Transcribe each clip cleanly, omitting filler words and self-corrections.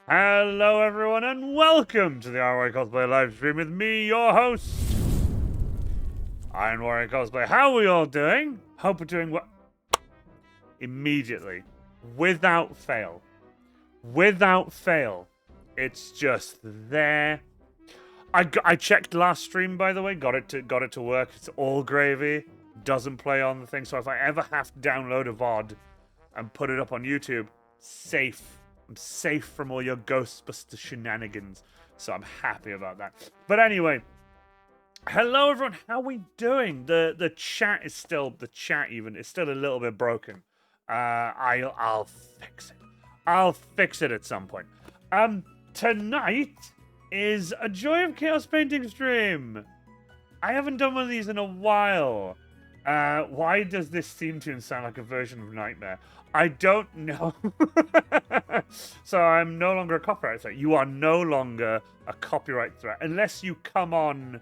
Hello everyone and welcome to the RY Cosplay live stream with me, your host, Iron Warrior Cosplay. How are we all doing? Hope we're doing well. Immediately, without fail, it's just there. I checked last stream, by the way, got it to work. It's all gravy, doesn't play on the thing. So if I ever have to download a VOD and put it up on YouTube, safe. I'm safe from all your Ghostbuster shenanigans, so I'm happy about that. But anyway, hello everyone. How we doing? The chat is still it's still a little bit broken. I'll fix it. I'll fix it at some point. Tonight is a Joy of Chaos painting stream. I haven't done one of these in a while. Why does this theme tune sound like a version of Nightmare? I don't know. So I'm no longer a copyright threat. You are no longer a copyright threat. Unless you come on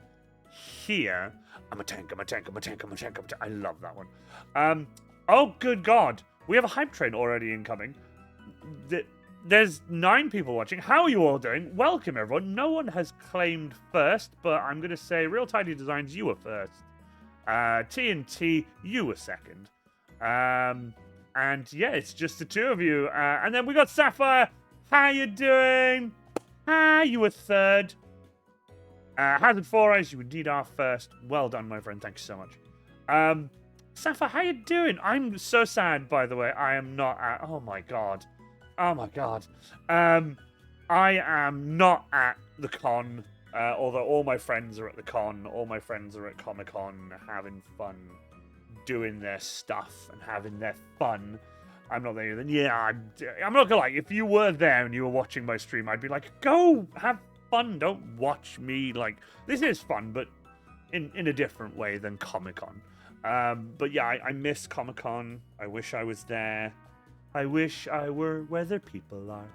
here. I'm a tank. I love that one. Oh, good God. We have a hype train already incoming. There's 9 people watching. How are you all doing? Welcome, everyone. No one has claimed first, but I'm going to say Real Tidy Designs, you were first. TNT, you were second. And yeah, it's just the two of you. And then we got Sapphire. How you doing? You were third. Hazard 4 Eyes, you indeed are first. Well done, my friend. Thank you so much. Sapphire, how you doing? I'm so sad, by the way. I am not at... Oh, my God. I am not at the con. Although all my friends are at the con. All my friends are at Comic-Con having fun. Doing their stuff and having their fun. I'm not there. Then yeah, I'm not gonna lie. If you were there and you were watching my stream, I'd be like, go have fun. Don't watch me. Like, this is fun, but in a different way than Comic-Con. But yeah, I miss Comic-Con. I wish I was there. I wish I were where the people are.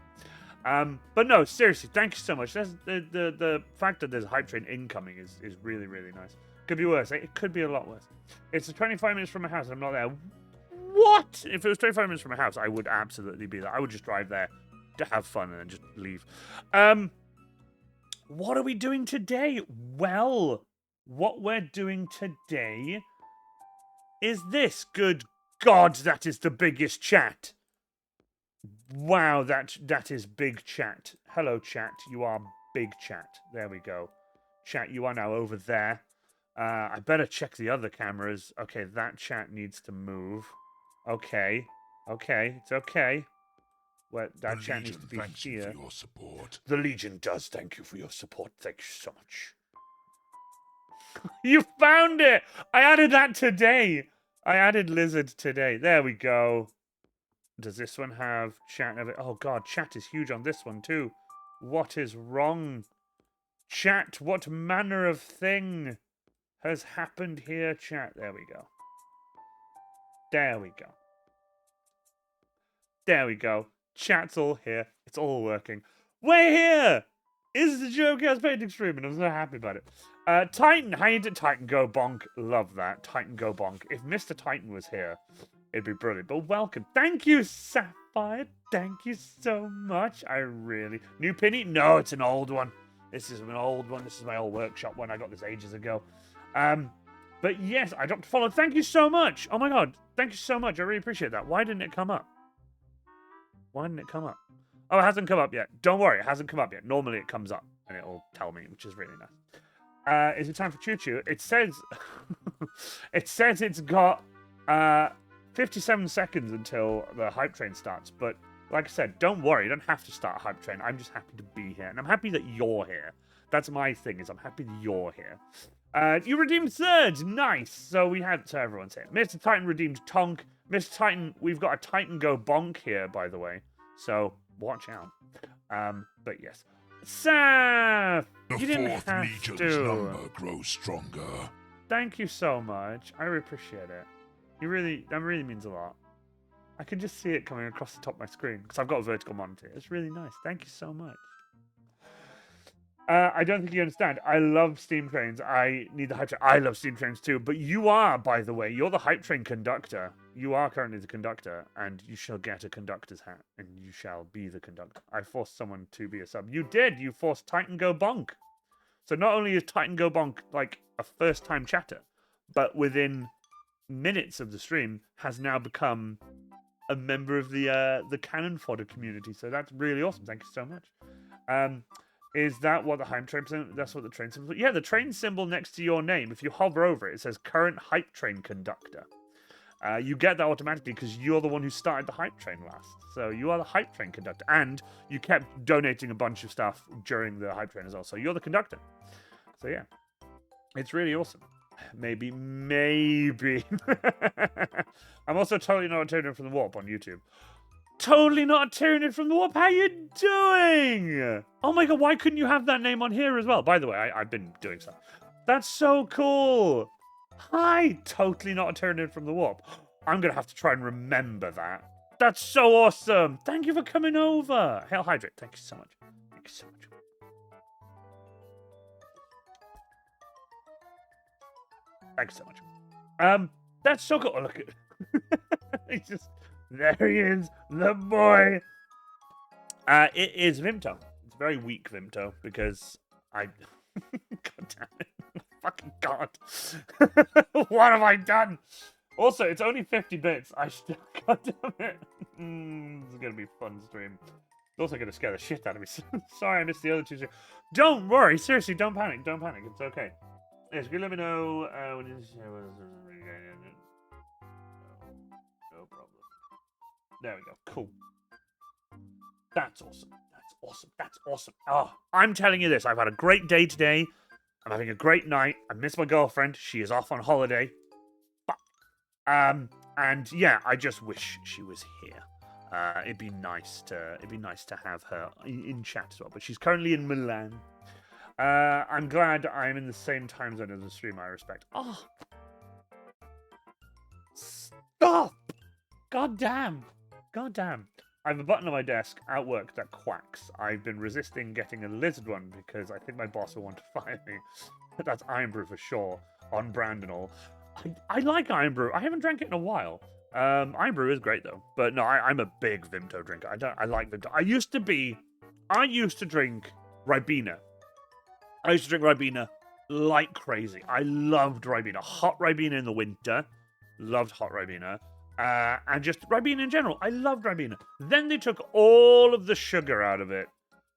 But no, seriously, thank you so much. That's the fact that there's a hype train incoming is really, really nice. Could be worse. It could be a lot worse. It's 25 minutes from my house and I'm not there. What? If it was 25 minutes from my house, I would absolutely be there. I would just drive there to have fun and then just leave. What are we doing today? Well, what we're doing today is this. Good God, that is the biggest chat. Wow, that is big chat. Hello, chat. You are big chat. There we go. Chat, you are now over there. I better check the other cameras. Okay, that chat needs to move. Okay, it's okay. Well, that chat needs to be here. For your support. The Legion does thank you for your support. Thank you so much. You found it! I added that today. I added Lizard today. There we go. Does this one have chat? Oh God, chat is huge on this one too. What is wrong? Chat, what manner of thing has happened here, chat? There we go. Chat's all here. It's all working. We're here! Is the Joe Chaos painting stream, and I'm so happy about it. Titan, how you did Titan go bonk? Love that. Titan go bonk. If Mr. Titan was here, it'd be brilliant. But welcome. Thank you, Sapphire. Thank you so much. I really... New Penny? No, it's an old one. This is an old one. This is my old workshop one. I got this ages ago. But yes, I dropped a follow. Thank you so much. Oh my God. Thank you so much. I really appreciate that. Why didn't it come up? Oh, it hasn't come up yet. Don't worry. It hasn't come up yet. Normally it comes up and it'll tell me, which is really nice. Is it time for Choo Choo? It says, it's got 57 seconds until the hype train starts. But like I said, don't worry. You don't have to start a hype train. I'm just happy to be here. And I'm happy that you're here. That's my thing, is I'm happy that you're here. You redeemed third. Nice. So everyone's here. Mr. Titan redeemed Tonk. Mr. Titan, we've got a Titan go bonk here, by the way. So watch out. But yes. Saf! You didn't have Legion's to. number grows stronger. Thank you so much. I really appreciate it. That really means a lot. I can just see it coming across the top of my screen because I've got a vertical monitor. It's really nice. Thank you so much. I don't think you understand. I love steam trains. I need the hype train. I love steam trains too. But you are, by the way, you're the hype train conductor. you are currently the conductor, and you shall get a conductor's hat, and you shall be the conductor. I forced someone to be a sub. You did! You forced Titan Go Bonk! So not only is Titan Go Bonk, like, a first-time chatter, but within minutes of the stream, has now become a member of the Cannon Fodder community. So that's really awesome. Thank you so much. Is that what the hype train symbol? That's what the train symbol. Yeah, the train symbol next to your name. If you hover over it, it says current hype train conductor. You get that automatically because you're the one who started the hype train last. So you are the hype train conductor, and you kept donating a bunch of stuff during the hype train as well. So you're the conductor. So yeah, it's really awesome. Maybe. I'm also totally not a Tyranid from the Warp on YouTube. Totally not a Tyranid from the Warp. How you doing? Oh my god, why couldn't you have that name on here as well? By the way, I've been doing stuff. That's so cool. Hi, totally not a Tyranid from the Warp. I'm going to have to try and remember that. That's so awesome. Thank you for coming over. Hail Hydrate, thank you so much. Thank you so much. Thanks so much. That's so cool. Oh, look at he's just there. He is, the boy. It is Vimto. It's very weak Vimto because I. God damn it! Fucking god! What have I done? Also, it's only 50 bits. I still. God damn it! This is gonna be a fun stream. It's also gonna scare the shit out of me. Sorry, I missed the other two. Don't worry. Seriously, don't panic. Don't panic. It's okay. Yes, you can let me know when you no problem. There we go. Cool. That's awesome. That's awesome. That's awesome. Oh, I'm telling you this. I've had a great day today. I'm having a great night. I miss my girlfriend. She is off on holiday. Fuck. And yeah, I just wish she was here. It'd be nice to have her in chat as well. But she's currently in Milan. I'm glad I'm in the same time zone as the stream I respect. Oh. Stop! God damn. God damn. I have a button on my desk at work that quacks. I've been resisting getting a lizard one because I think my boss will want to fire me. That's Iron Brew for sure. On brand and all. I like Iron Brew. I haven't drank it in a while. Iron Brew is great though. But no, I'm a big Vimto drinker. I like Vimto. I used to drink Ribena. I used to drink Ribena like crazy. I loved Ribena. Hot Ribena in the winter. Loved hot Ribena. And just Ribena in general. I loved Ribena. Then they took all of the sugar out of it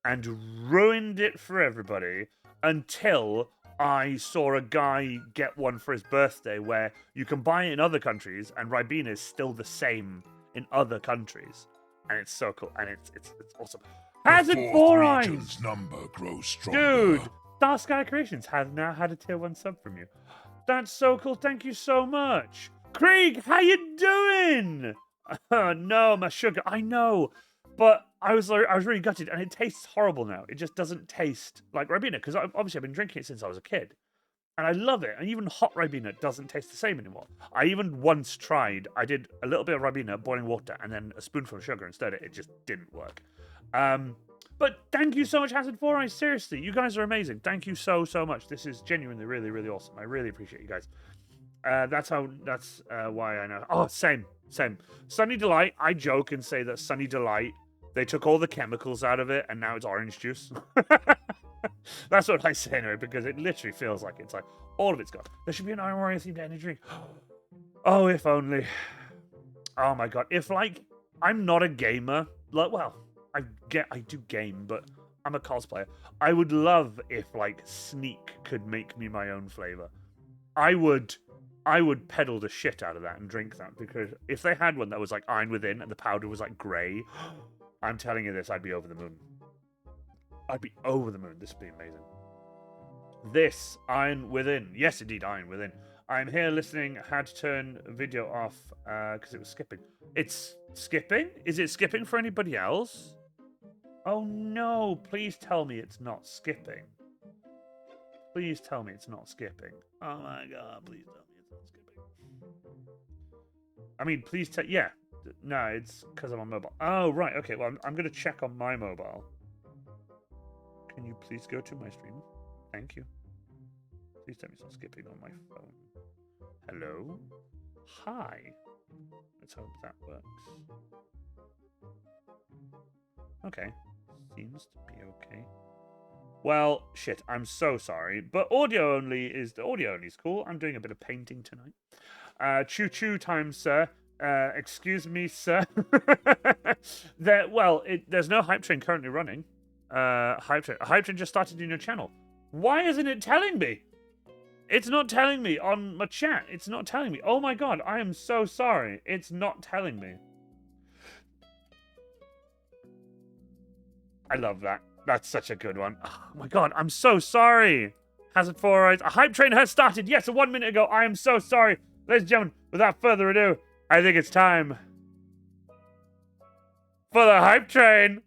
and ruined it for everybody until I saw a guy get one for his birthday where you can buy it in other countries and Ribena is still the same in other countries. And it's so cool. And it's awesome. Has it 4 eyes? Number grows stronger. Dude, Star Sky Creations has now had a tier 1 sub from you. That's so cool. Thank you so much. Krieg, how you doing? No, my sugar. I know, but I was really gutted, and it tastes horrible now. It just doesn't taste like Ribena because obviously I've been drinking it since I was a kid, and I love it. And even hot Ribena doesn't taste the same anymore. I even once tried. I did a little bit of Ribena, boiling water, and then a spoonful of sugar instead. It just didn't work. But thank you so much, Hazard 4 Eyes. Seriously, you guys are amazing. Thank you so much. This is genuinely really, really awesome. I really appreciate you guys. That's why I know. Oh, same. Sunny Delight, I joke and say that Sunny Delight, they took all the chemicals out of it and now it's orange juice. That's what I say anyway, because it literally feels like it's like all of it's gone. There should be an Iron Warrior themed energy drink. Oh, if only. Oh my god. If like I'm not a gamer, like well, I do game, but I'm a cosplayer. I would love if like Sneak could make me my own flavor. I would pedal the shit out of that and drink that, because if they had one that was like Iron Within and the powder was like grey, I'm telling you this, I'd be over the moon. I'd be over the moon. This would be amazing. This Iron Within. Yes, indeed, Iron Within. I'm here listening. Had to turn video off because it was skipping. It's skipping? Is it skipping for anybody else? Oh no, please tell me it's not skipping. Please tell me it's not skipping. Oh my god, please tell me it's not skipping. I mean, please tell... Yeah. No, it's because I'm on mobile. Oh, right. Okay, well, I'm going to check on my mobile. Can you please go to my stream? Thank you. Please tell me it's not skipping on my phone. Hello? Hi. Let's hope that works. Okay. Seems to be okay. Well, shit, I'm so sorry. But audio only is cool. I'm doing a bit of painting tonight. Choo-choo time, sir. Excuse me, sir. There's no hype train currently running. Hype train just started in your channel. Why isn't it telling me? It's not telling me on my chat. It's not telling me. Oh my god, I am so sorry. It's not telling me. I love that. That's such a good one. Oh my god, I'm so sorry. Hazard 4 eyes. A hype train has started. Yes, 1 minute ago. I am so sorry. Ladies and gentlemen, without further ado, I think it's time for the hype train.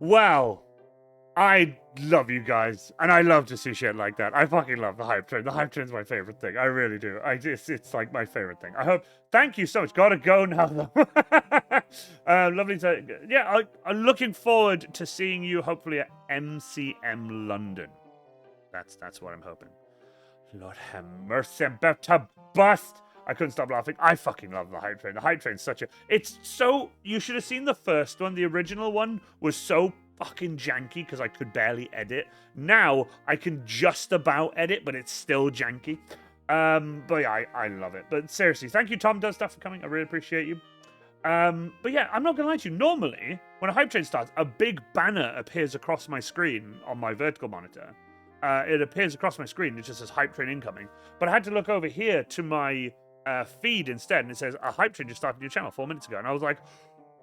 Well, I love you guys, and I love to see shit like that. I fucking love the hype train. The hype train's my favorite thing. I really do. It's like my favorite thing. I hope. Thank you so much. Gotta go now, though. Lovely to. Yeah, I'm looking forward to seeing you hopefully at MCM London. That's what I'm hoping. Lord have mercy, I'm about to bust. I couldn't stop laughing. I fucking love the hype train. The hype train's such a... It's so... You should have seen the first one. The original one was so fucking janky because I could barely edit. Now, I can just about edit, but it's still janky. But yeah, I love it. But seriously, thank you, Tom Does Stuff, for coming. I really appreciate you. But yeah, I'm not going to lie to you. Normally, when a hype train starts, a big banner appears across my screen on my vertical monitor. It appears across my screen. It just says hype train incoming. But I had to look over here to my feed instead, and it says a hype train just started your channel 4 minutes ago. And I was like,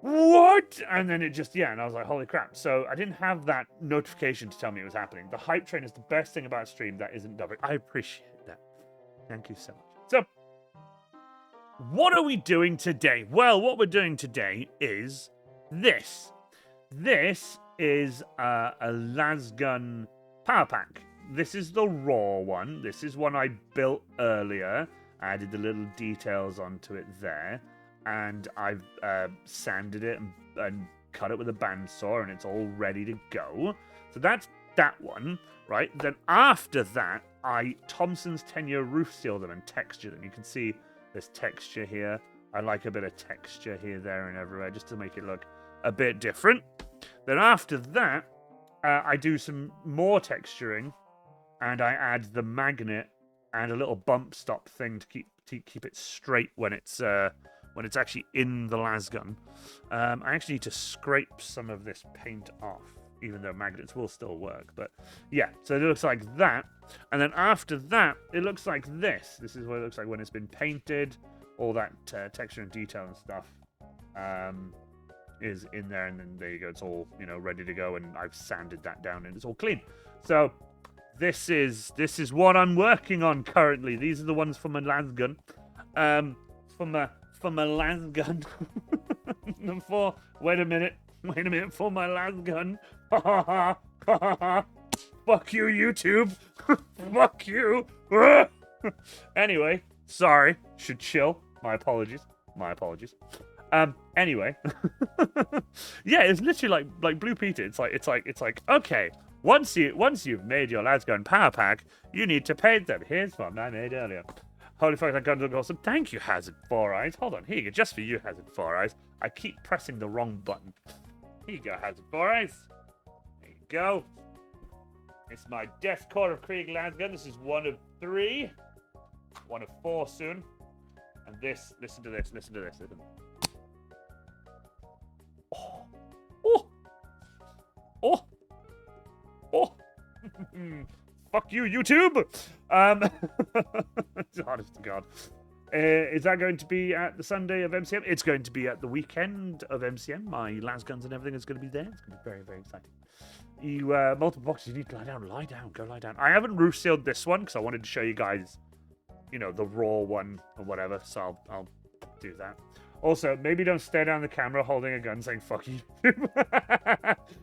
what? And then it just, yeah, and I was like, holy crap. So I didn't have that notification to tell me it was happening. The hype train is the best thing about stream that isn't dubbing. I appreciate that. Thank you so much. So, what are we doing today? Well, what we're doing today is this. This is a lasgun power pack. This is the raw one. This is one I built earlier. I added the little details onto it there. And I've sanded it and cut it with a bandsaw, and it's all ready to go. So that's that one, right? Then after that, I Thompson's 10-year roof seal them and texture them. You can see there's texture here. I like a bit of texture here, there, and everywhere, just to make it look a bit different. Then after that, I do some more texturing, and I add the magnet and a little bump stop thing to keep it straight when it's actually in the lasgun. I actually need to scrape some of this paint off, even though magnets will still work. But yeah, so it looks like that. And then after that, it looks like this. This is what it looks like when it's been painted. All that texture and detail and stuff is in there, and then there you go. It's all, ready to go, and I've sanded that down, and it's all clean. So this is what I'm working on currently. These are the ones from my lasgun. From a lasgun. Wait a minute, for my last gun. Ha ha ha, ha ha ha. Fuck you, YouTube. Fuck you. Anyway, sorry. Should chill. My apologies. Anyway. Yeah, it's literally like Blue Peter. It's like, okay, once you've made your lasgun power pack, you need to paint them. Here's one I made earlier. Holy fuck, that gun looks awesome. Thank you, Hazard 4 Eyes. Hold on, here you go. Just for you, Hazard 4 Eyes. I keep pressing the wrong button. Here you go, Hazard 4 Eyes. There you go. It's my Death Core of Krieg lasgun. This is one of 3. One of 4 soon. And this, listen to this. Oh. Fuck you, YouTube. Honest to God. Is that going to be at the Sunday of MCM? It's going to be at the weekend of MCM. My lasguns and everything is going to be there. It's going to be very, very exciting. You multiple boxes. You need to lie down. Go lie down. I haven't roof sealed this one because I wanted to show you guys, you know, the raw one or whatever. So I'll do that. Also, maybe don't stare down the camera holding a gun saying "fuck you."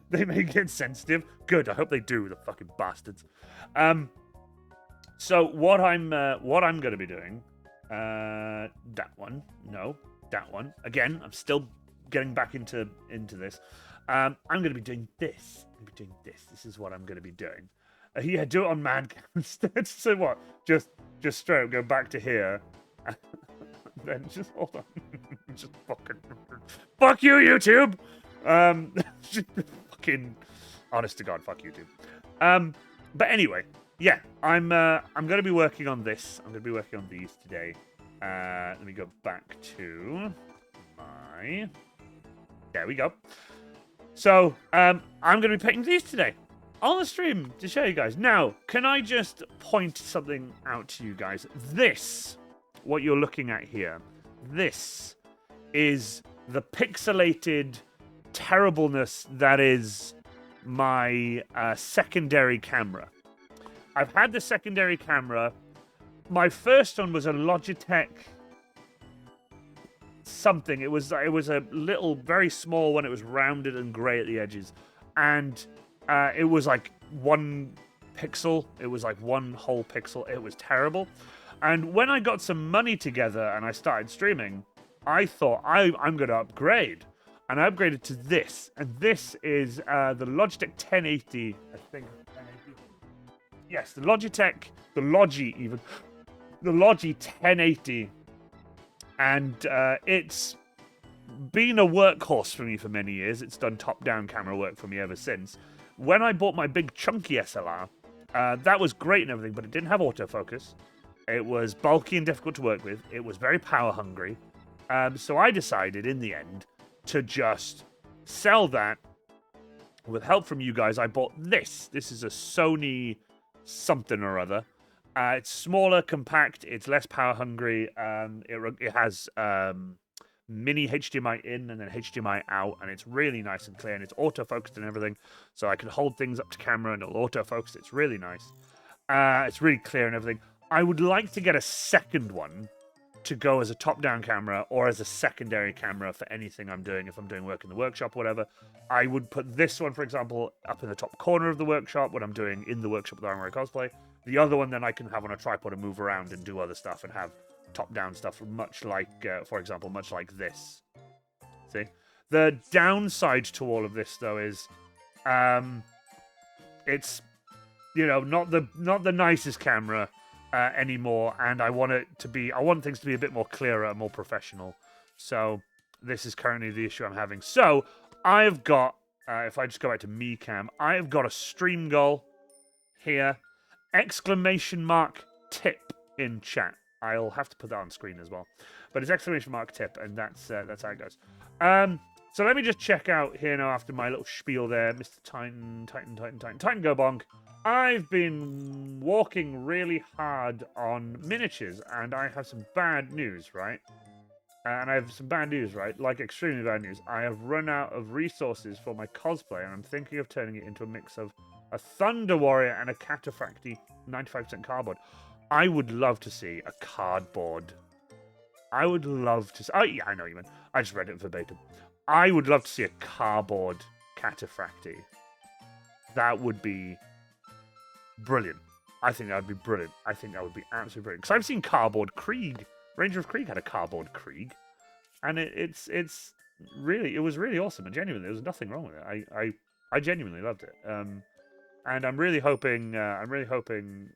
They may get sensitive. Good. I hope they do. The fucking bastards. So what I'm going to be doing. That one. No, that one. Again, I'm still getting back into this. I'm going to be doing this. This is what I'm going to be doing. Yeah, do it on man cam instead. So what? Just straight up go back to here. Then just hold on. Just fucking fuck you, YouTube. Fucking honest to God, fuck YouTube. But anyway, yeah, I'm going to be working on this. I'm going to be working on these today. Let me go back to my. There we go. So I'm going to be painting these today on the stream to show you guys. Now, can I just point something out to you guys? This, what you're looking at here, this is the pixelated terribleness that is my secondary camera. I've had the secondary camera. My first one was a Logitech something. It was a little, very small one. It was rounded and grey at the edges, and it was like 1 pixel. It was like 1 whole pixel. It was terrible. And when I got some money together and I started streaming, I thought I'm going to upgrade. And I upgraded to this. And this is the Logitech 1080, I think. 1080. Yes, the Logi 1080. And it's been a workhorse for me for many years. It's done top-down camera work for me ever since. When I bought my big chunky SLR, that was great and everything, but it didn't have autofocus. It was bulky and difficult to work with. It was very power-hungry. So I decided, in the end, to just sell that. With help from you guys, I bought this. This is a Sony something or other. It's smaller, compact. It's less power-hungry. It has mini HDMI in and then HDMI out, and it's really nice and clear, and it's autofocused and everything. So I can hold things up to camera and it'll autofocus. It's really nice. It's really clear and everything. I would like to get a second one to go as a top-down camera or as a secondary camera for anything I'm doing. If I'm doing work in the workshop or whatever, I would put this one, for example, up in the top corner of the workshop when I'm doing in the workshop with Armory Cosplay. The other one then I can have on a tripod and move around and do other stuff and have top-down stuff, much like, for example, much like this. See? The downside to all of this, though, is it's, you know, not the nicest camera anymore, and I want things to be a bit more clearer and more professional. So this is currently the issue I'm having. So I've got, if I just go back to me cam, I've got a stream goal here, ! Tip in chat. I'll have to put that on screen as well, but it's ! Tip, and that's how it goes. So let me just check out here now after my little spiel there, Mr. Titan Go Bonk. I've been walking really hard on miniatures, and I have some bad news, right? Like extremely bad news. I have run out of resources for my cosplay, and I'm thinking of turning it into a mix of a Thunder Warrior and a Cataphracti 95% cardboard. I would love to see a cardboard. I would love to see... Oh, yeah, I know what you meant. I just read it verbatim. I would love to see a cardboard cataphracti. That would be brilliant. I think that would be brilliant. I think that would be absolutely brilliant. Because I've seen cardboard Krieg. Ranger of Krieg had a cardboard Krieg. And it was really awesome. And genuinely, there was nothing wrong with it. I genuinely loved it. And I'm really hoping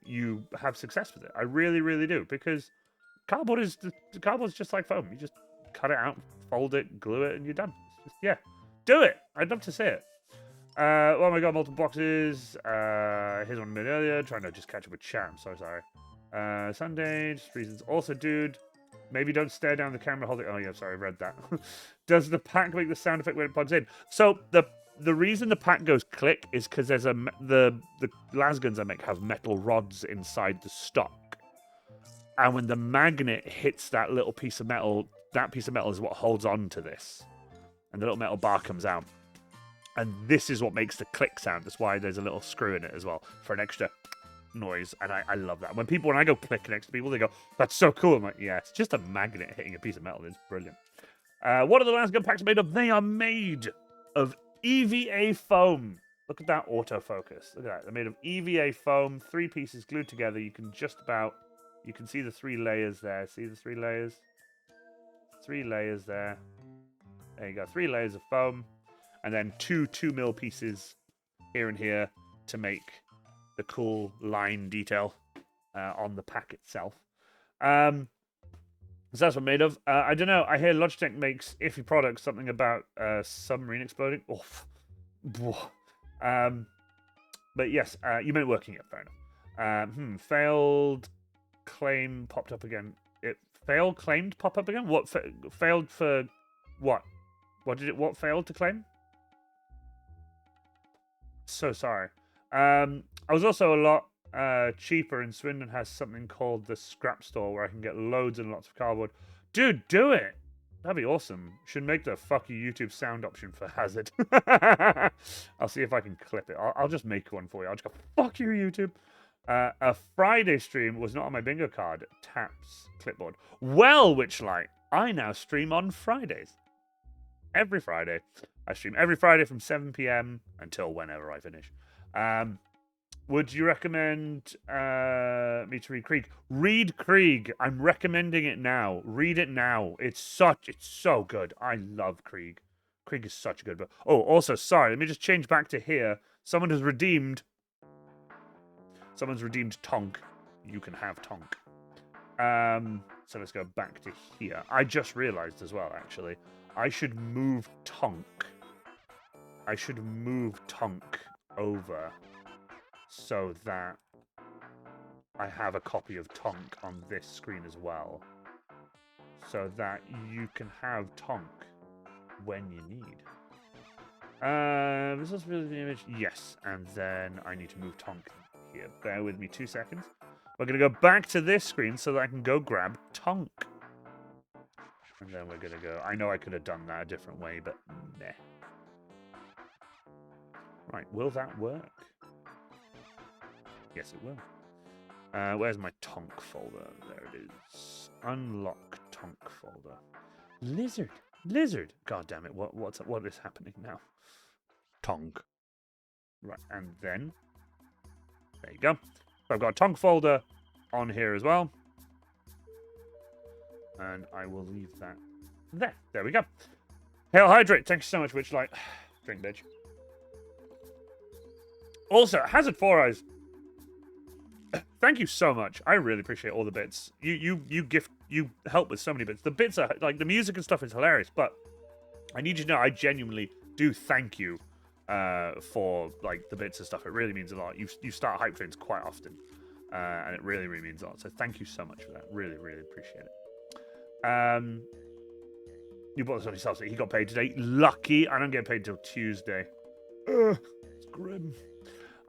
you have success with it. I really, really do. Because cardboard's just like foam. You just cut it out, fold it, glue it, and you're done. It's just, yeah. Do it. I'd love to see it. Oh my god, multiple boxes. Here's one a minute earlier. Trying to just catch up with chat. I'm so sorry. Sunday, just reasons. Also, dude, maybe don't stare down the camera. Hold it. Oh yeah, sorry, I read that. Does the pack make the sound effect when it plugs in? So the reason the pack goes click is because there's the lasguns I make have metal rods inside the stock, and when the magnet hits that little piece of metal, that piece of metal is what holds on to this, and the little metal bar comes out. And this is what makes the click sound. That's why there's a little screw in it as well for an extra noise. And I love that. When I go click next to people, they go, "That's so cool." I'm like, yeah, it's just a magnet hitting a piece of metal. It's brilliant. What are the lasgun packs made of? They are made of EVA foam. Look at that autofocus. Look at that. They're made of EVA foam. 3 pieces glued together. You can see the 3 layers there. See the 3 layers? 3 layers there. There you go. 3 layers of foam. And then 2 2mm pieces here and here to make the cool line detail on the pack itself. So that's what I'm made of. I don't know. I hear Logitech makes iffy products, something about submarine exploding. Oof. But yes, you meant working it. Fair enough. Failed claim popped up again. It failed claimed pop up again? What failed for what? What failed to claim? So sorry. I was also a lot cheaper, and Swindon has something called the scrap store where I can get loads and lots of cardboard. Dude, do it! That'd be awesome. Should make the fuck you YouTube sound option for Hazard. I'll see if I can clip it. I'll just make one for you. I'll just go, fuck you, YouTube. A Friday stream was not on my bingo card. Taps clipboard. Well, Witchlight, I now stream on Fridays. Every Friday. I stream every Friday from 7 p.m. until whenever I finish. Would you recommend me to read Krieg? Read Krieg. I'm recommending it now. Read it now. It's so good. I love Krieg. Krieg is such a good book. Oh, also, sorry. Let me just change back to here. Someone's redeemed Tonk. You can have Tonk. So let's go back to here. I just realized as well, actually. I should move Tonk over so that I have a copy of Tonk on this screen as well. So that you can have Tonk when you need. This is really the image. Yes, and then I need to move Tonk here. Bear with me 2 seconds. We're going to go back to this screen so that I can go grab Tonk. And then we're going to go... I know I could have done that a different way, but meh. Right, will that work? Yes, it will. Where's my Tonk folder? There it is. Unlock Tonk folder. Lizard! God damn it, what is happening now? Tonk. Right, and then... There you go. So I've got a Tonk folder on here as well. And I will leave that there. There we go. Hail Hydrate. Thanks so much, Witchlight. Drink, bitch. Also, Hazard 4 Eyes. Thank you so much. I really appreciate all the bits. You help with so many bits. The bits are, like, the music and stuff is hilarious, but I need you to know I genuinely do thank you for, like, the bits and stuff. It really means a lot. You start hype trains quite often, and it really, really means a lot. So thank you so much for that. Really, really appreciate it. You bought this on yourself, so he got paid today. Lucky. I don't get paid till Tuesday. Ugh, it's grim.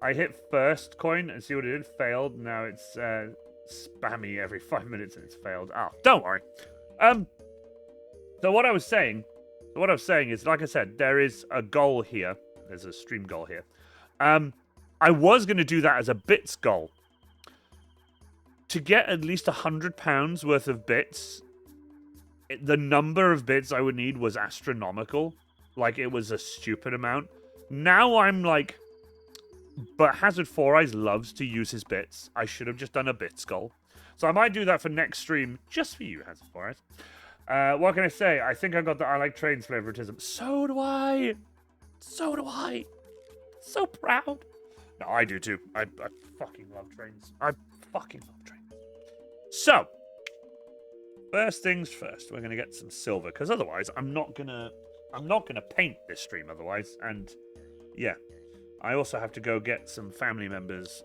I hit first coin and see what it did. Failed. Now it's spammy every 5 minutes and it's failed. Oh, don't worry. So what I was saying is, like I said, there is a goal here. There's a stream goal here. I was going to do that as a bits goal. To get at least £100 worth of bits, the number of bits I would need was astronomical. like it was a stupid amount. Now I'm like, but Hazard Four Eyes loves to use his bits. I should have just done a bit skull. So I might do that for next stream, just for you, Hazard Four Eyes. What can I say? I think I got the I like trains favoritism. So do I. So do I. So proud. No, I do too. I fucking love trains. I fucking love trains. So, first things first, we're gonna get some silver, because otherwise I'm not gonna paint this stream otherwise. And yeah, I also have to go get some family members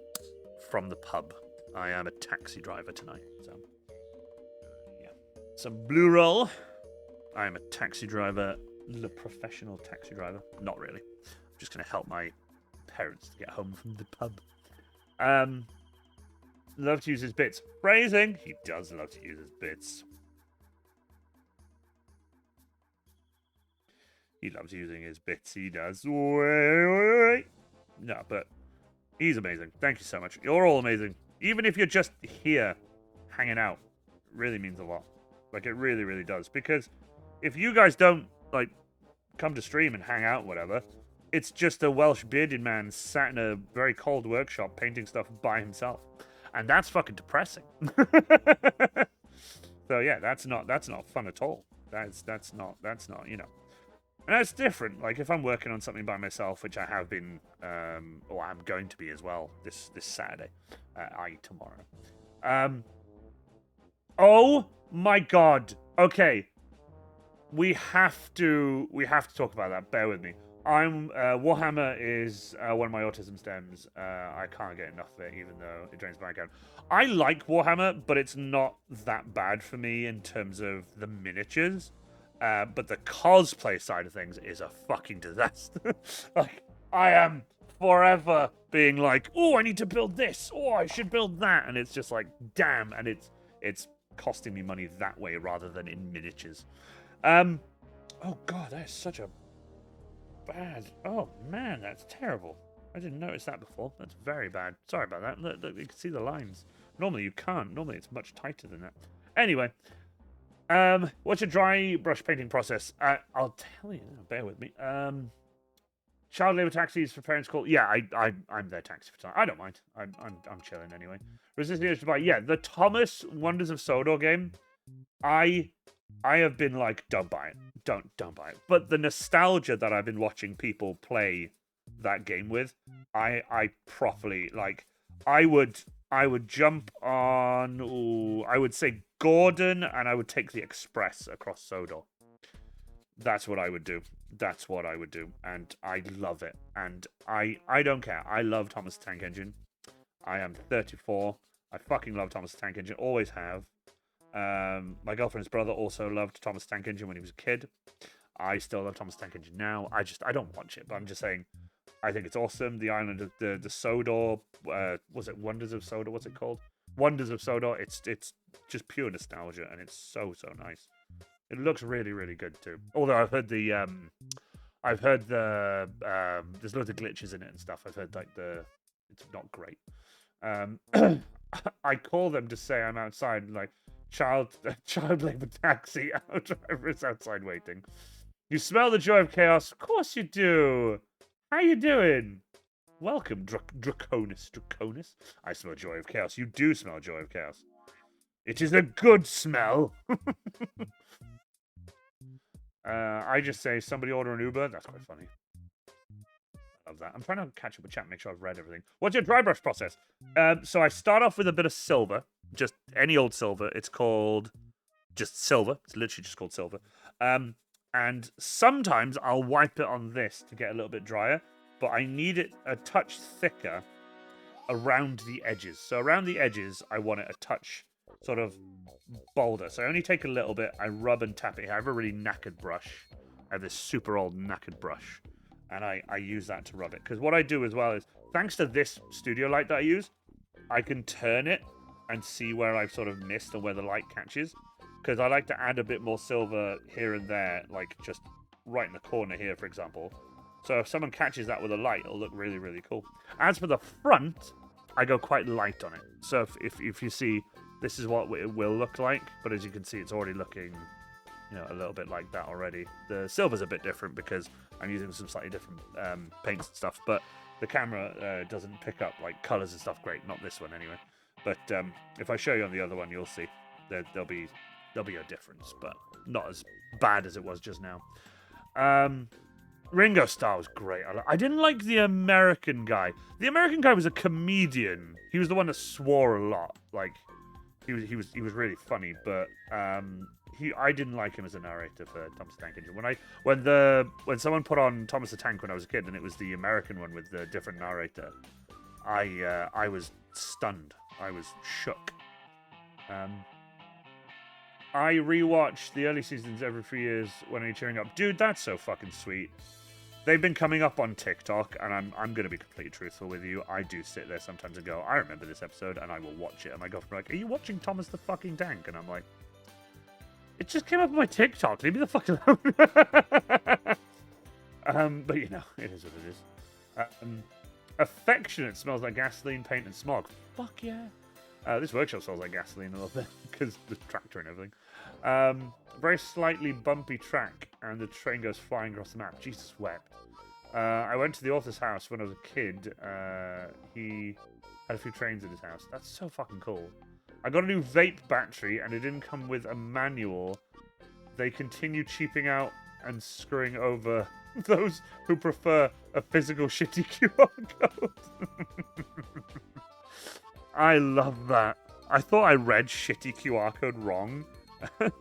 from the pub. I am a taxi driver tonight, so yeah. Some blue roll. I am a taxi driver, the professional taxi driver. Not really. I'm just gonna help my parents to get home from the pub. Love to use his bits. Phrasing. He does love to use his bits. He loves using his bits. He does. No, but he's amazing. Thank you so much. You're all amazing. Even if you're just here hanging out, it really means a lot. Like, it really, really does. Because if you guys don't, like, come to stream and hang out, whatever, it's just a Welsh bearded man sat in a very cold workshop painting stuff by himself. And that's fucking depressing. So yeah, that's not fun at all. That's not, you know. And that's different. Like, if I'm working on something by myself, which I have been, or I'm going to be as well this Saturday, i.e. tomorrow. Oh my god. Okay. We have to talk about that. Bear with me. Warhammer is one of my autism stems. I can't get enough of it, even though it drains my account. I like Warhammer, but it's not that bad for me in terms of the miniatures. But the cosplay side of things is a fucking disaster. Like, I am forever being like, oh, I need to build this. Oh, I should build that. And it's just like, damn. And it's costing me money that way rather than in miniatures. Oh god, that is such a bad. Oh man, that's terrible. I didn't notice that before. That's very bad. Sorry about that. Look, you can see the lines. Normally you can't. Normally it's much tighter than that. Anyway, what's your dry brush painting process? I'll tell you. Bear with me. Child labor taxis for parents call. Yeah, I'm their taxi for time. I don't mind. I'm chilling anyway. Resisting urge to buy. Yeah, the Thomas Wonders of Sodor game. I have been like, don't buy it. Don't buy it. But the nostalgia that I've been watching people play that game with, I properly like. I would jump on. Ooh, I would say Gordon, and I would take the Express across Sodor. That's what I would do. That's what I would do, and I love it. And I don't care. I love Thomas the Tank Engine. I am 34. I fucking love Thomas the Tank Engine. Always have. My girlfriend's brother also loved Thomas the Tank Engine when he was a kid. I still love Thomas the Tank Engine now. I don't watch it, but I'm just saying, I think it's awesome. The island of the Sodor, was it Wonders of Sodor? What's it called? Wonders of Sodor. It's just pure nostalgia, and it's so nice. It looks really, really good too. Although I've heard there's loads of glitches in it and stuff. I've heard it's not great. I call them to say I'm outside, like child labor taxi driver is outside waiting. You smell the joy of chaos? Of course you do. How you doing? Welcome, Draconis. I smell joy of chaos. You do smell joy of chaos. It is a good smell. I just say somebody order an Uber. That's quite funny. I love that. I'm trying to catch up with chat, make sure I've read everything. What's your dry brush process? So I start off with a bit of silver, just any old silver. It's called just silver. It's literally just called silver. And sometimes I'll wipe it on this to get a little bit drier, but I need it a touch thicker around the edges. So around the edges, I want it a touch sort of bolder. So I only take a little bit, I rub and tap it. I have a really knackered brush. I have this super old knackered brush, and I use that to rub it. Because what I do as well is, thanks to this studio light that I use, I can turn it and see where I've sort of missed and where the light catches. Because I like to add a bit more silver here and there, like just right in the corner here, for example. So if someone catches that with a light, it'll look really, really cool. As for the front, I go quite light on it. So if you see, this is what it will look like. But as you can see, it's already looking you know, a little bit like that already. The silver's a bit different because I'm using some slightly different paints and stuff, but the camera doesn't pick up like colors and stuff great. Not this one anyway. But if I show you on the other one, you'll see there'll be a difference, but not as bad as it was just now. Ringo Starr was great. I didn't like the American guy. The American guy was a comedian. He was the one that swore a lot. Like he was really funny, but I didn't like him as a narrator for Thomas the Tank Engine. When someone put on Thomas the Tank when I was a kid, and it was the American one with the different narrator, I was stunned. I was shook. I rewatch the early seasons every 3 years when I'm cheering up. Dude, that's so fucking sweet. They've been coming up on TikTok, and I'm going to be completely truthful with you. I do sit there sometimes and go, I remember this episode, and I will watch it. And my girlfriend will be like, are you watching Thomas the fucking Tank? And I'm like, it just came up on my TikTok. Leave me the fuck alone. But, you know, it is what it is. Affectionate smells like gasoline, paint, and smog. Fuck yeah. This workshop smells like gasoline a little bit because the tractor and everything. Very slightly bumpy track, and the train goes flying across the map. Jesus wept. I went to the author's house when I was a kid. He had a few trains in his house. That's so fucking cool. I got a new vape battery, and it didn't come with a manual. They continue cheaping out and screwing over those who prefer a physical shitty QR code. I love that. I thought I read shitty QR code wrong,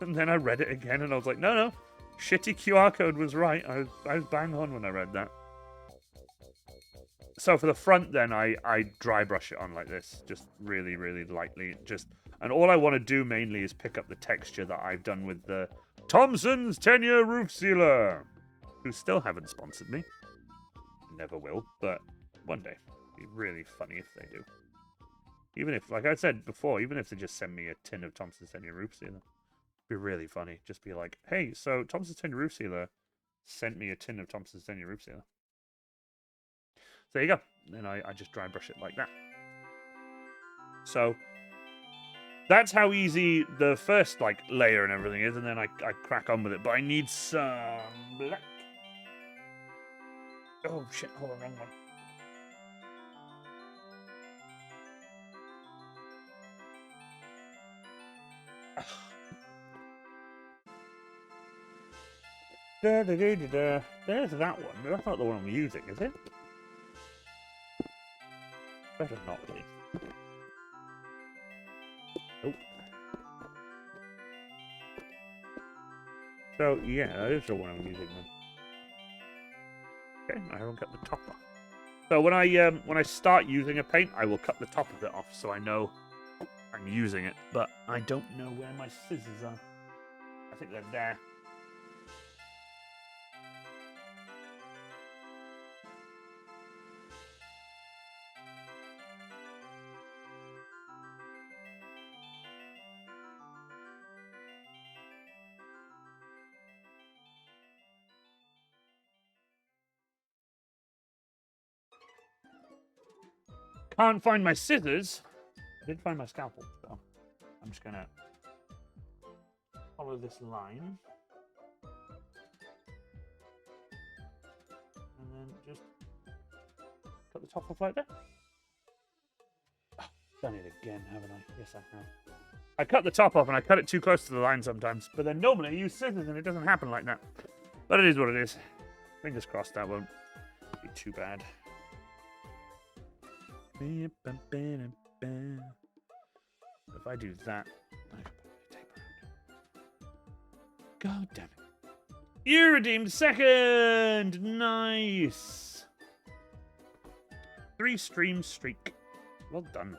and then I read it again, and I was like, no, shitty QR code was right. I was bang on when I read that. So for the front, then, I dry brush it on like this, just really, really lightly. And all I want to do mainly is pick up the texture that I've done with the Thompson's 10-year roof sealer, who still haven't sponsored me. Never will, but one day. It'd be really funny if they do. Even if, like I said before, even if they just send me a tin of Thompson's 10-year roof sealer, it'd be really funny. Just be like, hey, so Thompson's 10-year roof sealer sent me a tin of Thompson's 10-year roof sealer. So there you go. And I just dry brush it like that. So that's how easy the first like layer and everything is, and then I crack on with it. But I need some black. Oh shit! Hold on, wrong one. There's that one. That's not the one I'm using, is it? Better not be. Oh. So yeah, that is the one I'm using then. Okay, I haven't cut the top off. So when I start using a paint, I will cut the top of it off so I know I'm using it. But I don't know where my scissors are. I think they're there. Can't find my scissors. I did find my scalpel, so I'm just gonna follow this line. And then just cut the top off like that. Oh, done it again, haven't I? Yes, I have. I cut the top off and I cut it too close to the line sometimes, but then normally I use scissors and it doesn't happen like that. But it is what it is. Fingers crossed that won't be too bad. If I do that, I can put tape around. God damn it. You redeemed second! Nice! 3 stream streak. Well done.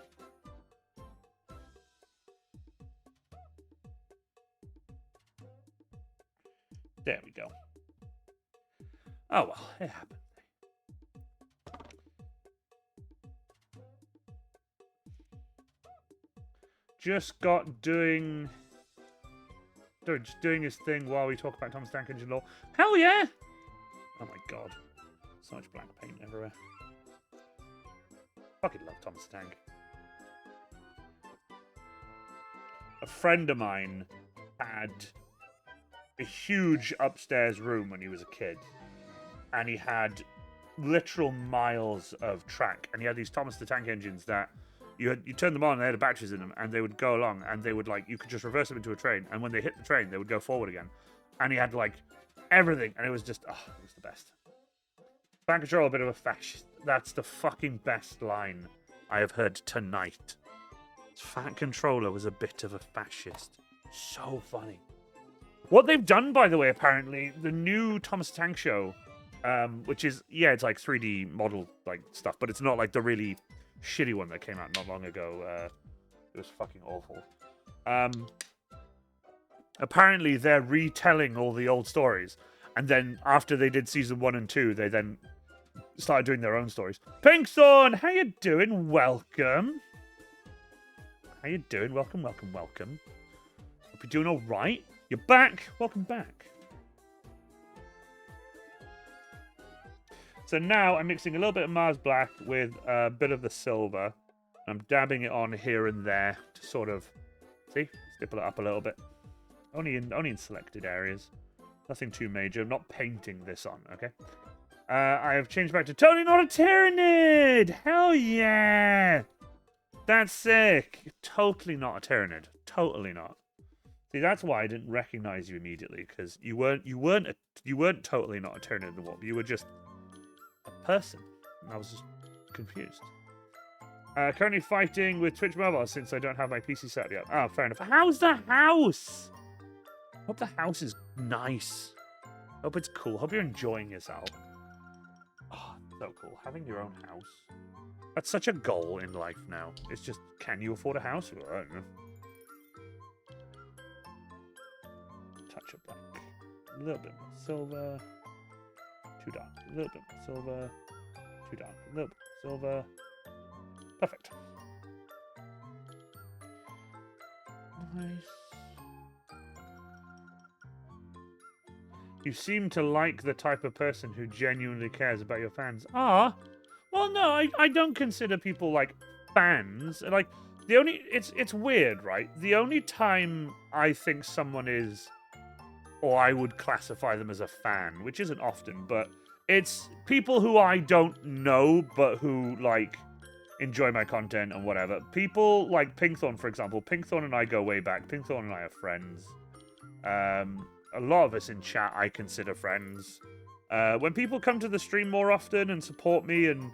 There we go. Oh well, it happened. Just got doing his thing while we talk about Thomas Tank Engine lore. Hell yeah! Oh my god. So much black paint everywhere. Fucking love Thomas Tank. A friend of mine had a huge upstairs room when he was a kid, and he had literal miles of track, and he had these Thomas the Tank Engines that you turned them on, and they had batteries in them, and they would go along, and they would, like, you could just reverse them into a train, and when they hit the train, they would go forward again. And he had, like, everything, and it was just, oh, it was the best. Fan Control, a bit of a fascist. That's the fucking best line I have heard tonight. Fat Controller was a bit of a fascist. So funny. What they've done, by the way, apparently, the new Thomas the Tank Show, which is, yeah, it's like 3D model like stuff, but it's not like the really shitty one that came out not long ago. It was fucking awful. Apparently, they're retelling all the old stories, and then after they did season 1 and 2, they then started doing their own stories. Pinkthorn, how you doing? Welcome. How you doing? Welcome, welcome, welcome. Hope you're doing all right. You're back. Welcome back. So now I'm mixing a little bit of Mars Black with a bit of the silver. I'm dabbing it on here and there to sort of, see, stipple it up a little bit. Only in selected areas. Nothing too major. I'm not painting this on, okay? I have changed back to totally not a Tyranid! Hell yeah! That's sick. Totally not a Tyranid. Totally not. See, that's why I didn't recognize you immediately, because you weren't totally not a Tyranid in the warp. You were just a person. And I was just confused. Currently fighting with Twitch Mobile since I don't have my PC set yet. Oh, fair enough. How's the house? Hope the house is nice. Hope it's cool. Hope you're enjoying yourself. Oh, so cool. Having your own house. That's such a goal in life now. It's just, can you afford a house? Well, I don't know. Touch of black. A little bit more silver. Too dark. A little bit more silver. Too dark. A little bit more silver. Perfect. Nice. You seem to like the type of person who genuinely cares about your fans. Ah, well, no, I don't consider people like fans. Like it's weird, right? The only time I think someone is, or I would classify them as a fan, which isn't often, but it's people who I don't know, but who like enjoy my content and whatever. People like Pinkthorn, for example. Pinkthorn and I go way back. Pinkthorn and I are friends. A lot of us in chat I consider friends. When people come to the stream more often and support me and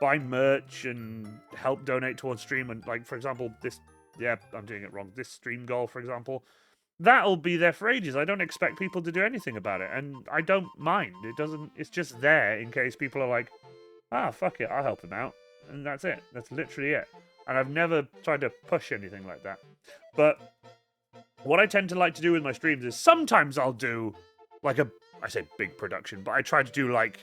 buy merch and help donate towards stream, and like, for example, this, yeah, I'm doing it wrong, this stream goal, for example, that'll be there for ages. I don't expect people to do anything about it, and I don't mind. It's just there in case people are like, ah, fuck it, I'll help him out. And that's it. That's literally it. And I've never tried to push anything like that. But what I tend to like to do with my streams is sometimes I'll do like I say big production, but I try to do like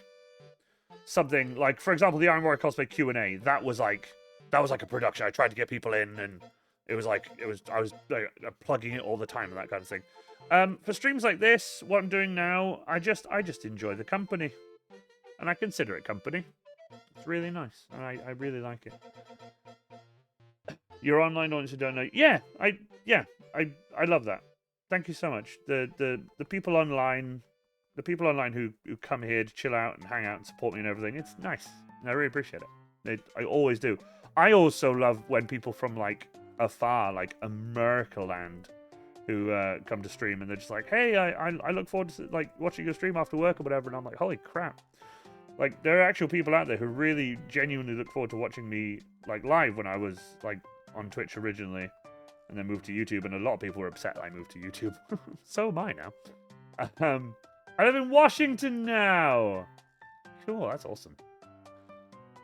something like, for example, the Iron Warrior cosplay Q&A. That was like a production. I tried to get people in, and I was like, plugging it all the time and that kind of thing. For streams like this, what I'm doing now, I just enjoy the company, and I consider it company. It's really nice, and I really like it. Your online audience who don't know, I love that. Thank you so much. The people online, who come here to chill out and hang out and support me and everything. It's nice, and I really appreciate it. I always do. I also love when people from like afar, like America land, who come to stream and they're just like, hey, I look forward to like watching your stream after work or whatever, and I'm like, holy crap. Like, there are actual people out there who really genuinely look forward to watching me like live when I was like on Twitch originally and then moved to YouTube, and a lot of people were upset I moved to YouTube. So am I now. I live in Washington now. Cool, that's awesome.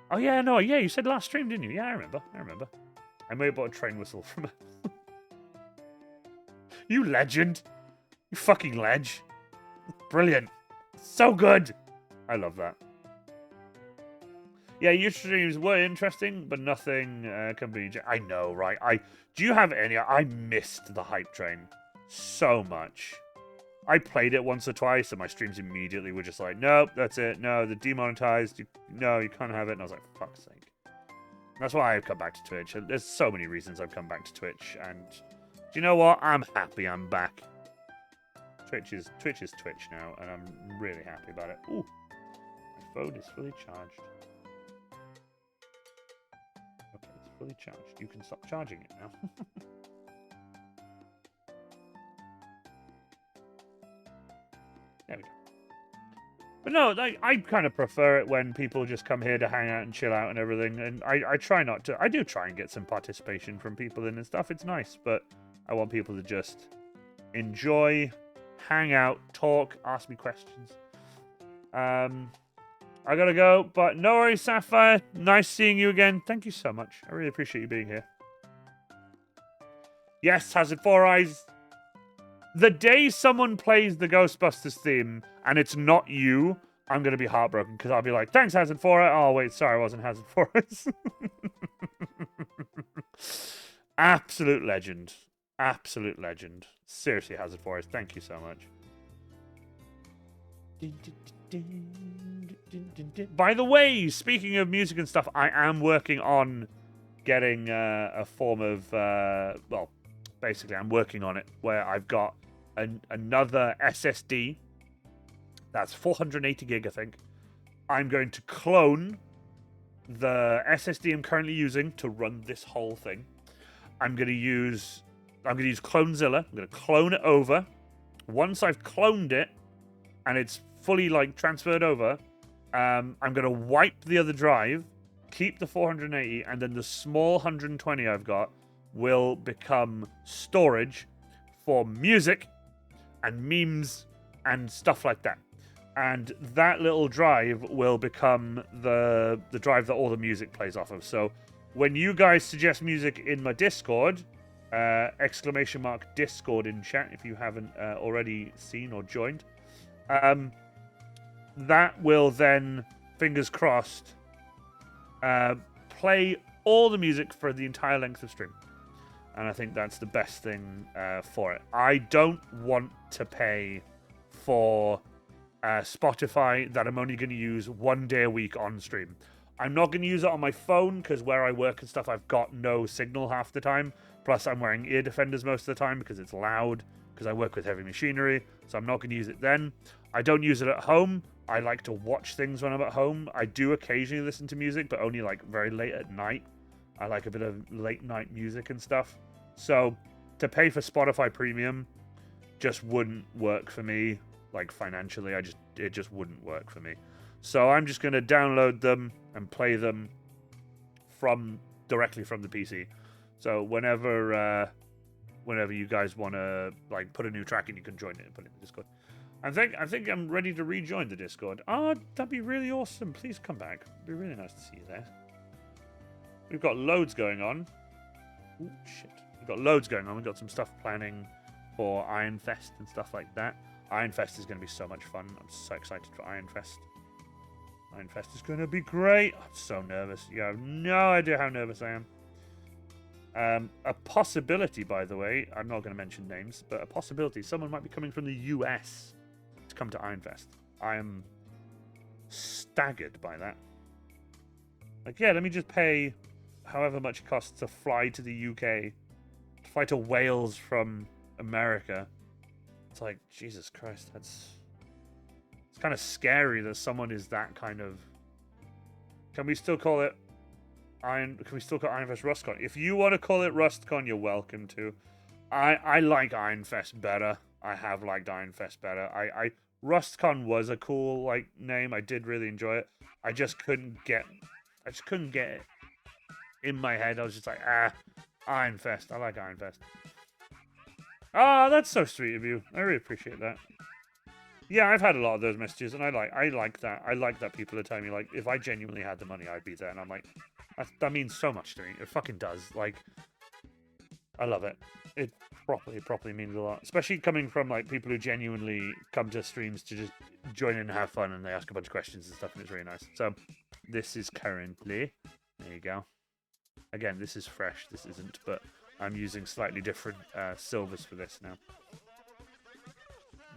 Oh yeah, no, yeah, you said last stream, didn't you? Yeah, I remember. I may have bought a train whistle from it. You legend. You fucking ledge. Brilliant. So good. I love that. Yeah, your streams were interesting, but nothing company. I know, right? Do you have any? I missed the hype train so much. I played it once or twice, and my streams immediately were just like, nope, that's it. No, they're demonetized. No, you can't have it. And I was like, fuck's sake. And that's why I've come back to Twitch. There's so many reasons I've come back to Twitch, and do you know what? I'm happy I'm back. Twitch is Twitch now, and I'm really happy about it. Ooh, my phone is fully charged. Okay, it's fully charged. You can stop charging it now. There we go. But no, I kind of prefer it when people just come here to hang out and chill out and everything. And I try not to. I do try and get some participation from people in and stuff. It's nice, but I want people to just enjoy, hang out, talk, ask me questions. I gotta go, but no worries, Sapphire. Nice seeing you again. Thank you so much. I really appreciate you being here. Yes, Hazard 4 Eyes. The day someone plays the Ghostbusters theme and it's not you, I'm going to be heartbroken because I'll be like, thanks, Hazard 4 Eyes. Oh, wait, sorry, I wasn't Hazard 4 Eyes. Absolute legend. Absolute legend. Seriously, Hazard 4 Eyes, thank you so much. By the way, speaking of music and stuff, I am working on getting a form of, well, basically I'm working on it where I've got another SSD that's 480 gig, I think. I'm going to clone the SSD I'm currently using to run this whole thing. I'm going to use Clonezilla. I'm going to clone it over. Once I've cloned it and it's fully like transferred over, I'm going to wipe the other drive, keep the 480, and then the small 120 I've got will become storage for music and memes and stuff like that. And that little drive will become the drive that all the music plays off of. So when you guys suggest music in my Discord, !Discord in chat if you haven't already seen or joined, that will then, fingers crossed, play all the music for the entire length of stream. And I think that's the best thing for it. I don't want to pay for Spotify that I'm only going to use 1 day a week on stream. I'm not going to use it on my phone because where I work and stuff, I've got no signal half the time. Plus, I'm wearing ear defenders most of the time because it's loud, because I work with heavy machinery. So I'm not going to use it then. I don't use it at home. I like to watch things when I'm at home. I do occasionally listen to music, but only like very late at night. I like a bit of late night music and stuff. So to pay for Spotify Premium just wouldn't work for me, like financially. It just wouldn't work for me. So I'm just going to download them and play them directly from the PC. So whenever you guys want to like put a new track in, you can join it and put it in the Discord. I think I'm ready to rejoin the Discord. Oh, that'd be really awesome. Please come back. It'd be really nice to see you there. We've got loads going on. Ooh, shit. We've got loads going on. We've got some stuff planning for Iron Fest and stuff like that. Iron Fest is going to be so much fun. I'm so excited for Iron Fest. Iron Fest is going to be great. I'm so nervous. You have no idea how nervous I am. A possibility, by the way, I'm not going to mention names, but a possibility, someone might be coming from the US to come to Iron Fest. I am staggered by that. Like, yeah, let me just pay however much it costs to fly to the UK, to fly to Wales from America. It's like, Jesus Christ, it's kind of scary that someone is that kind of... Can we still call it Iron Fest RustCon? If you want to call it RustCon, you're welcome to. I like Iron Fest better. I have liked Iron Fest better. RustCon was a cool like name. I did really enjoy it. I just couldn't get it in my head. I was just like, Iron Fest. I like Iron Fest. Ah, that's so sweet of you. I really appreciate that. Yeah, I've had a lot of those messages, and I like that. I like that people are telling me, like, if I genuinely had the money, I'd be there. And I'm like, that means so much to me. It fucking does. Like, I love it. It properly means a lot. Especially coming from, like, people who genuinely come to streams to just join in and have fun, and they ask a bunch of questions and stuff, and it's really nice. So, this is currently... There you go. Again, this is fresh. This isn't, but I'm using slightly different silvers for this now.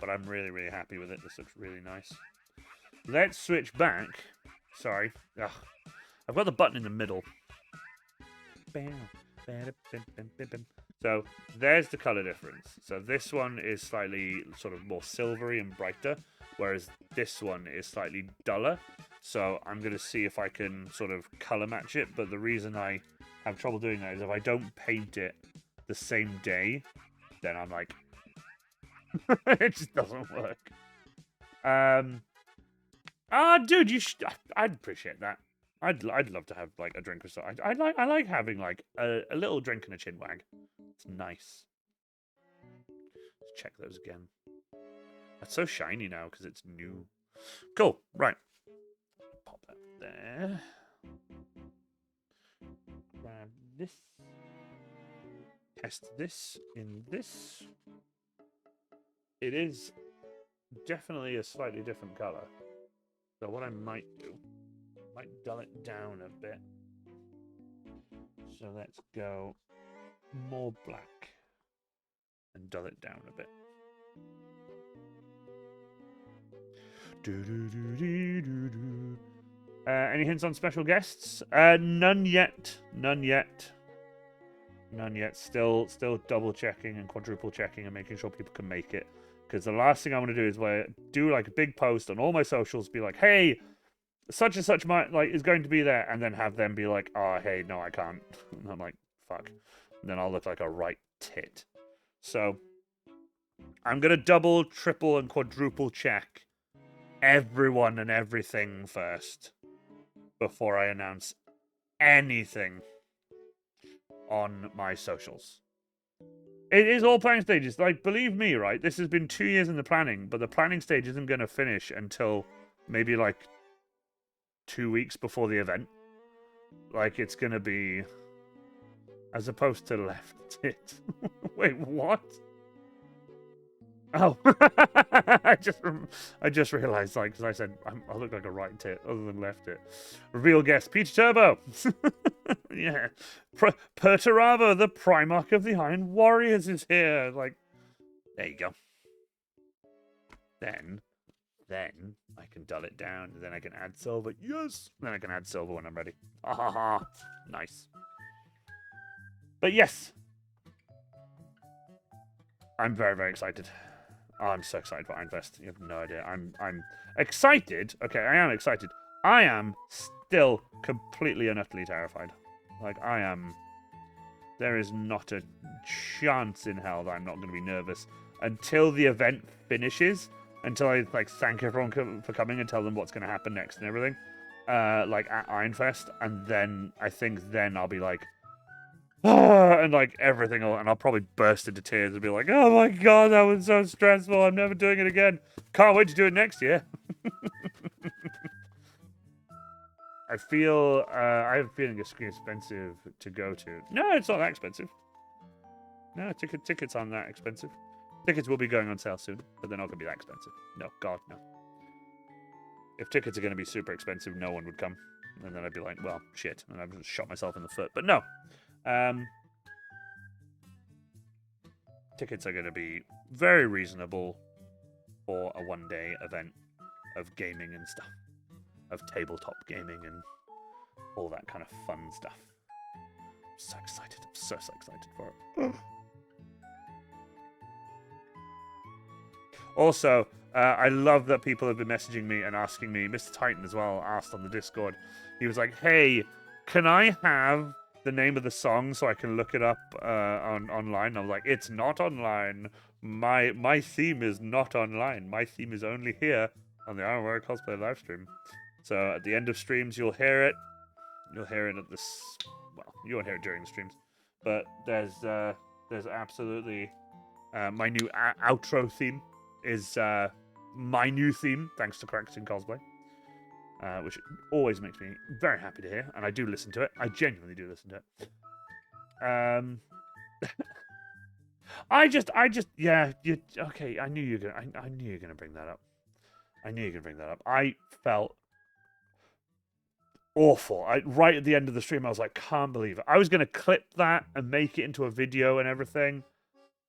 But I'm really, really happy with it. This looks really nice. Let's switch back. Sorry. Ugh. I've got the button in the middle. So there's the color difference. So this one is slightly sort of more silvery and brighter, whereas this one is slightly duller. So I'm going to see if I can sort of color match it. But the reason I have trouble doing that is if I don't paint it the same day, then I'm like, it just doesn't work. Dude, you should. I'd appreciate that. I'd love to have like a drink or something. I like having like a little drink and a chin wag. It's nice. Let's check those again. That's so shiny now because it's new. Cool. Right. Pop that there. Grab this. Test this in this. It is definitely a slightly different color. So what I might do, I might dull it down a bit. So let's go more black and dull it down a bit. Any hints on special guests? None yet. None yet. None yet. Still double checking and quadruple checking and making sure people can make it. Because the last thing I want to do is do like a big post on all my socials, be like, hey, such and such is going to be there, and then have them be like, oh, hey, no, I can't. And I'm like, fuck. And then I'll look like a right tit. So I'm going to double, triple, and quadruple check everyone and everything first before I announce anything on my socials. It is all planning stages. Like, believe me, right? This has been 2 years in the planning, but the planning stage isn't going to finish until maybe like 2 weeks before the event. Like, it's going to be as opposed to left tit. Wait, what? Oh, I just realized, like, because I said I look like a right tit other than left tit. Reveal guest, Peter Turbo. Yeah. Perturabo, the Primarch of the Iron Warriors is here. Like, there you go. Then I can dull it down, and then I can add silver. Yes! Then I can add silver when I'm ready. Ha ha ha. Nice. But yes. I'm very, very excited. Oh, I'm so excited for Ironfest. You have no idea. I'm excited. Okay, I am excited. I am still completely and utterly terrified. Like, I am... There is not a chance in hell that I'm not going to be nervous until the event finishes, until I, like, thank everyone for coming and tell them what's going to happen next and everything, like, at Ironfest, and then, I think then I'll be like, and like everything, and I'll probably burst into tears and be like, oh my god, that was so stressful, I'm never doing it again. Can't wait to do it next year. I feel, I have a feeling it's expensive to go to. No, it's not that expensive. No, tickets aren't that expensive. Tickets will be going on sale soon, but they're not going to be that expensive. No, god, no. If tickets are going to be super expensive, no one would come. And then I'd be like, well, shit, and I've just shot myself in the foot. But no. Tickets are going to be very reasonable for a one-day event of gaming and stuff, of tabletop gaming and all that kind of fun stuff. I'm so excited. I'm so excited for it. Also, I love that people have been messaging me and asking me. Mr. Titan as well asked on the Discord. He was like, hey, can I have the name of the song so I can look it up online? I was like, it's not online. My theme is not online. My theme is only here on the Iron Warrior Cosplay live stream. So at the end of streams, you'll hear it. You'll hear it at this. Well, you won't hear it during the streams, but there's absolutely my new outro theme is my new theme, thanks to Correcting Cosplay. Which always makes me very happy to hear, and I do listen to it. I genuinely do listen to it. Yeah. Okay. I knew you were gonna bring that up. I felt awful. Right at the end of the stream, I was like, can't believe it. I was gonna clip that and make it into a video and everything,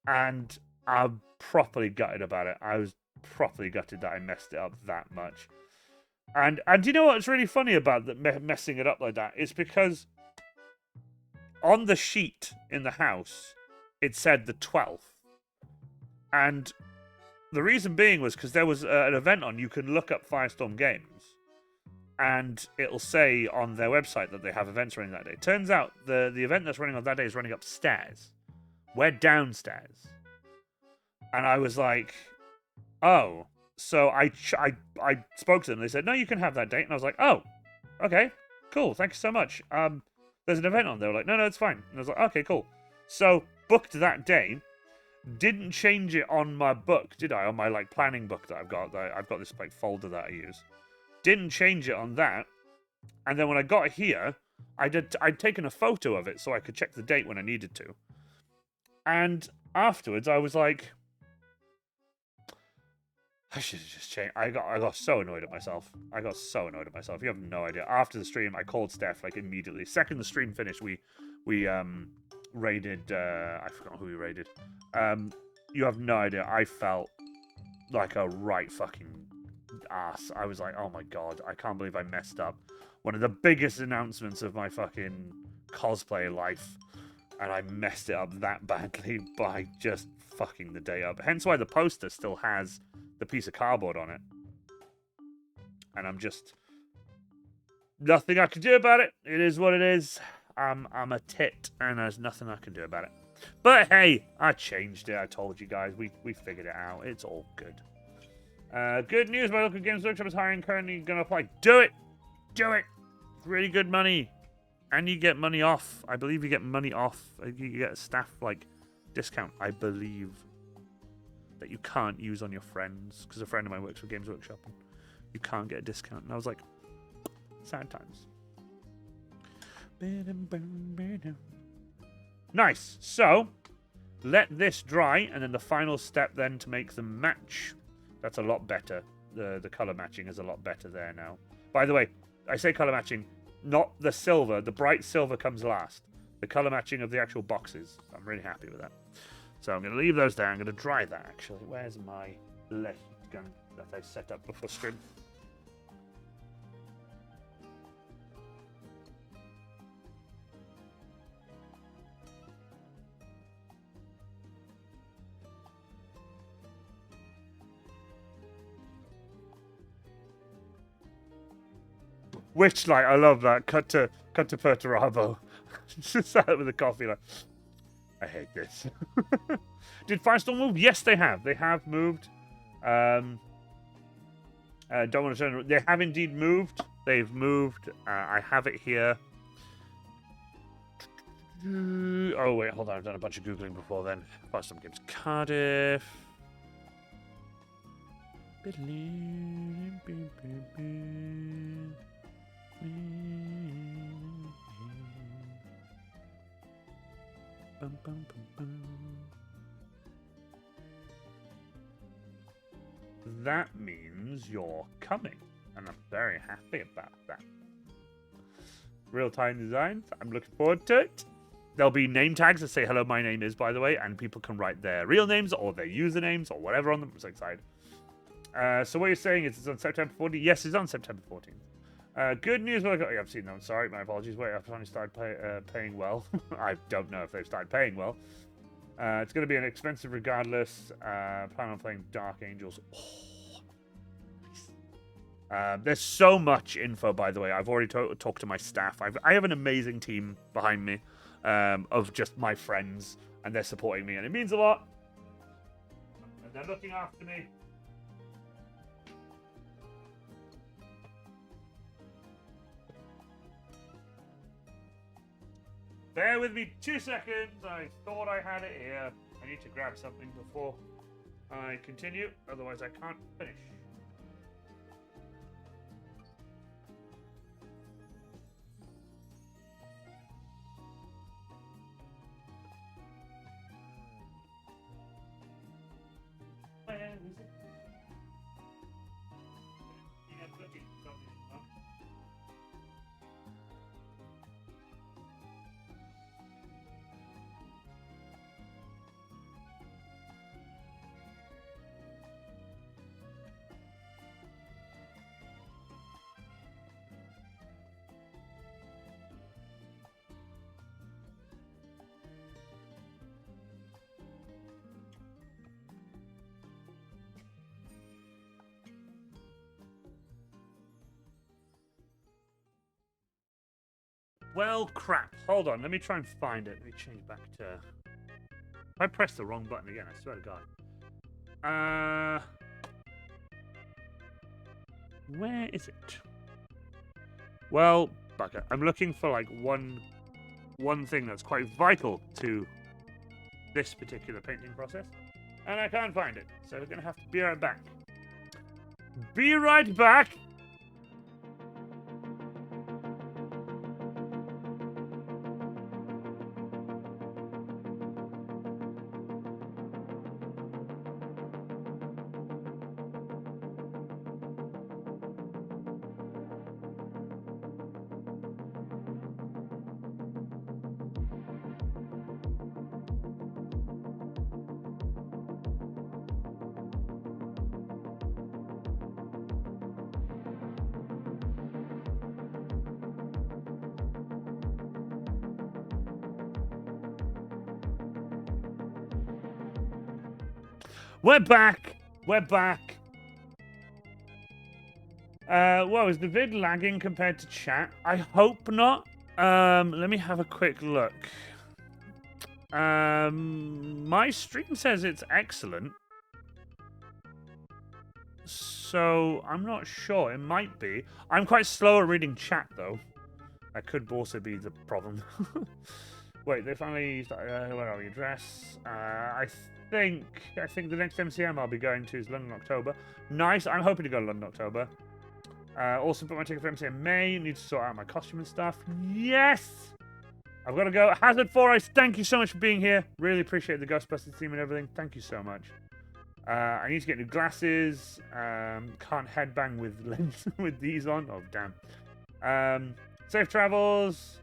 and I'm properly gutted about it. I was properly gutted that I messed it up that much. And you know what's really funny about messing it up like that? It's because on the sheet in the house, it said the 12th. And the reason being was because there was an event on. You can look up Firestorm Games, and it'll say on their website that they have events running that day. Turns out the event that's running on that day is running upstairs. We're downstairs. And I was like, oh. So I spoke to them. They said, no, you can have that date. And I was like, oh, okay, cool. Thank you so much. There's an event on. They were like, no, it's fine. And I was like, okay, cool. So booked that day. Didn't change it on my book, did I? On my like planning book that I've got. I've got this like folder that I use. Didn't change it on that. And then when I got here, I'd taken a photo of it so I could check the date when I needed to. And afterwards, I was like, I should have just changed. I got so annoyed at myself. You have no idea. After the stream, I called Steph like immediately. Second the stream finished, we raided. I forgot who we raided. You have no idea. I felt like a right fucking ass. I was like, oh my god, I can't believe I messed up one of the biggest announcements of my fucking cosplay life, and I messed it up that badly by just fucking the day up. Hence why the poster still has the piece of cardboard on it. And I'm just... nothing I can do about it. It is what it is. I'm a tit, and there's nothing I can do about it. But hey, I changed it. I told you guys. We figured it out. It's all good. Good news, my local Games Workshop is hiring, currently going to apply. Do it! Do it! It's really good money. And you get money off. I believe you get money off. You get a staff, like, discount, I believe, that you can't use on your friends. Because a friend of mine works for Games Workshop, and you can't get a discount. And I was like, sad times. Nice. So, let this dry, and then the final step then to make them match. That's a lot better. The color matching is a lot better there now. By the way, I say color matching, not the silver. The bright silver comes last. The color matching of the actual boxes. I'm really happy with that. So I'm going to leave those there. I'm going to dry that, actually. Where's my light gun that I set up before stream? Witchlight, I love that. Cut to Perturabo. Just sat with a coffee like, I hate this. Did Firestorm move? Yes, they have. They have moved. Don't want to turn. They have indeed moved. They've moved. I have it here. Oh wait, hold on. I've done a bunch of googling before then. Firestorm Games Cardiff. Bum, bum, bum, bum. That means you're coming, and I'm very happy about that. Real-time designs, I'm looking forward to it. There'll be name tags that say hello, my name is, by the way, and people can write their real names or their usernames or whatever on them. I'm so excited. So what you're saying is it's on September 14th? Yes, it's on September 14th. Good news. Well, I've seen them. Sorry, my apologies. Wait, I've finally started paying well. I don't know if they've started paying well. It's going to be an expensive regardless. Plan on playing Dark Angels. Oh, nice. There's so much info, by the way. I've already talked to my staff. I have an amazing team behind me of just my friends, and they're supporting me, and it means a lot. And they're looking after me. Bear with me 2 seconds. I thought I had it here. I need to grab something before I continue. Otherwise, I can't finish. Where is it? Well, crap. Hold on. Let me try and find it. Let me change back to... I pressed the wrong button again, I swear to God. Where is it? Well, bugger. I'm looking for, like, one thing that's quite vital to this particular painting process. And I can't find it. So we're going to have to be right back. Be right back! We're back! We're back! Well, is the vid lagging compared to chat? I hope not. Let me have a quick look. My stream says it's excellent. So, I'm not sure. It might be. I'm quite slow at reading chat, though. That could also be the problem. Wait, they finally... where are we? Address? I think the next MCM I'll be going to is London October. Nice. I'm hoping to go to London October. Also put my ticket for MCM May. Need to sort out my costume and stuff. Yes! I've got to go. Hazard 4 Eyes, thank you so much for being here. Really appreciate the Ghostbusters theme and everything. Thank you so much. I need to get new glasses. Can't headbang with lens with these on. Oh, damn. Safe travels.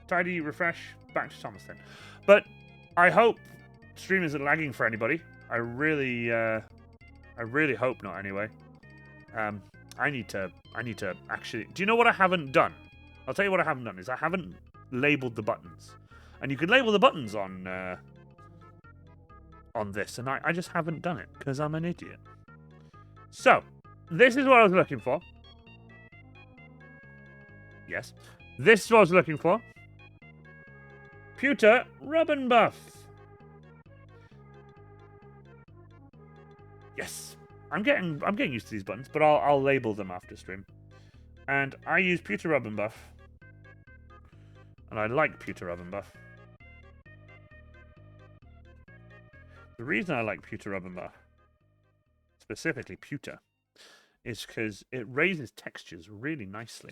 Tidy, refresh. Back to Thomas then. But I hope stream isn't lagging for anybody. I really hope not. Anyway, I need to actually. Do you know what I haven't done? I'll tell you what I haven't done is I haven't labeled the buttons, and you can label the buttons on this, and I just haven't done it because I'm an idiot. So this is what I was looking for. Yes, this is what I was looking for. Pewter Rub and Buff. Yes, I'm getting used to these buttons, but I'll label them after stream. And I use Pewter Rub and Buff, and I like Pewter Rub and Buff. The reason I like Pewter Rub and Buff, specifically pewter, is because it raises textures really nicely.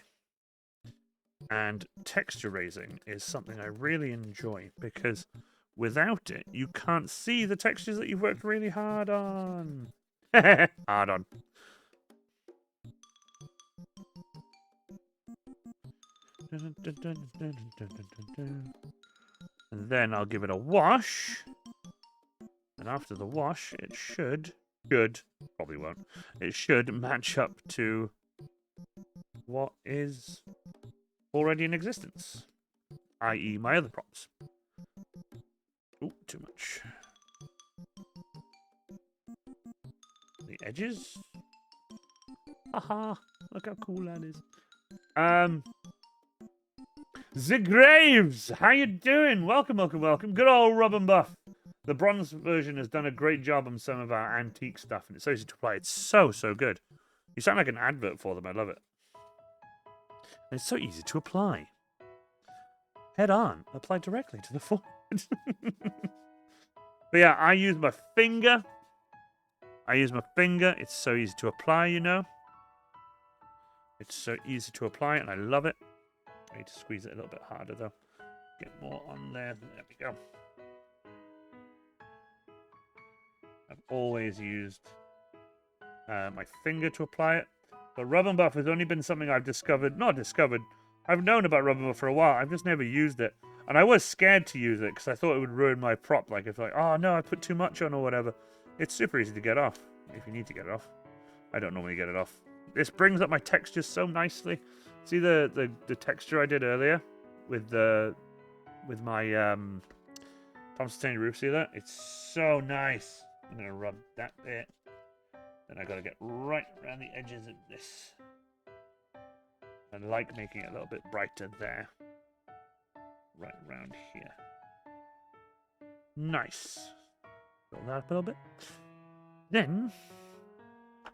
And texture raising is something I really enjoy because without it, you can't see the textures that you've worked really hard on. Hard on. And then I'll give it a wash. And after the wash, it should, probably won't, it should match up to what is already in existence, i.e. my other props. Ooh, too much. The edges. Haha, look how cool that is. The Graves, how you doing? Welcome, welcome, welcome. Good old Rub and Buff. The bronze version has done a great job on some of our antique stuff, and it's so easy to apply. It's so, so good. You sound like an advert for them. I love it. And it's so easy to apply. Head on. Apply directly to the forehead. But yeah, I use my finger. It's so easy to apply, you know. It's so easy to apply, and I love it. I need to squeeze it a little bit harder, though. Get more on there. There we go. I've always used my finger to apply it. But Rub and Buff has only been something I've I've known about Rub and Buff for a while. I've just never used it. And I was scared to use it because I thought it would ruin my prop. Like, if oh no, I put too much on or whatever. It's super easy to get off if you need to get it off. I don't normally get it off. This brings up my textures so nicely. See the texture I did earlier with my Thompson Stain roof sealer? It's so nice. I'm gonna rub that bit. Then I gotta get right around the edges of this. I like making it a little bit brighter there. right around here. Nice. Fill that up a little bit. Then, what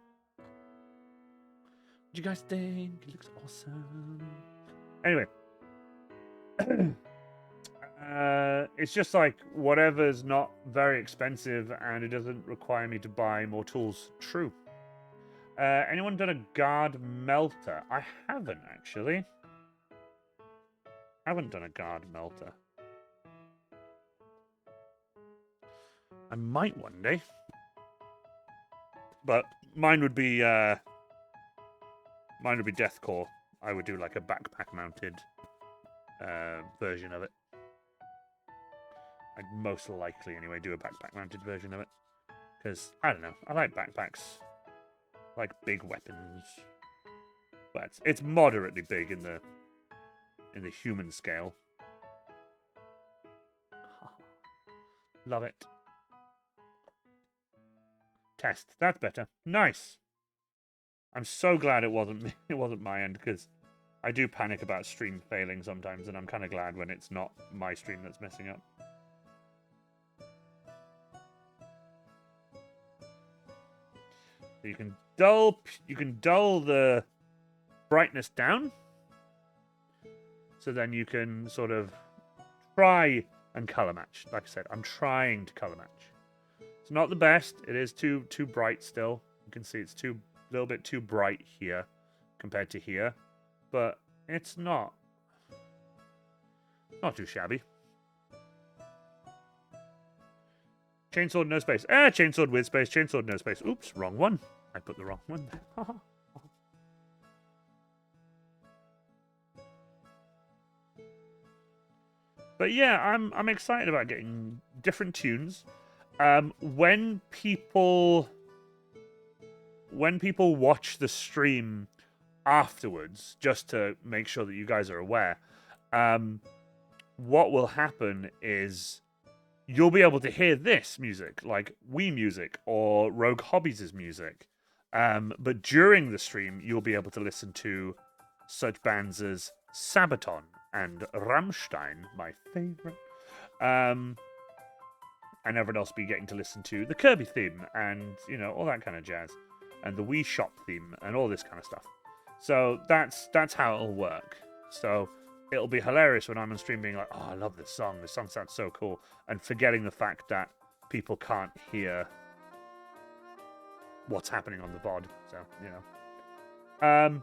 do you guys think? It looks awesome. Anyway. It's just like whatever's not very expensive and it doesn't require me to buy more tools. True. Anyone done a guard melter? I haven't actually. Haven't done a guard melter. I might one day. But mine would be deathcore. I would do like a backpack mounted version of it. I'd most likely, anyway, do a backpack-mounted version of it. Because, I don't know, I like backpacks. I like big weapons. But it's moderately big in the human scale. Love it. Test. That's better. Nice. I'm so glad it wasn't me. It wasn't my end, because I do panic about stream failing sometimes, and I'm kind of glad when it's not my stream that's messing up. You can dull the brightness down, so then you can sort of try and color match. Like I said, I'm trying to color match. It's not the best. It is too bright still. You can see it's a little bit too bright here compared to here, but it's not too shabby. Chainsword, no space. Chainsword with space. Chainsword, no space. Oops, wrong one. I put the wrong one there. But yeah, I'm excited about getting different tunes. When people watch the stream afterwards, just to make sure that you guys are aware, what will happen is you'll be able to hear this music, like Wii music or Rogue Hobbies' music. But during the stream, you'll be able to listen to such bands as Sabaton and Rammstein, my favorite. And everyone else will be getting to listen to the Kirby theme and, you know, all that kind of jazz. And the Wii Shop theme and all this kind of stuff. So that's how it'll work. So it'll be hilarious when I'm on stream being like, oh, I love this song. This song sounds so cool. And forgetting the fact that people can't hear what's happening on the VOD. So, you know.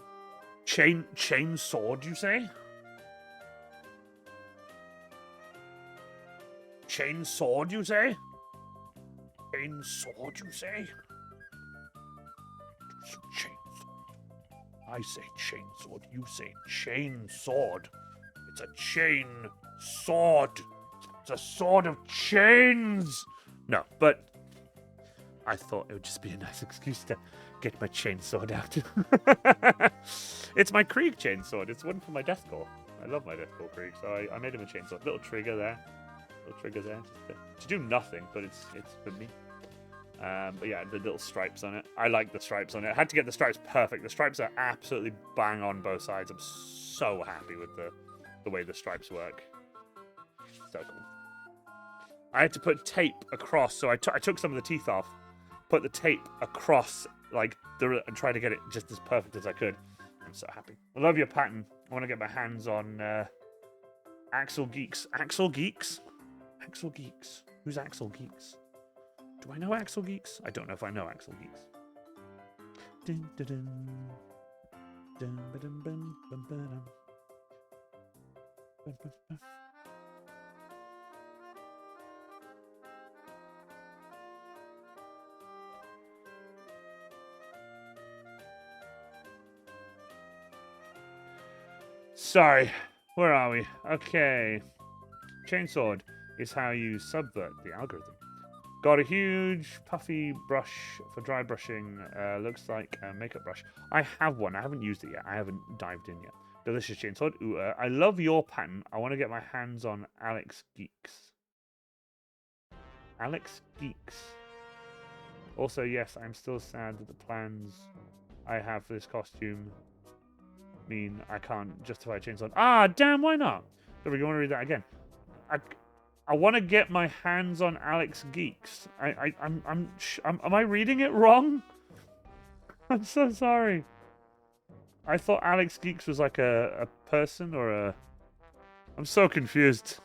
Chain sword, you say? Chain sword, you say? Chain sword, you say? Chain sword. I say chain sword, you say chain sword. It's a chain sword. It's a sword of chains. No, but I thought it would just be a nice excuse to get my chainsword out. It's my Krieg chainsword. It's one for my deathcore. I love my deathcore Krieg, so I made him a chainsword. Little trigger there. Little triggers there. Just to do nothing, but it's for me. But yeah, the little stripes on it. I like the stripes on it. I had to get the stripes perfect. The stripes are absolutely bang on both sides. I'm so happy with the way the stripes work. So cool. I had to put tape across, so I took some of the teeth off, put the tape across, like, and try to get it just as perfect as I could. I'm so happy. I love your pattern. I want to get my hands on Axel Geeks. Axel Geeks? Axel Geeks. Who's Axel Geeks? Do I know Axel Geeks? I don't know if I know Axel Geeks. Dun, dun, dun. Dun, ba-dum, bum, bum, ba-dum. Bum, bum, bum. Sorry, where are we? Okay. Chainsword is how you subvert the algorithm. Got a huge puffy brush for dry brushing. Looks like a makeup brush. I have one. I haven't used it yet. I haven't dived in yet. Delicious chainsword. Ooh, I love your pattern. I want to get my hands on Alex Geeks. Alex Geeks. Also, yes, I'm still sad that the plans I have for this costume mean I can't justify a chainsword. Ah, damn, why not? There we go. I want to read that again. I want to get my hands on Alex Geeks. Am I reading it wrong? I'm so sorry. I thought Alex Geeks was like a person or a... I'm so confused.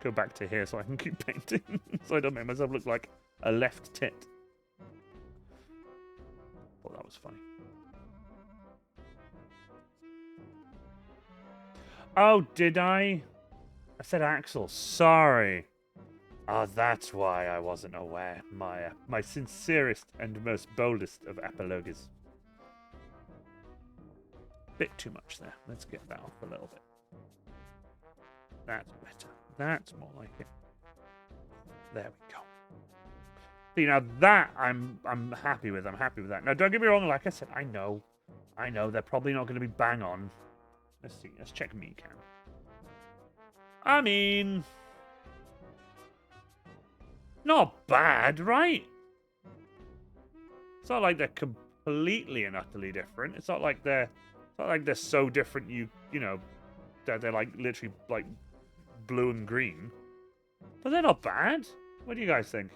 Go back to here so I can keep painting. So I don't make myself look like a left tit. Thought that was funny. Oh, did I? I said Axel. Sorry. Oh, that's why I wasn't aware. My sincerest and most boldest of apologies. Bit too much there. Let's get that off a little bit. That's better. That's more like it. There we go. See, now that I'm happy with. I'm happy with that. Now, don't get me wrong. Like I said, I know they're probably not going to be bang on. Let's see. Let's check me cam. I mean, not bad, right? It's not like they're completely and utterly different. It's not like they're so different. You know that they're like literally like blue and green, but they're not bad. What do you guys think?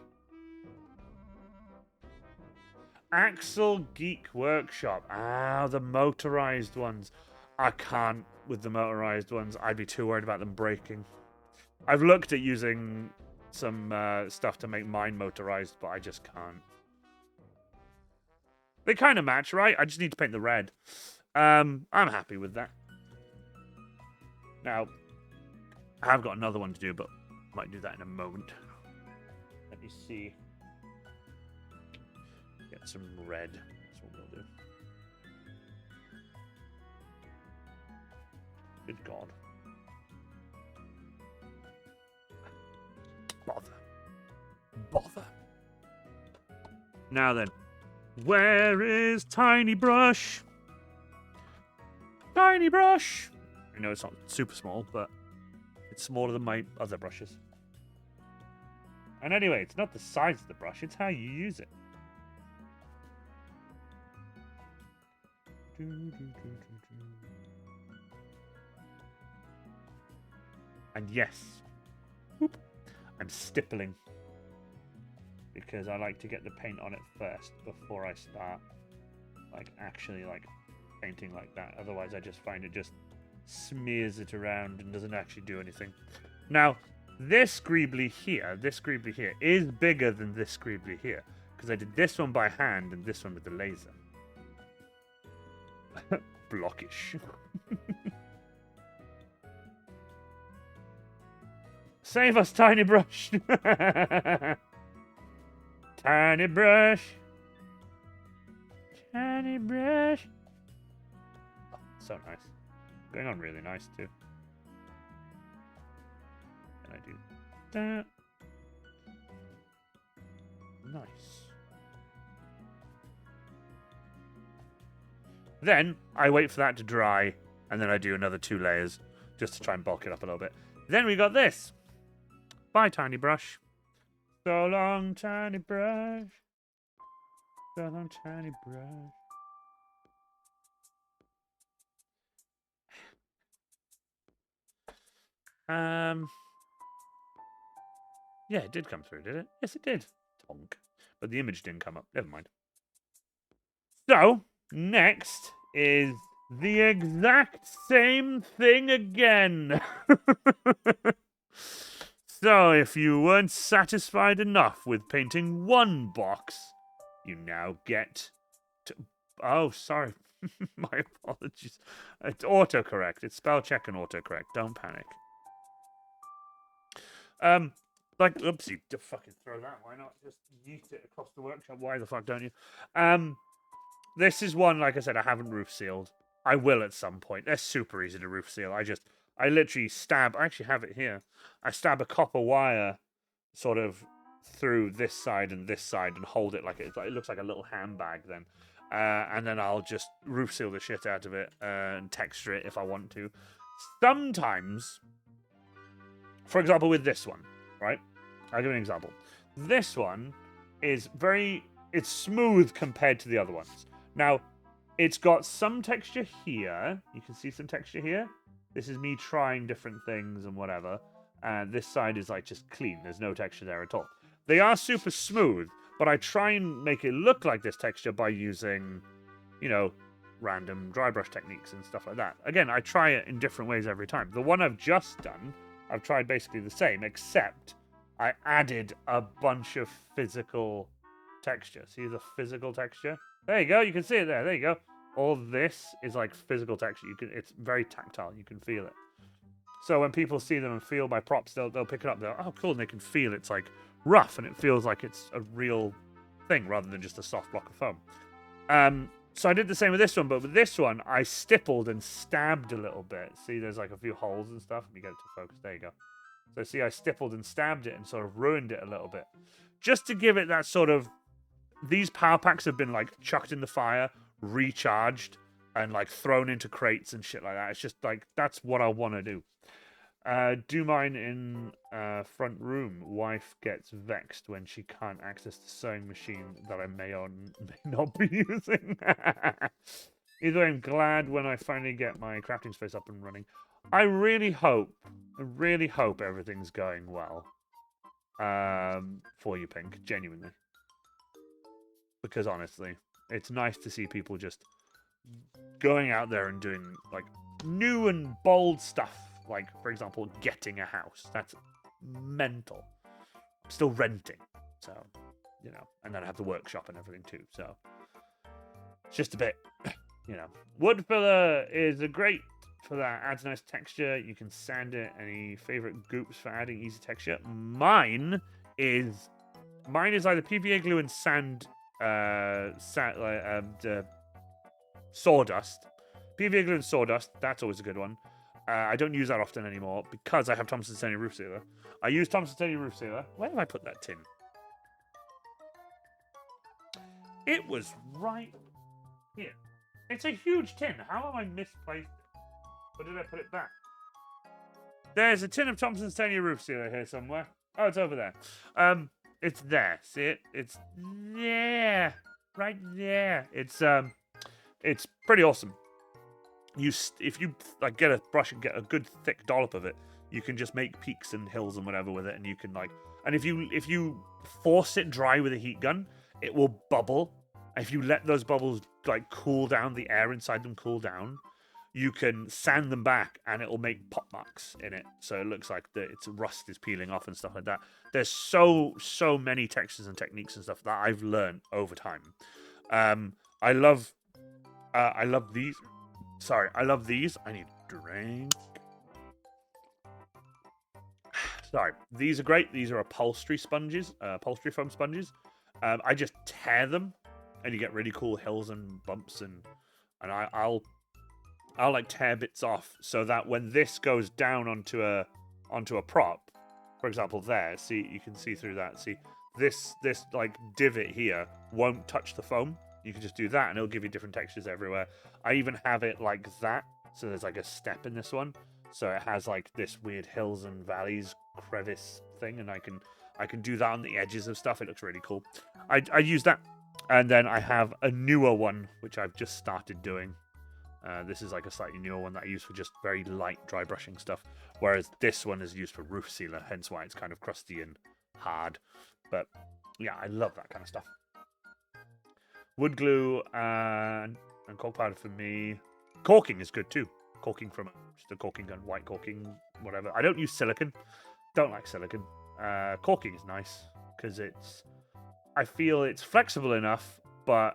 Axel Geek Workshop. Ah, the motorized ones. I can't with the motorized ones. I'd be too worried about them breaking. I've looked at using some stuff to make mine motorized, but I just can't. They kind of match, right? I just need to paint the red. I'm happy with that. Now, I have got another one to do, but I might do that in a moment. Let me see. Get some red. That's what we'll do. Good God. Bother. Now then. Where is Tiny Brush? Tiny Brush! I know it's not super small, but it's smaller than my other brushes. And anyway, it's not the size of the brush, it's how you use it. And yes, whoop, I'm stippling. Because I like to get the paint on it first before I start actually painting like that. Otherwise I just find it just smears it around and doesn't actually do anything. Now, this Greebly here is bigger than this Greebly here. Because I did this one by hand and this one with the laser. Blockish. Save us, Tiny Brush! Tiny Brush. Tiny Brush. Oh, so nice. Going on really nice too. And I do that. Nice. Then I wait for that to dry, and then I do another 2 layers just to try and bulk it up a little bit. Then we got this. Bye, Tiny Brush. So long, Tiny Brush. So long, Tiny Brush. Yeah, it did come through, did it? Yes, it did. Tonk. But the image didn't come up. Never mind. So, next is the exact same thing again. So, if you weren't satisfied enough with painting one box, you now get to... Oh, sorry. My apologies. It's autocorrect. It's spell check and autocorrect. Don't panic. Oopsie, fucking throw that. Why not just yeet it across the workshop? Why the fuck don't you? This is one, like I said, I haven't roof sealed. I will at some point. They're super easy to roof seal. I literally stab... I actually have it here. I stab a copper wire sort of through this side and hold it like it looks like a little handbag then. And then I'll just roof seal the shit out of it and texture it if I want to. Sometimes, for example, with this one, right? I'll give you an example. This one is it's smooth compared to the other ones. Now, it's got some texture here. You can see some texture here. This is me trying different things and whatever. And this side is like just clean. There's no texture there at all. They are super smooth, but I try and make it look like this texture by using, you know, random dry brush techniques and stuff like that. Again, I try it in different ways every time. The one I've just done, I've tried basically the same, except I added a bunch of physical texture. See the physical texture? There you go. You can see it there. There you go. All this is like physical texture. It's very tactile. You can feel it. So when people see them and feel my props, they'll pick it up. They'll, oh, cool. And they can feel it's like rough and it feels like it's a real thing rather than just a soft block of foam. So I did the same with this one, but with this one, I stippled and stabbed a little bit. See, there's like a few holes and stuff. Let me get it to focus. There you go. So see, I stippled and stabbed it and sort of ruined it a little bit. Just to give it that sort of... These power packs have been like chucked in the fire, recharged, and like thrown into crates and shit like that. It's just like, that's what I want to do. Do mine in front room. Wife gets vexed when she can't access the sewing machine that I may or may not be using. Either way, I'm glad when I finally get my crafting space up and running. I really hope everything's going well for you, Pink, genuinely. Because honestly, it's nice to see people just going out there and doing like new and bold stuff. Like, for example, getting a house. That's mental. I'm still renting. So, you know, and then I have the workshop and everything too. So, it's just a bit, you know. Wood filler is a great for that. Adds nice texture. You can sand it. Any favorite goops for adding easy texture? Mine is either PVA glue and sawdust. PVA glue and sawdust. That's always a good one. I don't use that often anymore because I have Thompson Stanley Roof Sealer. I use Thompson Stanley Roof Sealer. Where did I put that tin? It was right here. It's a huge tin. How have I misplaced it? Where did I put it back? There's a tin of Thompson Stanley Roof Sealer here somewhere. Oh, it's over there. It's there. See it? It's there. Right there. It's pretty awesome. If you like get a brush and get a good thick dollop of it, you can just make peaks and hills and whatever with it, and you can like, and if you force it dry with a heat gun, it will bubble. If you let those bubbles like cool down, the air inside them cool down, you can sand them back, and it will make pop marks in it, so it looks like its rust is peeling off and stuff like that. There's so many textures and techniques and stuff that I've learned over time. I love these. Sorry, I love these. I need a drink. Sorry, these are great. These are upholstery sponges, upholstery foam sponges. I just tear them, and you get really cool hills and bumps, and I'll like tear bits off so that when this goes down onto a prop, for example, there. See, you can see through that. See, this like divot here won't touch the foam. You can just do that, and it'll give you different textures everywhere. I even have it like that, so there's like a step in this one, so it has like this weird hills and valleys crevice thing, and I can do that on the edges of stuff. It looks really cool. I use that, and then I have a newer one which I've just started doing. This is like a slightly newer one that I use for just very light dry brushing stuff, whereas this one is used for roof sealer, hence why it's kind of crusty and hard. But yeah, I love that kind of stuff. Wood glue and cork powder for me. Corking is good too. Corking from just a corking gun, white corking, whatever. I don't use silicon. Don't like silicon. Corking is nice because I feel it's flexible enough, but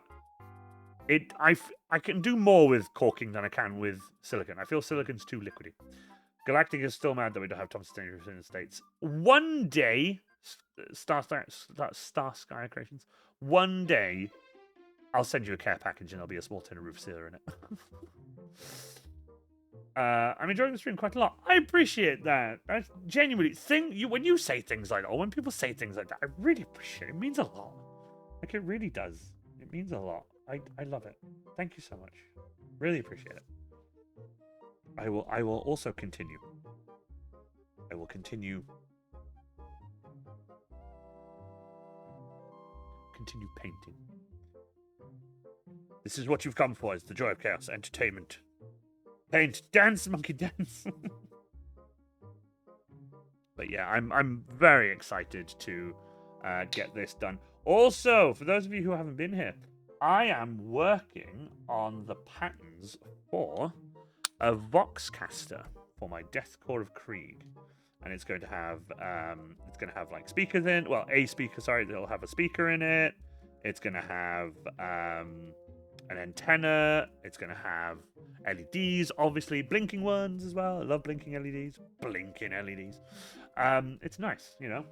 I can do more with corking than I can with silicon. I feel silicon's too liquidy. Galactic is still mad that we don't have Thompson Stanley in the States. One day, Star Sky Creations. One day, I'll send you a care package and there'll be a small tin of roof sealer in it. I'm enjoying the stream quite a lot. I appreciate that. That's genuinely when you say things like that, or when people say things like that, I really appreciate it. It means a lot. Like, it really does. It means a lot. I love it. Thank you so much. Really appreciate it. I will also continue. I will continue painting. This is what you've come for, is the joy of chaos, entertainment, Paint, dance, monkey, dance. But yeah, I'm very excited to get this done. Also, for those of you who haven't been here, I am working on the patterns for a Voxcaster for my Deathcore of Krieg, and it's going to have like speakers in. Well, a speaker. Sorry, it'll have a speaker in it. It's going to have an antenna. It's going to have LEDs, obviously blinking ones as well. I love blinking LEDs. Blinking LEDs. It's nice, you know.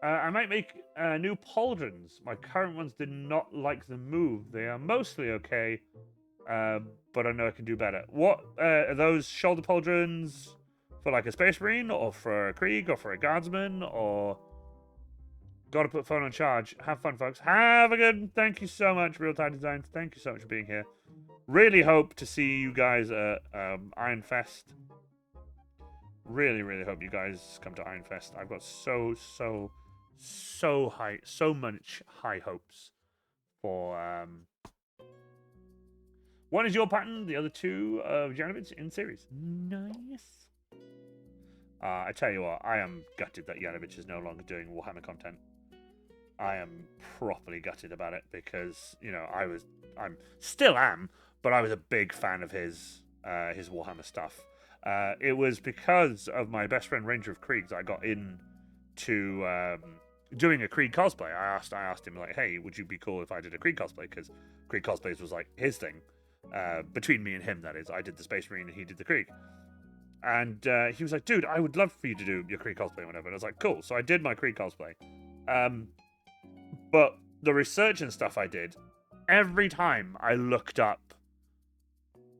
I might make new pauldrons. My current ones did not like the move. They are mostly okay, but I know I can do better. What are those shoulder pauldrons for, like a Space Marine, or for a Krieg, or for a Guardsman, or... Gotta put phone on charge. Have fun, folks. Have a good... Thank you so much, Real Time Designs. Thank you so much for being here. Really hope to see you guys at Iron Fest. Really, really hope you guys come to Iron Fest. I've got so much high hopes for... One is your pattern, the other two of Janovich in series. Nice. I tell you what, I am gutted that Janovich is no longer doing Warhammer content. I am properly gutted about it because, you know, I'm still am, but I was a big fan of his Warhammer stuff. It was because of my best friend Ranger of Krieg that I got into doing a Krieg cosplay. I asked him, like, hey, would you be cool if I did a Krieg cosplay? Because Krieg cosplays was like his thing. Between me and him, that is. I did the Space Marine and he did the Krieg. And he was like, dude, I would love for you to do your Krieg cosplay or whatever. And I was like, cool. So I did my Krieg cosplay. But the research and stuff I did, every time I looked up,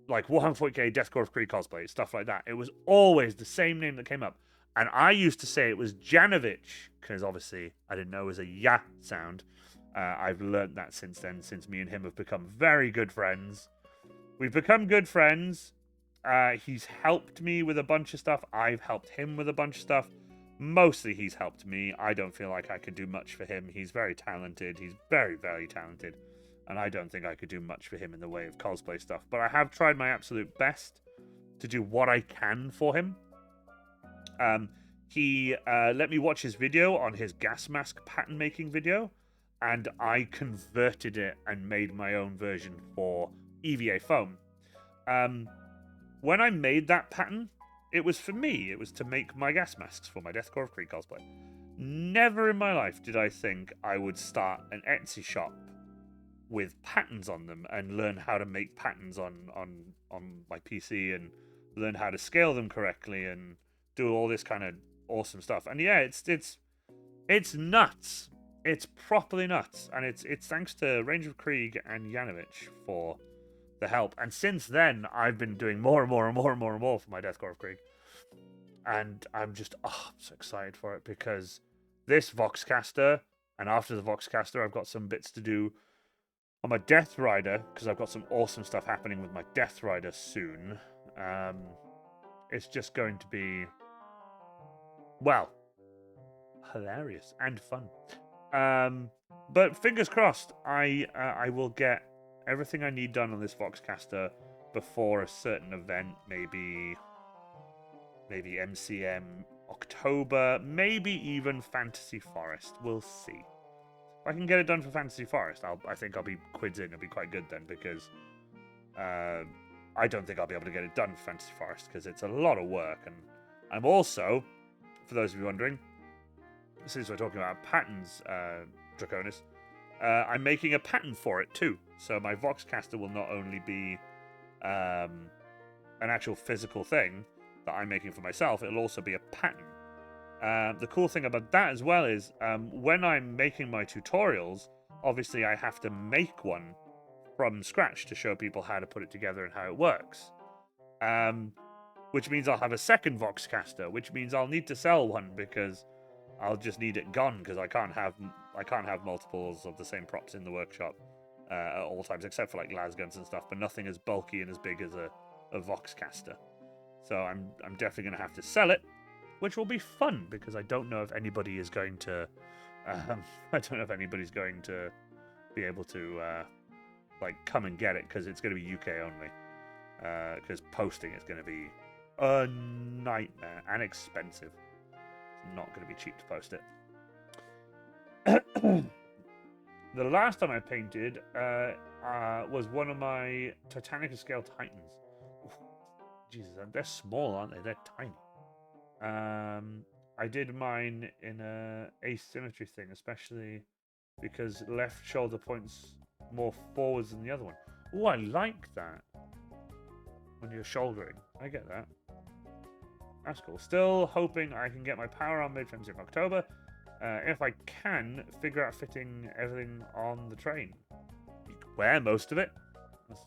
like, Warhammer 40k, Deathcore of Krieg cosplay, stuff like that, it was always the same name that came up. And I used to say it was Janovich, because obviously I didn't know it was a ya sound. I've learned that since then, since me and him have become very good friends. We've become good friends. He's helped me with a bunch of stuff. I've helped him with a bunch of stuff. Mostly he's helped me. I don't feel like I could do much for him. He's very talented. He's very, very talented. And I don't think I could do much for him in the way of cosplay stuff. But I have tried my absolute best to do what I can for him. He let me watch his video on his gas mask pattern making video. And I converted it and made my own version for EVA foam. When I made that pattern, it was for me. It was to make my gas masks for my Deathcore of Krieg cosplay. Never in my life did I think I would start an Etsy shop with patterns on them and learn how to make patterns on my PC and learn how to scale them correctly and do all this kind of awesome stuff. And yeah, it's nuts. It's properly nuts. And it's thanks to Ranger of Krieg and Janovich for the help. And since then, I've been doing more and more for my Deathcore of Krieg. And I'm just, I'm so excited for it because this Voxcaster, and after the Voxcaster, I've got some bits to do on my Death Rider, because I've got some awesome stuff happening with my Death Rider soon. It's just going to be, well, hilarious and fun. But fingers crossed, I will get everything I need done on this Voxcaster before a certain event, maybe MCM October, maybe even Fantasy Forest. We'll see. If I can get it done for Fantasy Forest, I think I'll be quids in. It'll be quite good then, because I don't think I'll be able to get it done for Fantasy Forest because it's a lot of work. And I'm also, for those of you wondering, since we're talking about patterns, Draconis, I'm making a pattern for it too. So my Voxcaster will not only be an actual physical thing that I'm making for myself, it'll also be a pattern. The cool thing about that as well is when I'm making my tutorials, obviously I have to make one from scratch to show people how to put it together and how it works. Which means I'll have a second Voxcaster, which means I'll need to sell one because I'll just need it gone because I can't have multiples of the same props in the workshop at all times, except for like las guns and stuff, but nothing as bulky and as big as a Voxcaster. So I'm definitely going to have to sell it, which will be fun because I don't know if anybody is going to be able to like come and get it because it's going to be UK only. because posting is going to be a nightmare and expensive. It's not going to be cheap to post it. The last time I painted was one of my Titanica scale Titans. Oof, Jesus, they're small, aren't they? They're tiny. I did mine in a asymmetry thing, especially because left shoulder points more forwards than the other one. Oh, I like that. When you're shouldering. I get that. That's cool. Still hoping I can get my power arm mid-frames in October. If I can, figure out fitting everything on the train. You can wear most of it.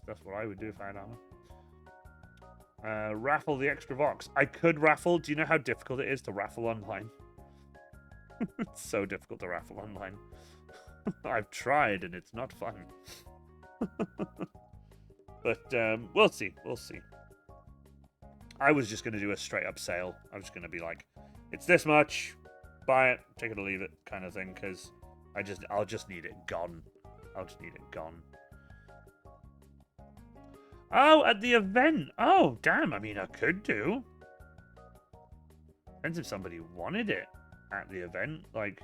That's what I would do if I had armor. Raffle the extra Vox. I could raffle. Do you know how difficult it is to raffle online? It's so difficult to raffle online. I've tried and it's not fun. But we'll see. We'll see. I was just going to do a straight up sale. I was just going to be like, it's this much. Buy it, take it or leave it kind of thing, because I'll just need it gone. I'll just need it gone. Oh, at the event. Oh, damn. I mean, I could do. Depends if somebody wanted it at the event. Like,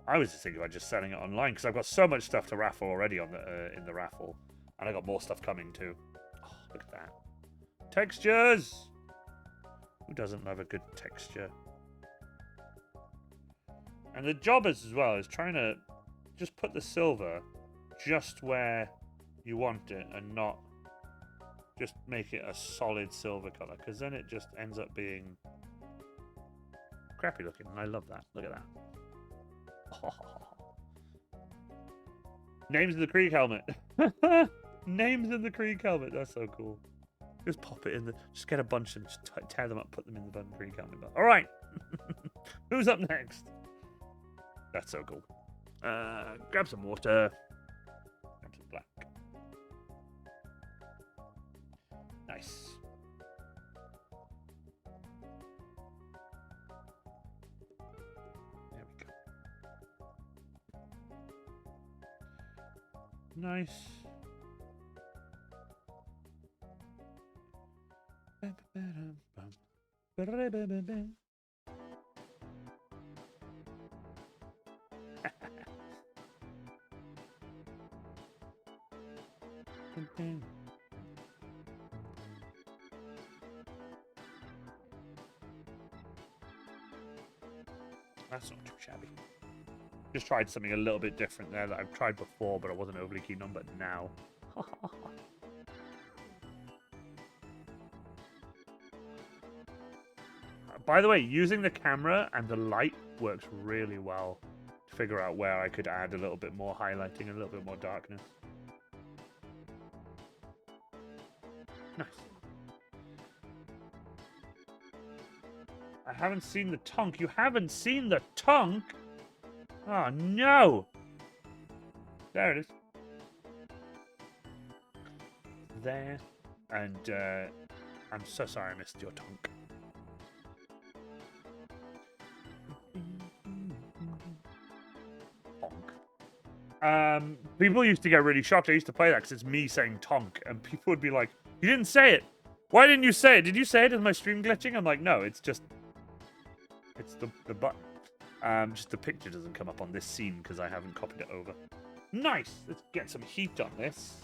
I was just thinking about just selling it online, because I've got so much stuff to raffle already on the in the raffle. And I got more stuff coming too. Oh, look at that. Textures! Who doesn't love a good texture? And the job as well is trying to just put the silver just where you want it and not just make it a solid silver color, because then it just ends up being crappy looking, and I love that. Look at that. Oh. Names in the Krieg helmet. Names in the Krieg helmet. That's so cool. Just pop it in the... Just get a bunch and just tear them up, put them in the Krieg helmet. All right. Who's up next? That's so cool. Grab some water. Grab some black. Nice. There we go. Nice. That's not too shabby. Just tried something a little bit different there that I've tried before, but I wasn't overly keen on, but now. By the way, using the camera and the light works really well to figure out where I could add a little bit more highlighting and a little bit more darkness. Nice. I haven't seen the tonk. You haven't seen the tonk? Oh, no. There it is. There. And I'm so sorry I missed your tonk. People used to get really shocked. I used to play that because it's me saying tonk, and people would be like, "You didn't say it. Why didn't you say it? Did you say it? Is my stream glitching?" I'm like, "No, it's just, it's the button. Just the picture doesn't come up on this scene because I haven't copied it over." Nice. Let's get some heat on this.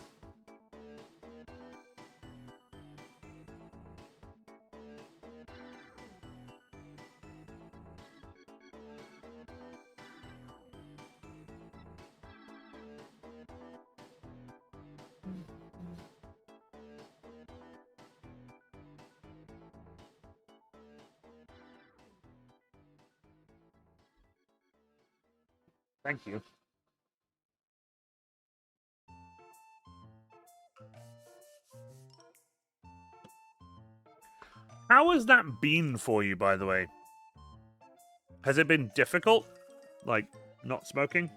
Thank you. How has that been for you, by the way? Has it been difficult? Like, not smoking?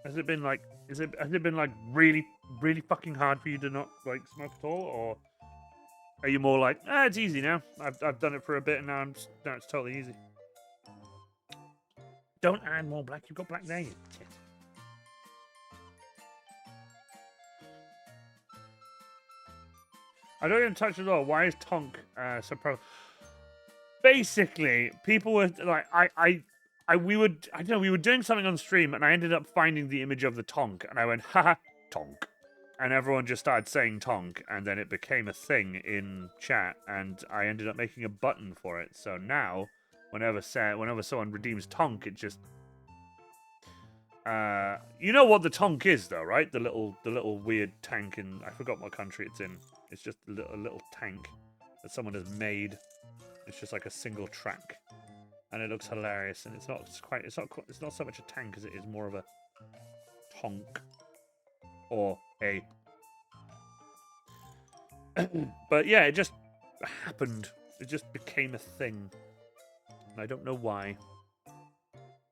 Has it been like, has it been like really, really fucking hard for you to not like smoke at all? Or are you more like, it's easy now. I've done it for a bit and now it's totally easy. Don't add more black. You've got black there, you tit. I don't even touch it at all. Why is Tonk so pro? Basically, people were like, we were doing something on stream, and I ended up finding the image of the Tonk, and I went, haha, Tonk. And everyone just started saying Tonk, and then it became a thing in chat, and I ended up making a button for it. So now, whenever someone redeems Tonk, it just... you know what the Tonk is, though, right? The little weird tank in... I forgot what country it's in. It's just a little tank that someone has made. It's just like a single track, and it looks hilarious. And it's not so much a tank as it is more of a Tonk or a. But yeah, it just happened. It just became a thing, and I don't know why.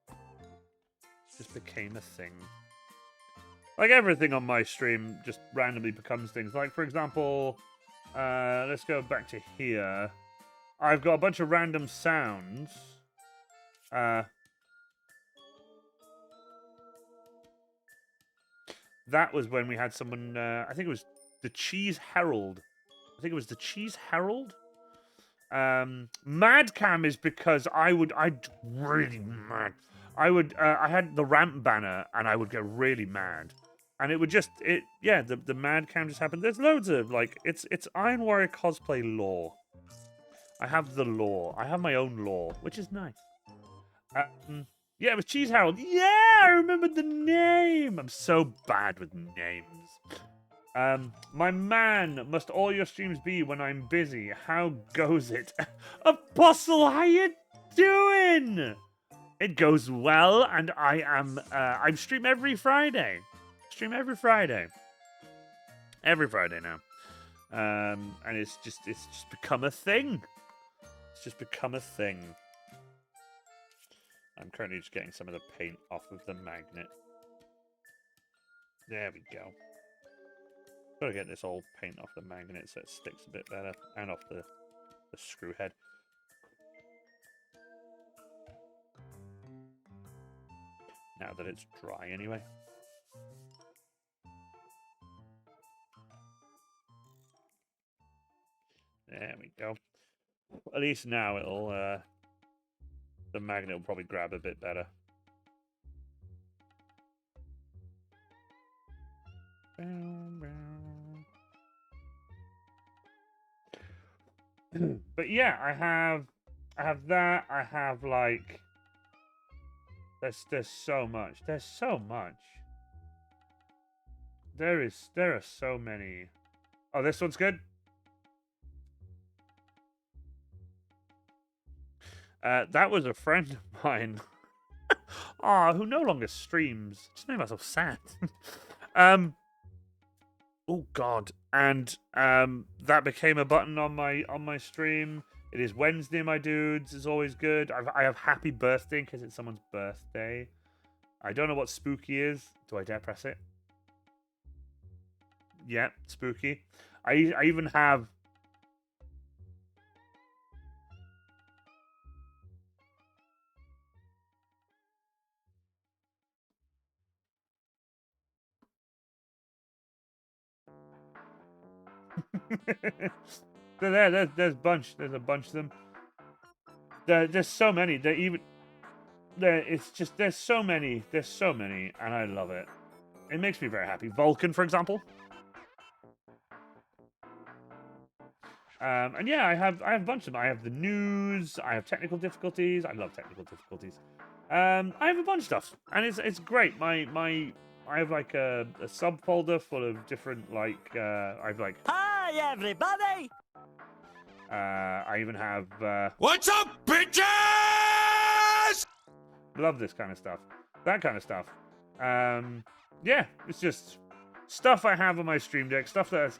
It just became a thing. Like everything on my stream just randomly becomes things. Like, for example, let's go back to here. I've got a bunch of random sounds. That was when we had someone, I think it was the Cheese Herald. Madcam is because I'd really mad. I had the ramp banner and I would get really mad. And it would just, the Madcam just happened. There's loads of, like, it's Iron Warrior cosplay lore. I have the lore. I have my own lore, which is nice. Yeah, it was Cheese Harold. Yeah, I remembered the name. I'm so bad with names. My man, must all your streams be when I'm busy? How goes it? Apostle, how you doing? It goes well, and I stream every Friday. Every Friday now. And it's just become a thing. It's just become a thing. I'm currently just getting some of the paint off of the magnet. There we go. Gotta get this old paint off the magnet so it sticks a bit better. And off the screw head. Now that it's dry anyway. There we go. At least now it'll, the magnet will probably grab a bit better. But yeah, I have that. I have like, there's so much. There's so much. There are so many. Oh, this one's good. That was a friend of mine. Who no longer streams. Just made myself sad. Oh God. And that became a button on my stream. It is Wednesday, my dudes. It's always good. I have happy birthday because it's someone's birthday. I don't know what spooky is. Do I dare press it? Yeah, spooky. I even have. So there's a bunch of them. There's so many. It's just there's so many, and I love it. It makes me very happy. Vulcan, for example. And yeah, I have a bunch of them. I have the news. I have technical difficulties. I love technical difficulties. I have a bunch of stuff, and it's great. I have like a subfolder full of different like I have like. Hi everybody. I even have. What's up, bitches? Love this kind of stuff. That kind of stuff. Yeah, it's just stuff I have on my stream deck. Stuff that's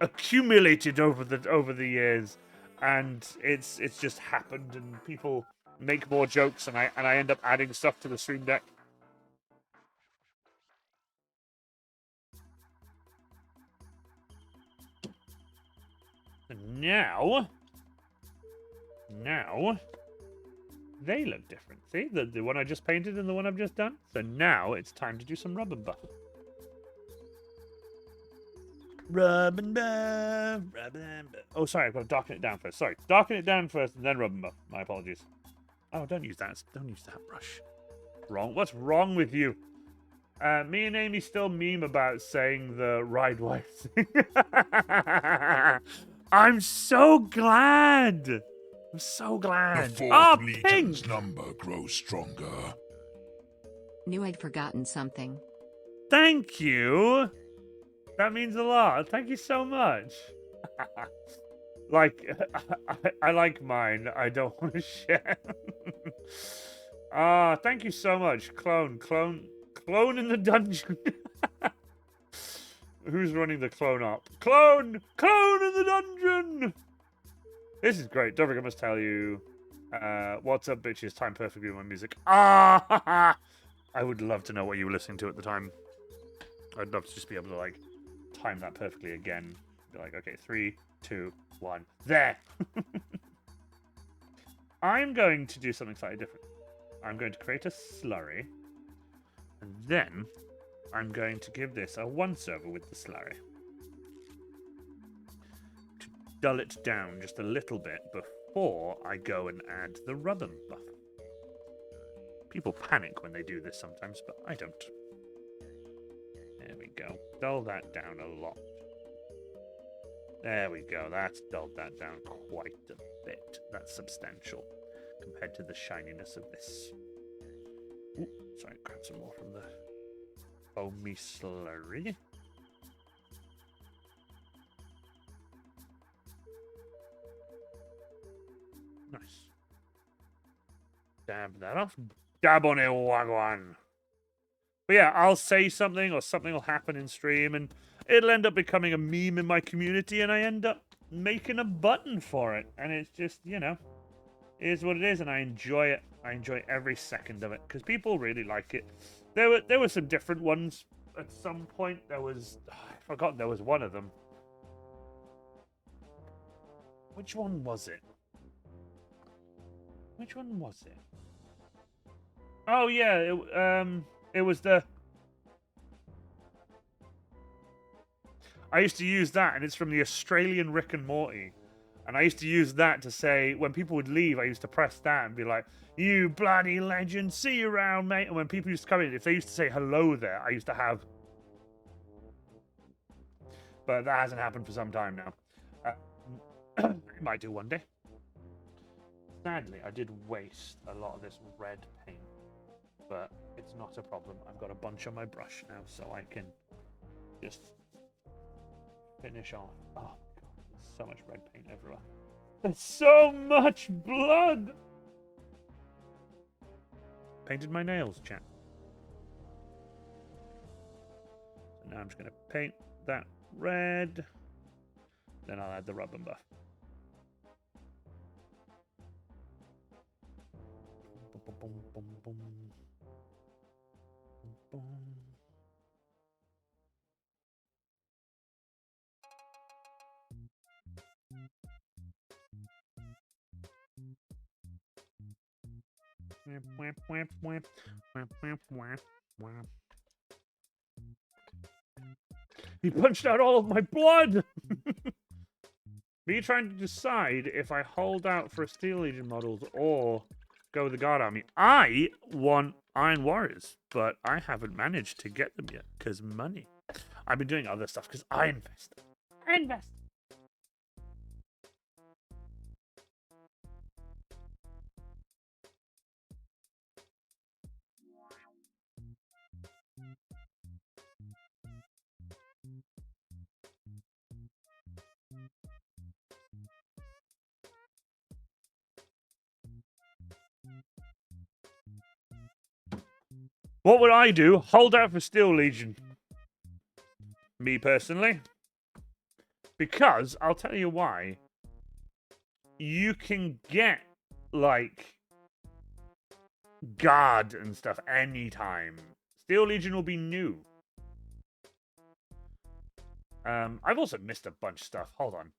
accumulated over the years, and it's just happened, and people make more jokes, and I end up adding stuff to the stream deck. And now they look different. See, the one I just painted and the one I've just done. So now it's time to do some rubber buff. Rub and buff, rub and buff. Oh, sorry, I've got to darken it down first. Sorry, darken it down first and then rub and buff. My apologies. Oh, don't use that. Don't use that brush. Wrong. What's wrong with you? Me and Amy still meme about saying the ride wife thing. I'm so glad. I'm so glad. The Oh, fourth pink. legion's number grows stronger. Knew I'd forgotten something. Thank you. That means a lot. Thank you so much. Like, I like mine. I don't want to share. Thank you so much. Clone in the dungeon. Who's running the clone up? Clone in the dungeon. This is great. Don't forget, I must tell you. What's up, bitches? Time perfectly with my music. I would love to know what you were listening to at the time. I'd love to just be able to, like, time that perfectly again. Be like, okay, 3, 2, 1. There! I'm going to do something slightly different. I'm going to create a slurry. And then I'm going to give this a once-over with the slurry. To dull it down just a little bit before I go and add the rub and buff. People panic when they do this sometimes, but I don't. There we go. Dull that down a lot. There we go. That's dulled that down quite a bit. That's substantial compared to the shininess of this. Ooh, sorry, grab some more from the foamy slurry. Nice. Dab that off. Dab on it, wagwan. But yeah, I'll say something or something will happen in stream and it'll end up becoming a meme in my community and I end up making a button for it. And it's just, you know, it is what it is and I enjoy it. I enjoy every second of it because people really like it. There were some different ones at some point. There was, I forgot there was one of them. Which one was it? Which one was it? Oh yeah, it was the... I used to use that, and it's from the Australian Rick and Morty. And I used to use that to say, when people would leave, I used to press that and be like, you bloody legend, see you around, mate. And when people used to come in, if they used to say hello there, I used to have... But that hasn't happened for some time now. It might do one day. Sadly, I did waste a lot of this red paint. But it's not a problem. I've got a bunch on my brush now, so I can just finish off. Oh, God, there's so much red paint everywhere. There's so much blood! Painted my nails, chat. So now I'm just going to paint that red. Then I'll add the rub and buff. Boom, boom, boom, boom. He punched out all of my blood! Me trying to decide if I hold out for Steel Legion models or go with the Guard Army. I want Iron Warriors, but I haven't managed to get them yet because money. I've been doing other stuff because I invest. I invest. What would I do? Hold out for Steel Legion. Me personally. Because, I'll tell you why. You can get, like, Guard and stuff anytime. Steel Legion will be new. I've also missed a bunch of stuff. Hold on.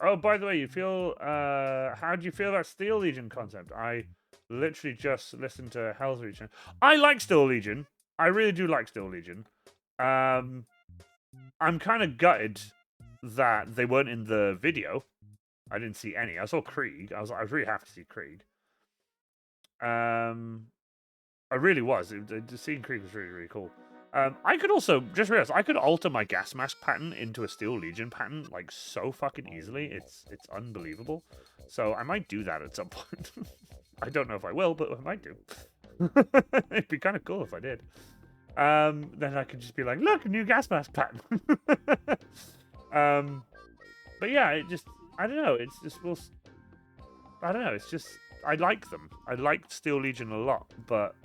Oh, by the way, you feel, how do you feel about Steel Legion concept? I literally just listened to Hell's Legion. I like Steel Legion. I really do like Steel Legion. I'm kind of gutted that they weren't in the video. I didn't see any. I saw Krieg. I was really happy to see Krieg. I really was. Seeing Krieg was really, really cool. I could also just realize I could alter my gas mask pattern into a Steel Legion pattern like so fucking easily. It's unbelievable. So I might do that at some point. I don't know if I will, but I might do. It'd be kind of cool if I did. Then I could just be like, look, a new gas mask pattern. But yeah, I don't know. I don't know. It's just I like them. I liked Steel Legion a lot, but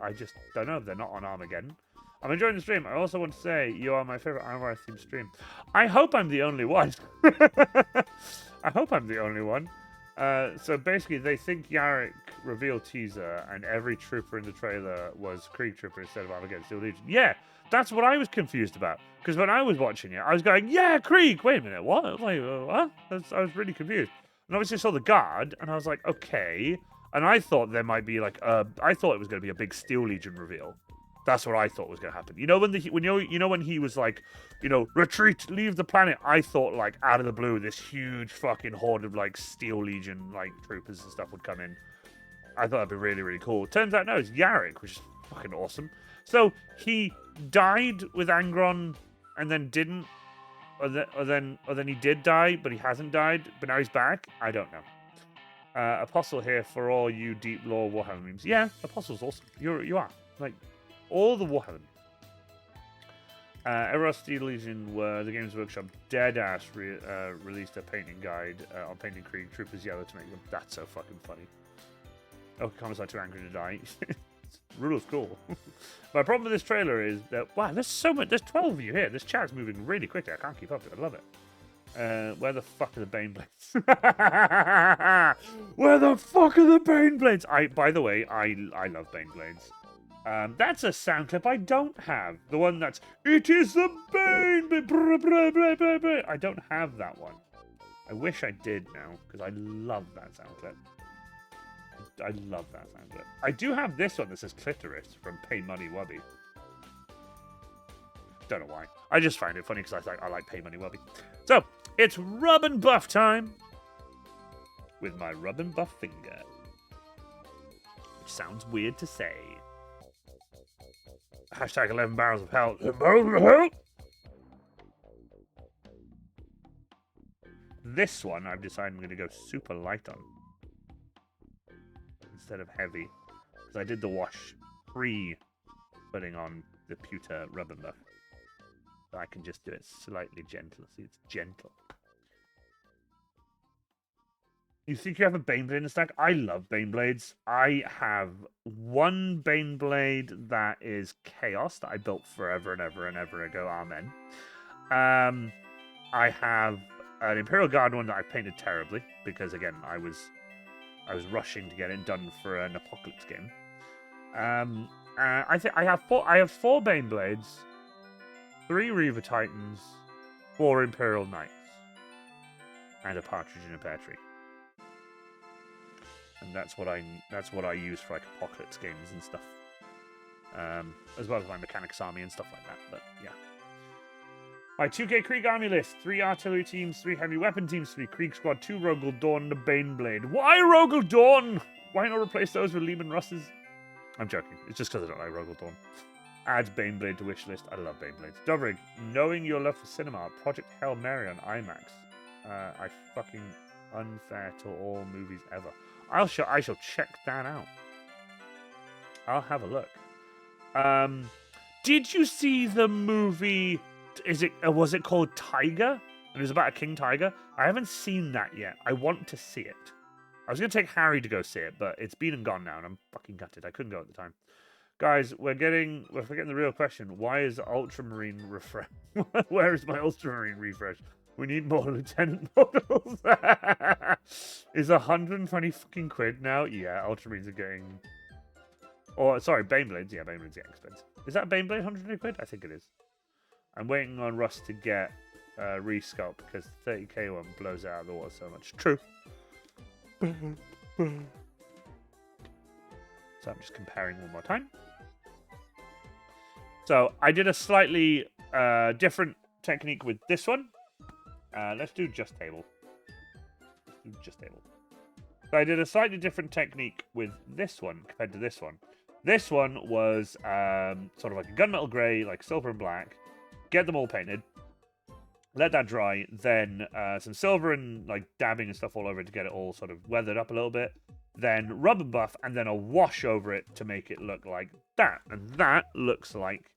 I just don't know. They're not on Armageddon. I'm enjoying the stream. I also want to say you are my favorite Armor themed stream. I hope I'm the only one. I hope I'm the only one. So basically, they think Yarrick reveal teaser and every trooper in the trailer was Krieg trooper instead of Armageddon Steel Legion. Yeah, that's what I was confused about. Because when I was watching it, I was going, yeah, Krieg. Wait a minute, what? I was like, what? I was really confused. And obviously I saw the guard, and I was like, okay. And I thought there might be like I thought it was going to be a big Steel Legion reveal. That's what I thought was going to happen. You know when he was like, retreat, leave the planet. I thought like out of the blue, this huge fucking horde of like Steel Legion like troopers and stuff would come in. I thought that'd be really, really cool. Turns out no, it's Yarrick, which is fucking awesome. So he died with Angron and then didn't, or then he did die, but he hasn't died, but now he's back. I don't know. Apostle here for all you deep lore Warhammer memes. Yeah, Apostle's awesome. You are like all the Warhammer. Eros Steel Legion were the Games Workshop deadass released a painting guide on painting Krieg troopers yellow to make them. That's so fucking funny. Oh, comments are too angry to die. Rule of cool. My problem with this trailer is that wow, there's so much. There's 12 of you here. This chat's moving really quickly. I can't keep up with it. I love it. Where the fuck are the Baneblades? Where the fuck are the Baneblades? By the way, I love Baneblades. That's a sound clip I don't have. The one that's it is the Baneblade. I don't have that one. I wish I did now because I love that sound clip. I love that sound clip. I do have this one that says Clitoris from Pay Money Wubby. Don't know why. I just find it funny because I like Pay Money Wubby. So, it's rub and buff time with my rub and buff finger. Which sounds weird to say. Hashtag 11 barrels of hell. 11 barrels of hell! This one I've decided I'm going to go super light on. Instead of heavy. Because I did the wash pre-putting on the pewter rub and buff. So I can just do it slightly gentle. See, it's gentle. You think you have a Baneblade in the stack? I love Baneblades. I have one Baneblade that is Chaos that I built forever and ever and ever ago. Amen. I have an Imperial Guard one that I painted terribly because again I was rushing to get it done for an Apocalypse game. I think I have four Baneblades, 3 Reaver Titans, 4 Imperial Knights, and a Partridge in a Pear Tree. And that's what I use for like Apocalypse games and stuff, as well as my Mechanics Army and stuff like that. But yeah, my 2K Krieg army list: 3 artillery teams, 3 heavy weapon teams, 3 Krieg squad, 2 Rogel Dawn, and a Baneblade. Why Rogel Dawn? Why not replace those with Lehman Russes? I'm joking. It's just because I don't like Rogel Dawn. Add Baneblade to wish list. I love Baneblades. Dovrig, knowing your love for cinema, Project Hail Mary on IMAX. I fucking unfair to all movies ever. I shall check that out. I'll have a look. Did you see the movie? Was it called Tiger? And it was about a king tiger. I haven't seen that yet. I want to see it. I was gonna take Harry to go see it, but it's been and gone now, and I'm fucking gutted. I couldn't go at the time. Guys, we're forgetting the real question. Why is Ultramarine refresh? Where is my Ultramarine refresh? We need more Lieutenant models. Is 120 fucking quid now? Yeah, Ultramarines are getting... Or, sorry, Baneblades. Yeah, Baneblades get expensive. Is that Baneblade 120 quid? I think it is. I'm waiting on Russ to get Resculpt because the 30k one blows out of the water so much. True. So I'm just comparing one more time. So I did a slightly a different technique with this one. Let's do just table. Just table. So I did a slightly different technique with this one compared to this one. This one was sort of like a gunmetal grey, like silver and black. Get them all painted. Let that dry. Then some silver and like dabbing and stuff all over it to get it all sort of weathered up a little bit. Then rub and buff, and then a wash over it to make it look like that. And that looks like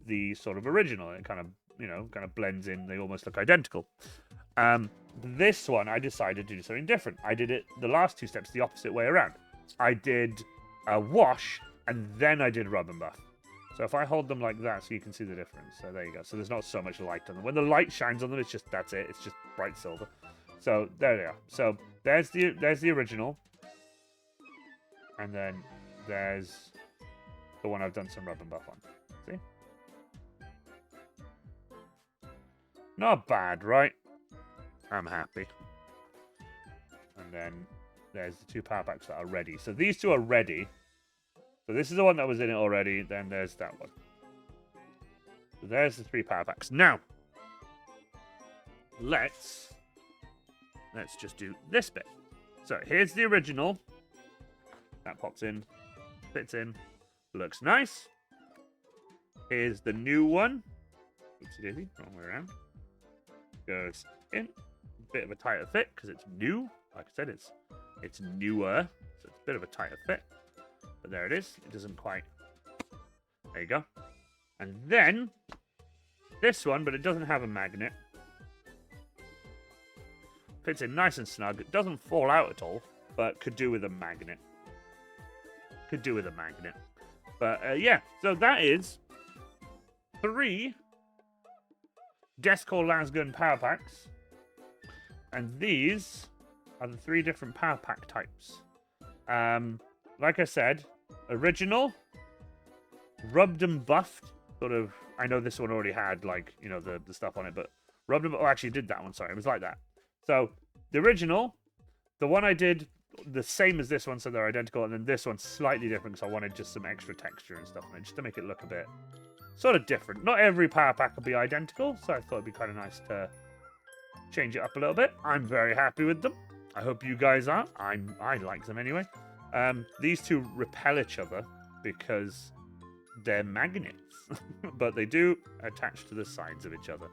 the sort of original. It kind of, kind of blends in. They almost look identical. This one, I decided to do something different. I did it the last two steps the opposite way around. I did a wash, and then I did rub and buff. So if I hold them like that, so you can see the difference. So there you go. So there's not so much light on them. When the light shines on them, it's just, that's it. It's just bright silver. So there they are. So there's the original. And then there's the one I've done some rub and buff on. See? Not bad, right? I'm happy. And then there's the two power packs that are ready. So these two are ready. So this is the one that was in it already. Then there's that one. So there's the 3 power packs. Now, let's just do this bit. So here's the original. That pops in, fits in, looks nice. Here's the new one. Oopsie daisy, wrong way around. Goes in. Bit of a tighter fit because it's new. Like I said, it's newer, so it's a bit of a tighter fit. But there it is. It doesn't quite. There you go. And then this one, but it doesn't have a magnet. Fits in nice and snug. It doesn't fall out at all, but could do with a magnet. Could do with a magnet. But yeah, so that is 3 Deathcore Lasgun power packs. And these are the 3 different power pack types. Like I said, original, rubbed and buffed. Sort of, I know this one already had, like, the stuff on it, but rubbed and buffed. Oh, actually, did that one. Sorry, it was like that. So, the original, the one I did, the same as this one, so they're identical. And then this one's slightly different because I wanted just some extra texture and stuff on it, just to make it look a bit sort of different. Not every power pack will be identical, so I thought it'd be kind of nice to change it up a little bit. I'm very happy with them. I hope you guys are. I like them anyway. These two repel each other because they're magnets, but they do attach to the sides of each other.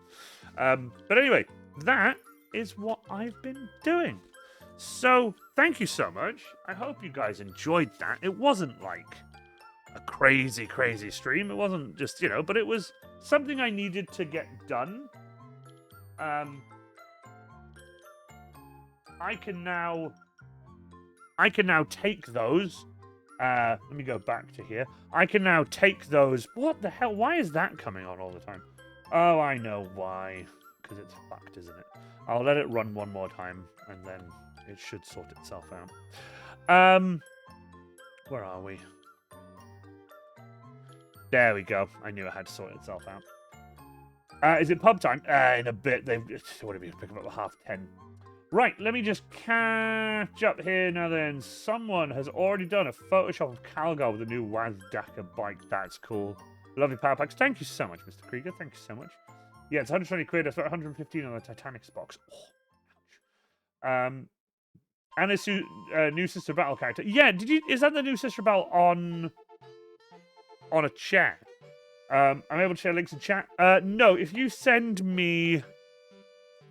But anyway, that is what I've been doing. So thank you so much. I hope you guys enjoyed that. It wasn't like a crazy stream. It wasn't just, but it was something I needed to get done. I can now take those. Let me go back to here. I can now take those. What the hell? Why is that coming on all the time? Oh, I know why. Because it's fucked, isn't it? I'll let it run one more time, and then it should sort itself out. Where are we? There we go. I knew it had to sort itself out. Is it pub time? In a bit. What have you pick up at 10:30? Right, let me just catch up here now then. Someone has already done a Photoshop of Calgar with the new Wazdaka bike. That's cool. Lovely power packs. Thank you so much, Mr. Krieger. Thank you so much. Yeah, it's 120 quid. That's about 115 on the Titanic's box. Oh, ouch. And it's new Sister Battle character. Yeah, is that the new Sister Battle on a chair? I'm able to share links in chat. No, if you send me...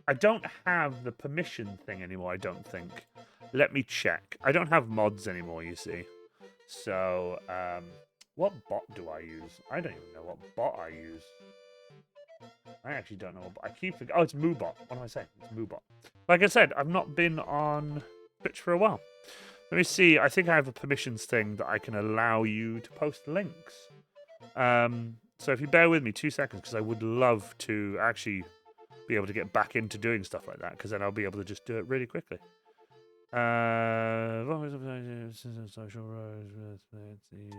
I don't have the permission thing anymore, I don't think. Let me check. I don't have mods anymore, you see. So, what bot do I use? I don't even know what bot I use. I actually don't know. I keep forgetting. Oh, it's Moobot. What am I saying? It's Moobot. Like I said, I've not been on Twitch for a while. Let me see. I think I have a permissions thing that I can allow you to post links. So if you bear with me 2 seconds, because I would love to actually be able to get back into doing stuff like that, because then I'll be able to just do it really quickly. Social roles, let's see.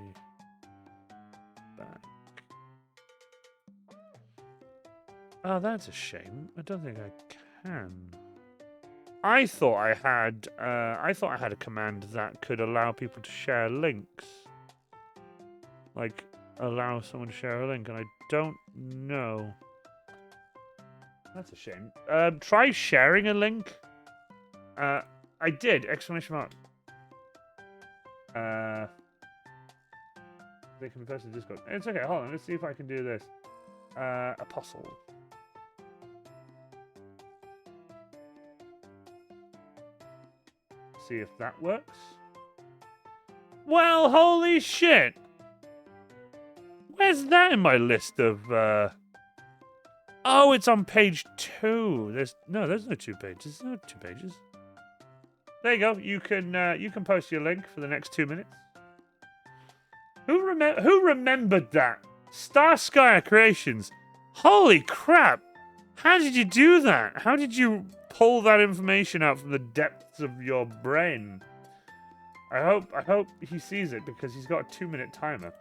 Back. Oh, that's a shame. I don't think I can. I thought I had a command that could allow people to share links. Like, allow someone to share a link, and I don't know That's a shame. Try sharing a link. I did! Exclamation mark. They can be posted to Discord. It's okay, hold on. Let's see if I can do this. Apostle. See if that works. Well, holy shit! Where's that in my list of, Oh, it's on page 2. There's no 2 pages. There's no 2 pages. There you go. You can post your link for the next 2 minutes. Who remembered that? Star Skyer Creations. Holy crap! How did you do that? How did you pull that information out from the depths of your brain? I hope he sees it because he's got a 2-minute timer.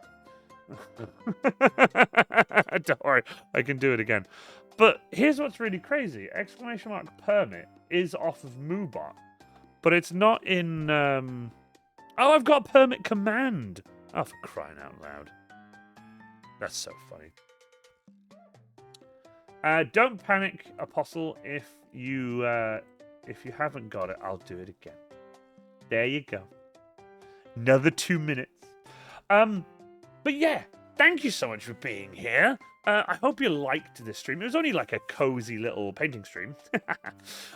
Don't worry, I can do it again. But here's what's really crazy. Exclamation mark permit is off of Moobot. But it's not in... Oh, I've got permit command. Oh, for crying out loud. That's so funny. Don't panic, Apostle. If you haven't got it, I'll do it again. There you go. Another 2 minutes. But yeah, thank you so much for being here. I hope you liked this stream. It was only like a cozy little painting stream. It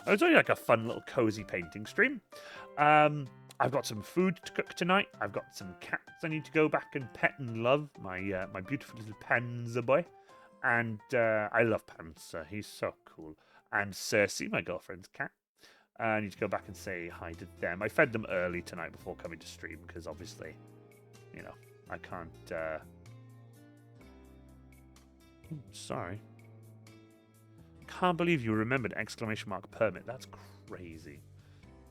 was only like a fun little cozy painting stream. I've got some food to cook tonight. I've got some cats I need to go back and pet and love. My beautiful little Panzer boy. And I love Panzer. He's so cool. And Cersei, my girlfriend's cat. I need to go back and say hi to them. I fed them early tonight before coming to stream because obviously, you know, I can't... Sorry. Can't believe you remembered exclamation mark permit. That's crazy.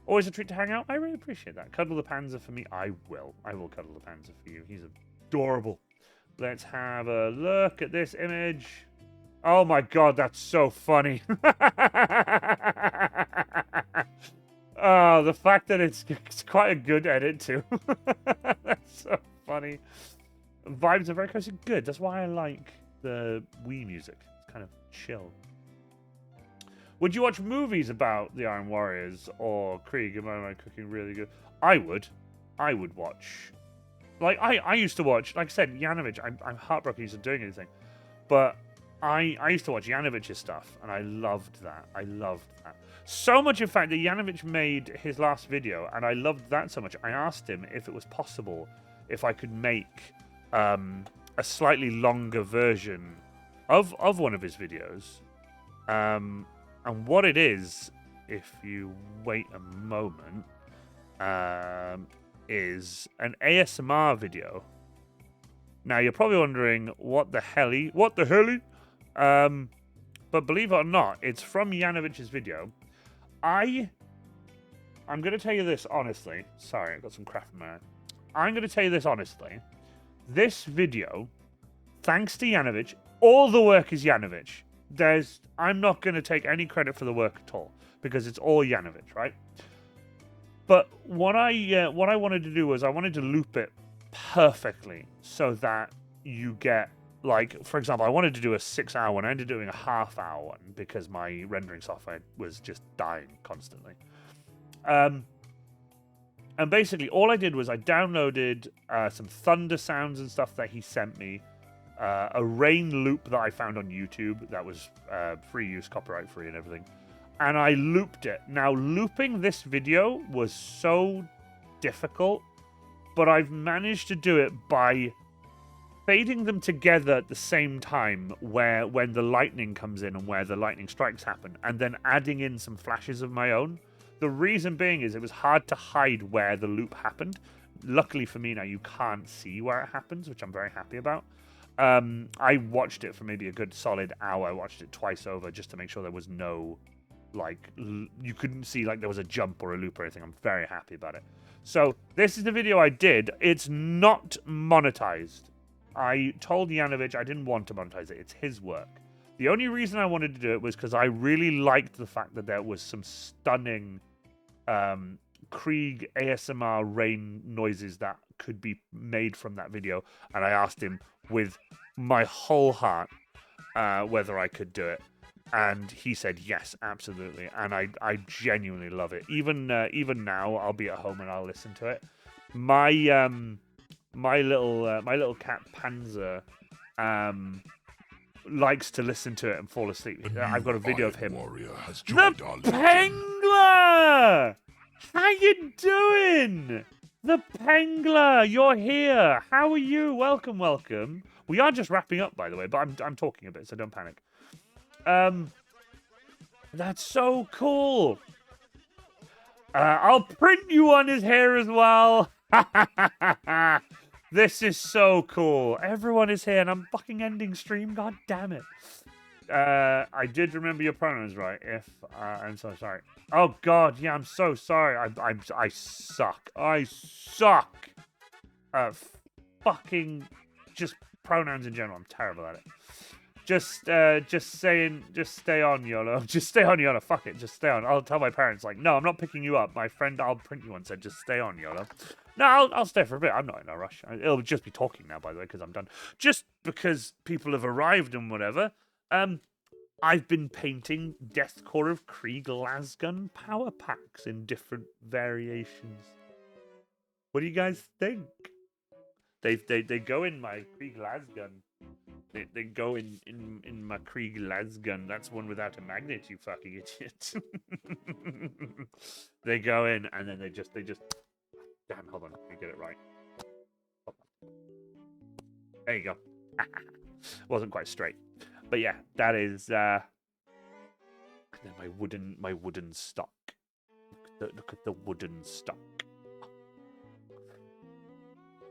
Always a treat to hang out. I really appreciate that. Cuddle the Panzer for me. I will. I will cuddle the Panzer for you. He's adorable. Let's have a look at this image. Oh my god, that's so funny. Oh, the fact that it's quite a good edit too. That's so funny. Vibes are very close and good. That's why I like the Wii music. It's kind of chill. Would you watch movies about the Iron Warriors or Krieg? Am I cooking really good? I would. I would watch. Like, I used to watch, like I said, Yanovich. I'm heartbroken he's not doing anything. But I used to watch Yanovich's stuff, and I loved that. I loved that. So much, in fact, that Yanovich made his last video, and I loved that so much. I asked him if it was possible if I could make a slightly longer version of one of his videos. And what it is, if you wait a moment, is an ASMR video. Now, you're probably wondering, what the helly? What the helly? But believe it or not, it's from Yanovich's video. I'm going to tell you this honestly. Sorry, I got some crap in my eye. I'm going to tell you this honestly. This video, thanks to Yanovich, all the work is Yanovich. I'm not going to take any credit for the work at all, because it's all Yanovich, right? But what I wanted to do was I wanted to loop it perfectly so that you get, like, for example, I wanted to do a 6-hour one. I ended up doing a half-hour one because my rendering software was just dying constantly. And basically, all I did was I downloaded some thunder sounds and stuff that he sent me, a rain loop that I found on YouTube that was free use, copyright free and everything. And I looped it. Now, looping this video was so difficult, but I've managed to do it by fading them together at the same time when the lightning comes in and where the lightning strikes happen, and then adding in some flashes of my own. The reason being is it was hard to hide where the loop happened. Luckily for me now, you can't see where it happens, which I'm very happy about. I watched it for maybe a good solid hour. I watched it twice over just to make sure there was no, like, you couldn't see like there was a jump or a loop or anything. I'm very happy about it. So this is the video I did. It's not monetized. I told Yanovich I didn't want to monetize it. It's his work. The only reason I wanted to do it was because I really liked the fact that there was some stunning Krieg ASMR rain noises that could be made from that video. And I asked him with my whole heart whether I could do it. And he said yes, absolutely, and I genuinely love it. Even now, I'll be at home and I'll listen to it. My my little cat Panzer likes to listen to it and fall asleep. I've got a video of him. Warrior has The joined our legion. Pengler! How you doing? The Pengler, you're here. How are you? Welcome, welcome. We are just wrapping up, by the way, but I'm talking a bit, so don't panic. That's so cool. I'll print you on his hair as well. This is so cool. Everyone is here, and I'm fucking ending stream. God damn it. I did remember your pronouns right. I'm so sorry. Oh God, yeah, I'm so sorry. I suck. I suck. Fucking just pronouns in general. I'm terrible at it. Just stay on, YOLO. Just stay on, YOLO. Fuck it, just stay on. I'll tell my parents, like, no, I'm not picking you up. My friend, I'll print you one, said, just stay on, YOLO. No, I'll stay for a bit. I'm not in a rush. It'll just be talking now, by the way, because I'm done. Just because people have arrived and whatever. I've been painting Deathcore of Krieg Lasgun power packs in different variations. What do you guys think? They go in my Krieg Lasgun. They go in my Krieg Lasgun. That's one without a magnet, you fucking idiot. They go in and then they just. Damn, hold on, let me get it right. There you go. Wasn't quite straight, but yeah, that is. And then my wooden stock. Look at the wooden stock.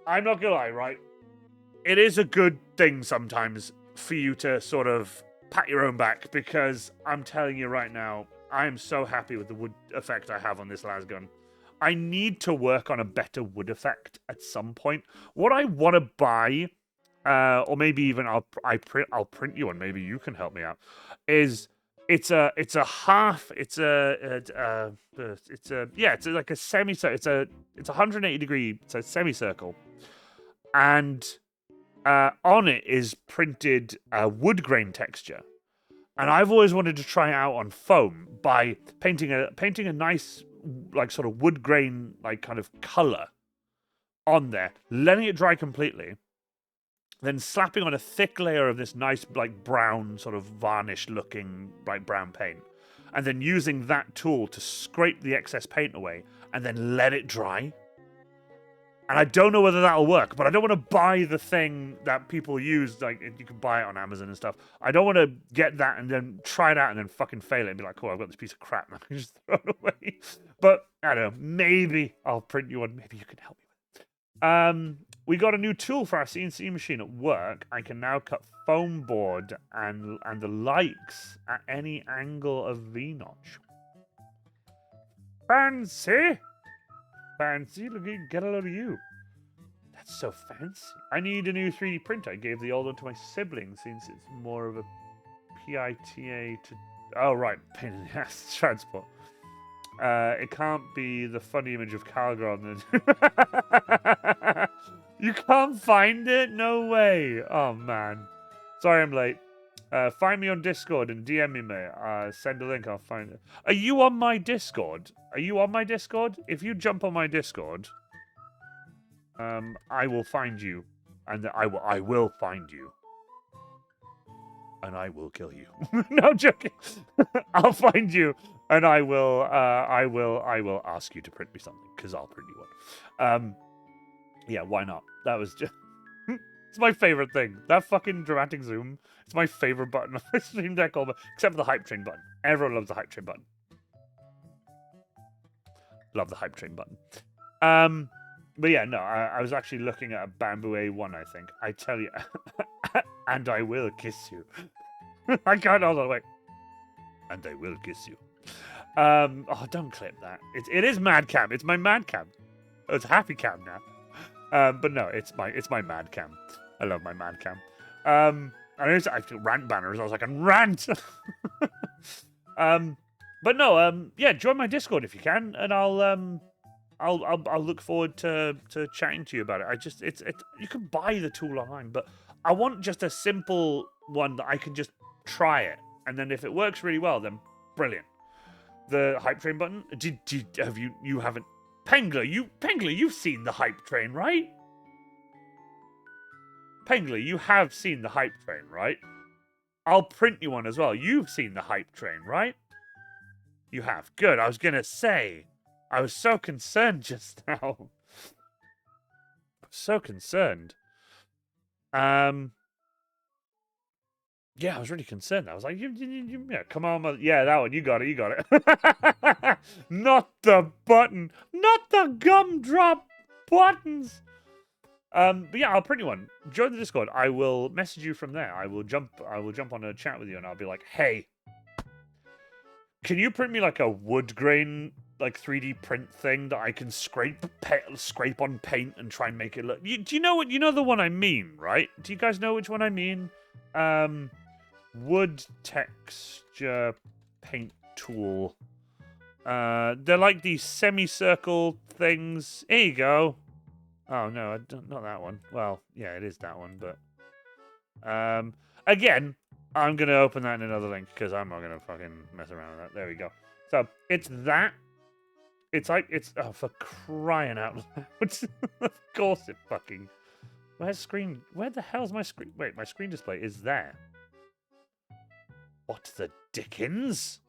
I'm not gonna lie, right? It is a good thing sometimes for you to sort of pat your own back, because I'm telling you right now, I am so happy with the wood effect I have on this lasgun. I need to work on a better wood effect at some point. What I want to buy, or maybe even I'll print you one. Maybe you can help me out. It's like a semicircle. It's 180 degree. It's a semicircle, and on it is printed wood grain texture. And I've always wanted to try it out on foam by painting a nice, like, sort of wood grain, like, kind of color on there, letting it dry completely, then slapping on a thick layer of this nice, like, brown, sort of varnish looking, like, brown paint, and then using that tool to scrape the excess paint away and then let it dry. And I don't know whether that'll work, but I don't want to buy the thing that people use. Like, you can buy it on Amazon and stuff. I don't want to get that and then try it out and then fucking fail it and be like, cool, I've got this piece of crap and I can just throw it away. But, I don't know, maybe I'll print you one. Maybe you can help me with it. We got a new tool for our CNC machine at work. I can now cut foam board and the likes at any angle of V-notch. Fancy! Fancy, look, get a load of you. That's so fancy. I need a new 3D printer. I gave the old one to my sibling since it's more of a PITA to... Oh, right, pain in the ass transport. It can't be the funny image of Calgron. You can't find it? No way. Oh, man. Sorry I'm late. Find me on Discord and DM me, mate. Send a link, I'll find it. Are you on my Discord? Are you on my Discord? If you jump on my Discord, I will find you, and I will find you, and I will kill you. No, I'm joking. I'll find you, and I will ask you to print me something, because I'll print you one. Yeah, why not? That was just... It's my favorite thing. That fucking dramatic zoom. It's my favorite button on my Stream Deck, except for the hype train button. Everyone loves the hype train button. Love the hype train button. But yeah, no, I was actually looking at a Bamboo A1, I think. I tell you, and I will kiss you. I can't hold on, wait. And I will kiss you. Oh, don't clip that. It is mad cam. It's my mad cam. Oh, it's happy cam now. But no, it's my mad cam. I love my mad cam. I feel rant banners. I was like, I can rant. But no, yeah, join my Discord if you can, and I'll look forward to chatting to you about it. You can buy the tool online, but I want just a simple one that I can just try it And then if it works really well, then brilliant. The hype train button. You haven't Pengler, you've seen the hype train, right? Pengler, you have seen the hype train, right? I'll print you one as well. You've seen the hype train, right? You have. Good. I was gonna say. I was so concerned just now. So concerned. Yeah, I was really concerned. I was like, yeah, come on, yeah, that one, you got it. Not the button, not the gumdrop buttons. But yeah, I'll print you one. Join the Discord. I will message you from there. I will jump on a chat with you, and I'll be like, hey, can you print me like a wood grain, like 3D print thing that I can scrape on paint and try and make it look? Do you know the one I mean, right? Do you guys know which one I mean? Wood texture paint tool. They're like these semicircle things. Here you go. Oh no, not that one. Well, yeah, it is that one, but again, I'm gonna open that in another link because I'm not gonna fucking mess around with that. There we go. So it's that. It's like oh, for crying out loud! Of course it fucking. Where's screen? Where the hell's my screen? Wait, my screen display is there. What the dickens?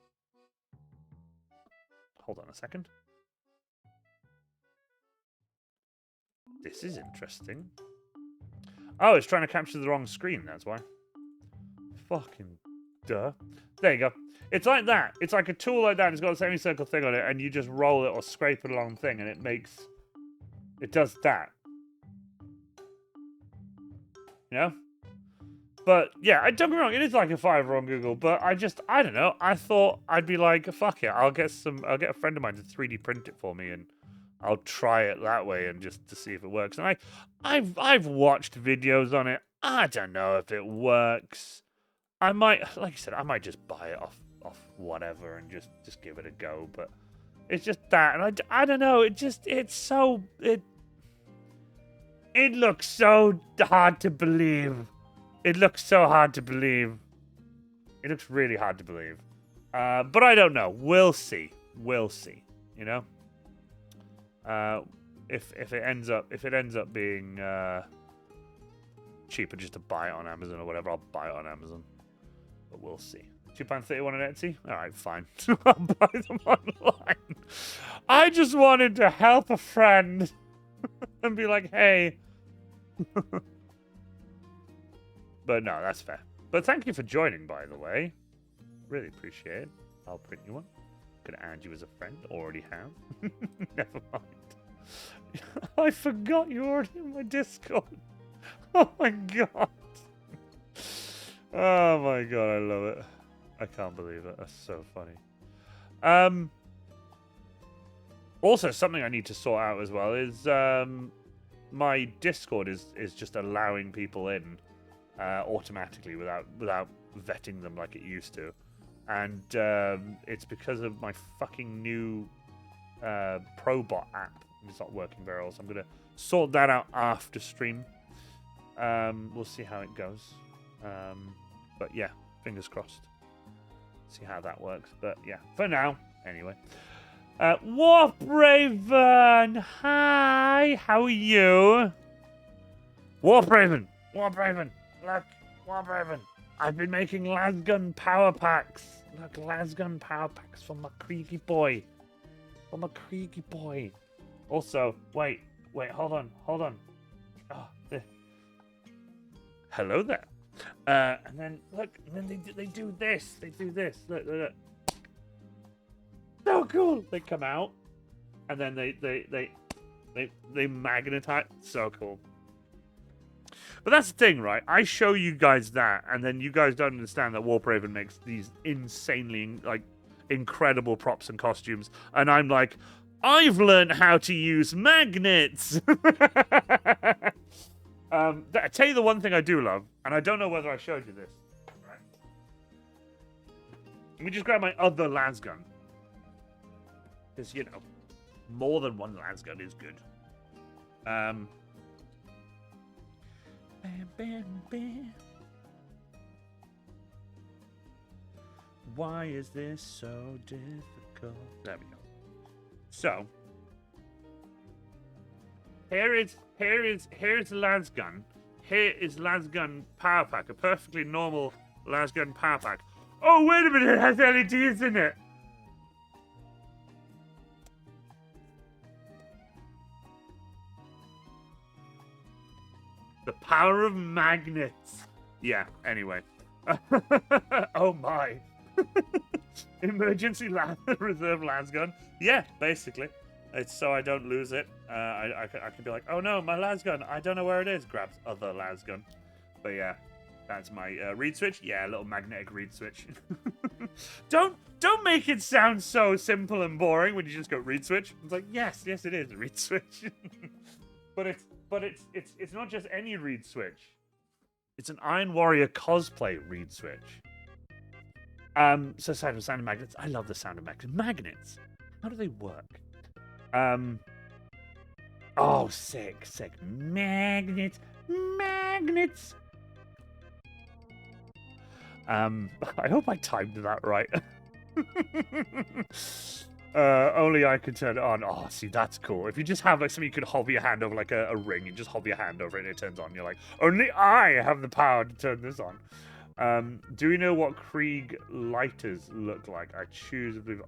Hold on a second. This is interesting. Oh, it's trying to capture the wrong screen, that's why. Fucking duh. There you go. It's like that. It's like a tool like that. It's got a semicircle thing on it, and you just roll it or scrape it along the thing, and it does that. You know? But yeah, don't get me wrong, it is like a fiver on Google, but I don't know. I thought I'd be like, fuck it, I'll get a friend of mine to 3D print it for me, and I'll try it that way and just to see if it works. And I've watched videos on it. I don't know if it works. I might, like I said, I might just buy it off whatever and just give it a go. But it's just that, and I don't know. It looks so hard to believe. It looks so hard to believe. It looks really hard to believe. But I don't know. We'll see. We'll see. You know. If it ends up being cheaper just to buy it on Amazon or whatever, I'll buy it on Amazon. But we'll see. £2.31 on Etsy? Alright, fine. I'll buy them online. I just wanted to help a friend and be like, hey. But no, that's fair. But thank you for joining, by the way. Really appreciate it. I'll print you one. Gonna add you as a friend. Already have. Never mind. I forgot you were already in my Discord. Oh my god. Oh my god, I love it. I can't believe it. That's so funny. Also, something I need to sort out as well is my Discord is just allowing people in automatically without vetting them like it used to. And it's because of my fucking new ProBot app. It's not working very well, so I'm going to sort that out after stream. We'll see how it goes. But yeah, fingers crossed. See how that works. But yeah, for now, anyway. Warbraven! Hi! How are you? Warbraven! Warbraven! Look! Warbraven! I've been making lasgun power packs. Look, lasgun power packs for my creaky boy. For my creaky boy. Also, wait, hold on. Oh, hello there. And then look, and then they do this. Look. So cool. They come out, and then they magnetize. So cool. But that's the thing, right? I show you guys that, and then you guys don't understand that Warbraven makes these insanely incredible props and costumes, and I'm like, I've learned how to use magnets. I tell you the one thing I do love, and I don't know whether I showed you this. Right. Let me just grab my other lasgun. Because, you know, more than one lasgun is good. Bam, bam, bam. Why is this so difficult? There we go. So, here's the lasgun. Here is lasgun power pack, a perfectly normal lasgun power pack. Oh, wait a minute, it has LEDs in it. The power of magnets. Yeah, anyway. Oh my. Emergency reserve lasgun. Yeah, basically. It's so I don't lose it. I can be like, oh no, my lasgun. I don't know where it is. Grabs other lasgun. But yeah, that's my reed switch. Yeah, a little magnetic reed switch. Don't make it sound so simple and boring when you just go reed switch. It's like, yes, it is a reed switch. but it's not just any reed switch. It's an Iron Warrior cosplay reed switch. So sound of magnets. I love the sound of magnets. Magnets. How do they work? Oh, sick. Magnets. I hope I timed that right. Only I can turn it on. Oh, see, that's cool. If you just have like something you could hover your hand over, like a ring, you just hover your hand over it and it turns on. You're like, only I have the power to turn this on. Do we know what Krieg lighters look like? I choose a blue.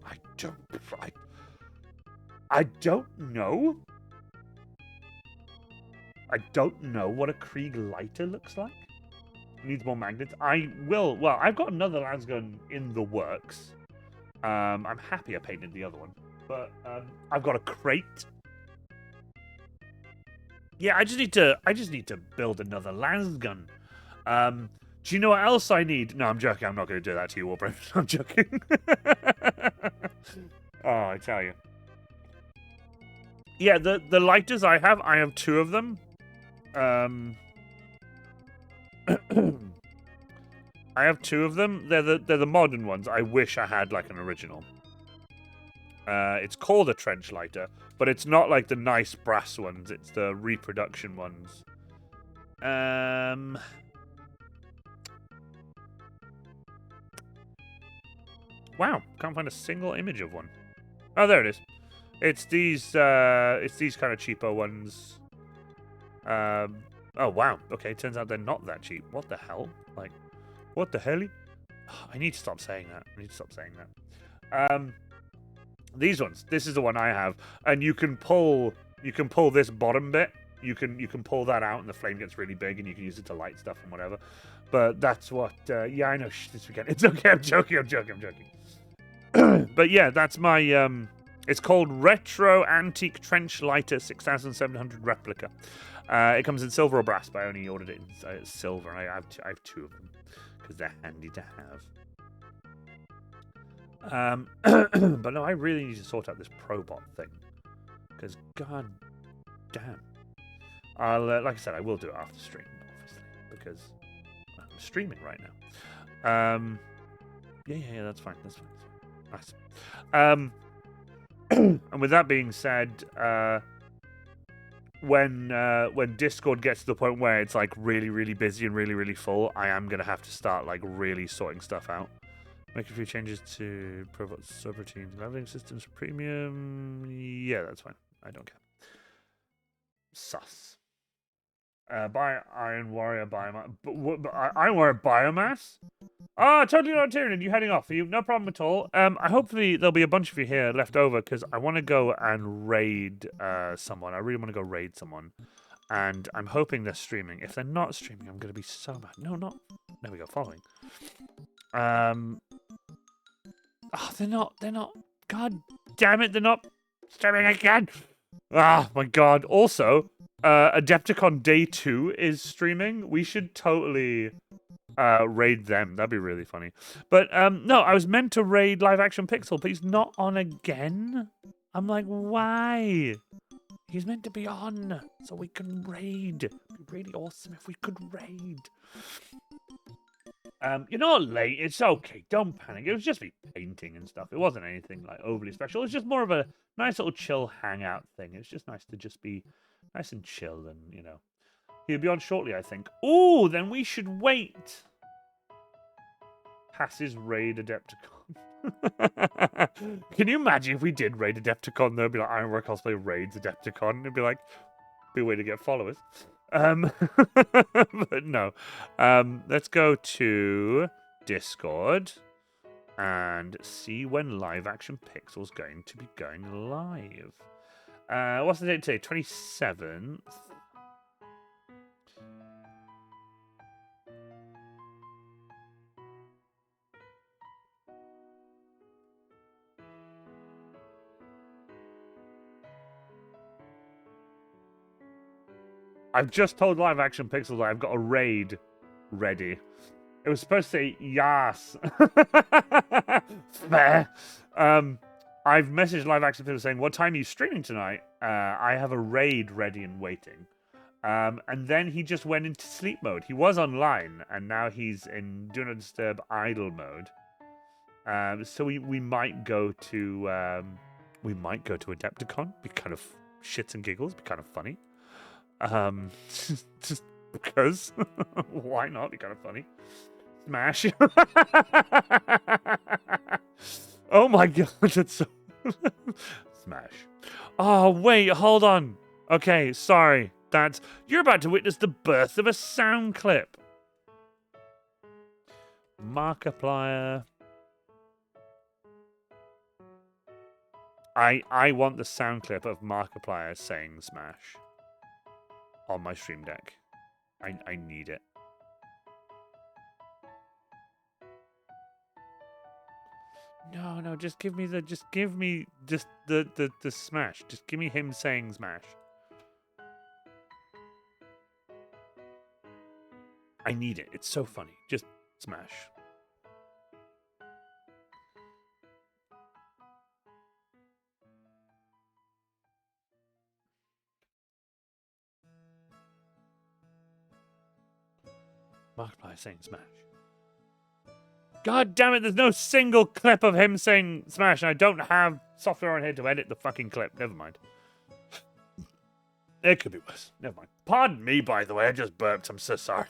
I don't know. I don't know what a Krieg lighter looks like. Needs more magnets. I will. Well, I've got another lasgun in the works. I'm happy I painted the other one, but I've got a crate. Yeah, I just need to build another lasgun. Do you know what else I need? No, I'm joking. I'm not going to do that to you, Warbrain. I'm joking. Oh, I tell you. Yeah, the lighters I have 2 of them. I have 2 of them. They're the modern ones. I wish I had like an original. It's called a trench lighter, but it's not like the nice brass ones. It's the reproduction ones. Wow, can't find a single image of one. Oh, there it is. It's these kind of cheapo ones. Oh wow. Okay, turns out they're not that cheap. What the hell? Like, what the hell? I need to stop saying that. These ones. This is the one I have, and you can pull this bottom bit. You can pull that out, and the flame gets really big, and you can use it to light stuff and whatever. But that's what. Yeah, I know. This weekend. It's okay. I'm joking. But yeah, that's my. It's called Retro Antique Trench Lighter 6700 Replica. It comes in silver or brass, but I only ordered it in silver. I have 2 of them because they're handy to have. But no, I really need to sort out this Probot thing because god damn. Like I said, I will do it after stream, obviously, because I'm streaming right now. Yeah, that's fine. Nice. And with that being said, when Discord gets to the point where it's like really, really busy and really, really full, I am gonna have to start like really sorting stuff out. Make a few changes to Probot subroutines, leveling systems for premium. Yeah, that's fine. I don't care. Sus. Buy Iron Warrior biomass. Iron Warrior biomass? Ah, totally not Tyrion. You heading off? Are you? No problem at all. Hopefully there'll be a bunch of you here left over because I want to go and raid someone. I really want to go raid someone, and I'm hoping they're streaming. If they're not streaming, I'm gonna be so mad. No, not. There we go. Following. Oh, they're not. God damn it! They're not streaming again. Ah, my God. Also, Adepticon Day 2 is streaming. We should totally raid them. That'd be really funny. But no, I was meant to raid Live Action Pixel, but he's not on again. I'm like, why? He's meant to be on so we can raid. It'd be really awesome if we could raid. You're not late. It's okay. Don't panic. It was just me painting and stuff. It wasn't anything like overly special. It's just more of a nice little chill hangout thing. It's just nice to just be nice and chill and, you know. He'll be on shortly, I think. Ooh, then we should wait. Passes raid Adepticon. Can you imagine if we did raid Adepticon? There'd be like Ironwork Cosplay raids Adepticon. It'd be like, be a way to get followers. But no. Let's go to Discord and see when Live Action Pixel's going to be going live. What's the date today? 27th. I've just told Live Action Pixel that I've got a raid ready. It was supposed to say yes. Fair. I've messaged Live Action Pixel saying, what time are you streaming tonight? I have a raid ready and waiting. And then he just went into sleep mode. He was online, and now he's in Do Not Disturb idle mode. So we might go to Adepticon. Be kind of shits and giggles. Be kind of funny. Just because. Why not? Be kind of funny. Smash. Oh my god, that's so Smash. Oh wait, hold on. Okay, sorry. You're about to witness the birth of a sound clip. Markiplier. I want the sound clip of Markiplier saying Smash on my stream deck. I need it. No, just give me the Smash. Just give me him saying Smash. I need it. It's so funny. Just Smash. Markiplier saying Smash. God damn it, there's no single clip of him saying Smash, and I don't have software on here to edit the fucking clip. Never mind. It could be worse. Never mind. Pardon me, by the way, I just burped. I'm so sorry.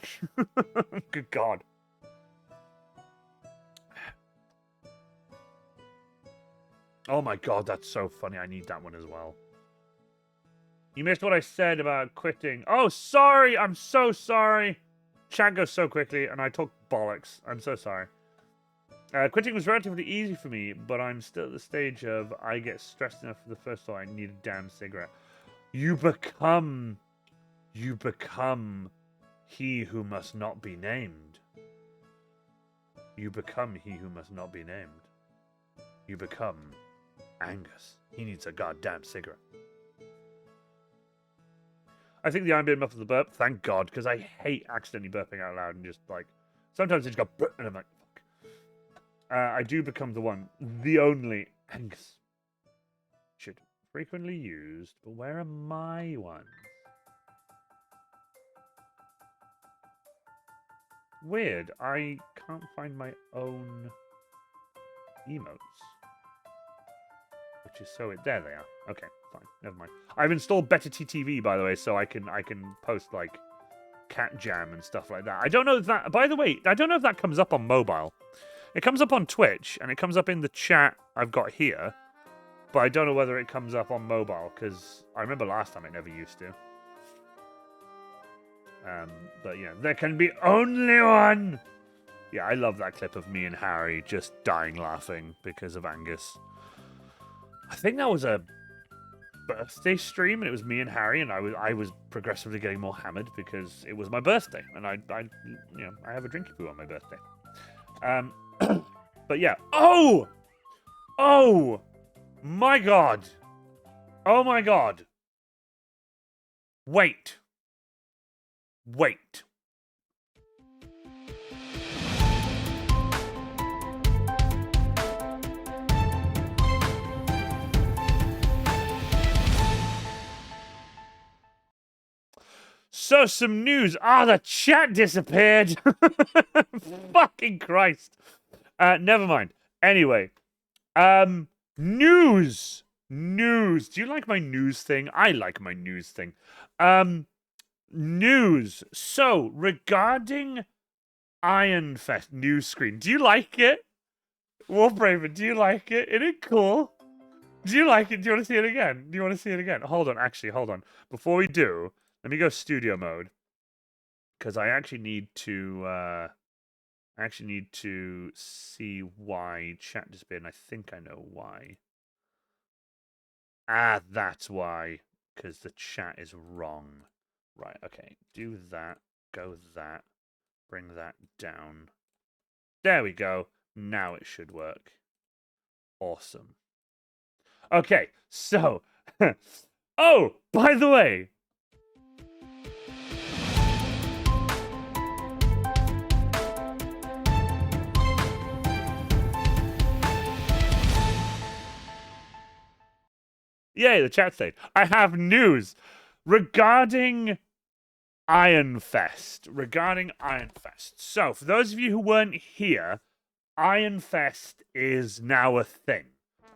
Good God. Oh my God, that's so funny. I need that one as well. You missed what I said about quitting. Oh, sorry. I'm so sorry. Chat goes so quickly, and I talk bollocks. I'm so sorry. Quitting was relatively easy for me, but I'm still at the stage of I get stressed enough for the first thought I need a damn cigarette. You become he who must not be named. You become he who must not be named. You become Angus. He needs a goddamn cigarette. I think the Iron Beard muffled the burp. Thank God, because I hate accidentally burping out loud and just like sometimes I just go burp, and I'm like, fuck. I do become the only Angus. Should frequently used, but where are my ones? Weird. I can't find my own emotes. Which is so there they are. Okay, fine. Never mind. I've installed Better TTV, by the way, so I can post like Cat Jam and stuff like that. I don't know if that, by the way, I don't know if that comes up on mobile. It comes up on Twitch and it comes up in the chat I've got here, but I don't know whether it comes up on mobile because I remember last time it never used to. But yeah, there can be only one. Yeah, I love that clip of me and Harry just dying laughing because of Angus. I think that was a birthday stream, and it was me and Harry, and I was progressively getting more hammered because it was my birthday, and I have a drinky poo on my birthday. But yeah. Oh my God. Oh my God. Wait. So, some news. The chat disappeared. Fucking Christ. Never mind. Anyway. News. Do you like my news thing? I like my news thing. News. So, regarding Iron Fest news screen. Do you like it? Wolfraven, do you like it? Isn't it cool? Do you like it? Do you want to see it again? Do you want to see it again? Hold on, actually, hold on. Before we do, let me go studio mode. Because I actually need to see why chat disappeared, and I think I know why. Ah, that's why. Because the chat is wrong. Right, okay. Do that. Go that. Bring that down. There we go. Now it should work. Awesome. Okay, so... oh, by the way... Yay, the chat stayed. I have news regarding Iron Fest. So, for those of you who weren't here, Iron Fest is now a thing.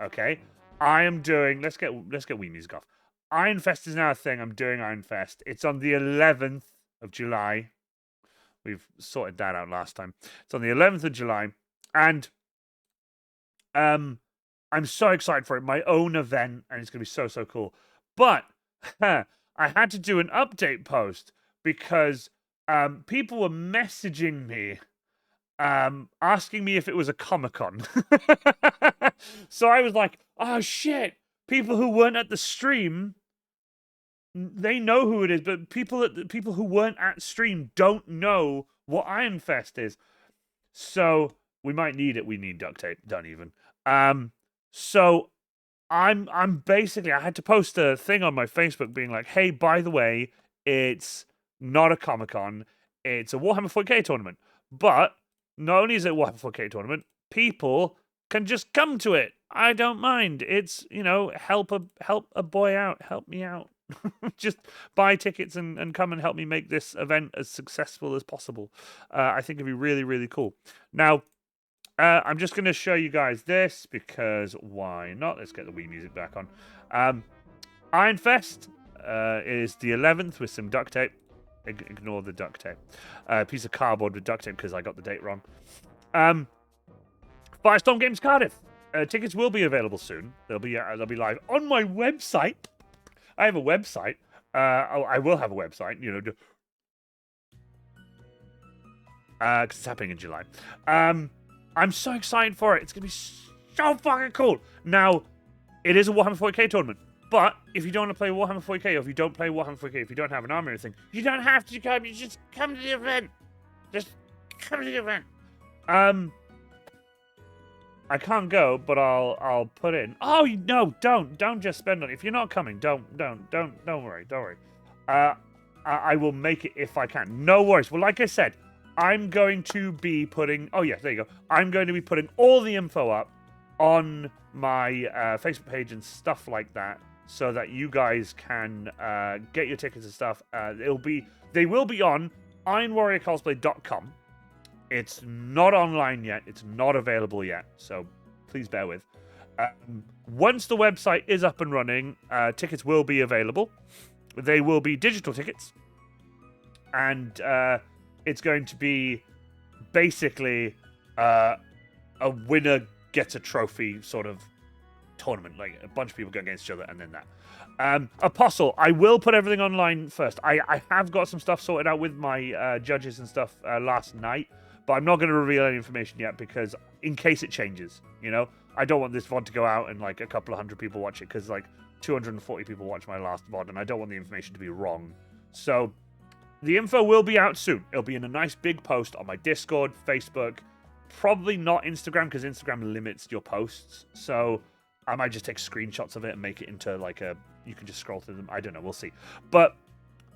Okay? I am doing... Let's get Wii music off. Iron Fest is now a thing. I'm doing Iron Fest. It's on the 11th of July. We've sorted that out last time. It's on the 11th of July. And... I'm so excited for it. My own event, and it's going to be so, so cool. But I had to do an update post because people were messaging me asking me if it was a Comic-Con. So I was like, oh, shit. People who weren't at the stream, they know who it is, but people who weren't at stream don't know what Iron Fest is. So we might need it. We need duct tape. Don't even. So I'm basically, I had to post a thing on my Facebook being like, hey, by the way, it's not a Comic-Con, it's a Warhammer 40k tournament. But not only is it a Warhammer 40k tournament, people can just come to it. I don't mind. It's, you know, help a boy out, help me out. Just buy tickets and come and help me make this event as successful as possible. I think it'd be really, really cool. Now, I'm just going to show you guys this because why not? Let's get the Wii music back on. Iron Fest is the 11th with some duct tape. Ignore the duct tape. Piece of cardboard with duct tape because I got the date wrong. Firestorm Games Cardiff. Tickets will be available soon. They'll be live on my website. I have a website. I will have a website. You know, because it's happening in July. I'm so excited for it. It's going to be so fucking cool. Now, it is a Warhammer 40k tournament. But if you don't want to play Warhammer 40k, or if you don't play Warhammer 40k, if you don't have an army or anything, you don't have to come. You just come to the event. Just come to the event. I can't go, but I'll put in. Oh no! Don't just spend on it. If you're not coming, don't worry. I will make it if I can. No worries. Well, like I said, I'm going to be putting... Oh, yeah, there you go. I'm going to be putting all the info up on my Facebook page and stuff like that so that you guys can get your tickets and stuff. They will be on ironwarriorcosplay.com. It's not online yet. It's not available yet, so please bear with. Once the website is up and running, tickets will be available. They will be digital tickets. And... it's going to be basically a winner gets a trophy sort of tournament. Like a bunch of people go against each other and then that. Apostle, I will put everything online first. I have got some stuff sorted out with my judges and stuff last night, but I'm not going to reveal any information yet because in case it changes, you know? I don't want this VOD to go out and like a couple of hundred people watch it because like 240 people watched my last VOD and I don't want the information to be wrong. So... the info will be out soon. It'll be in a nice big post on my Discord, Facebook, probably not Instagram because Instagram limits your posts. So I might just take screenshots of it and make it into like you can just scroll through them. I don't know. We'll see. But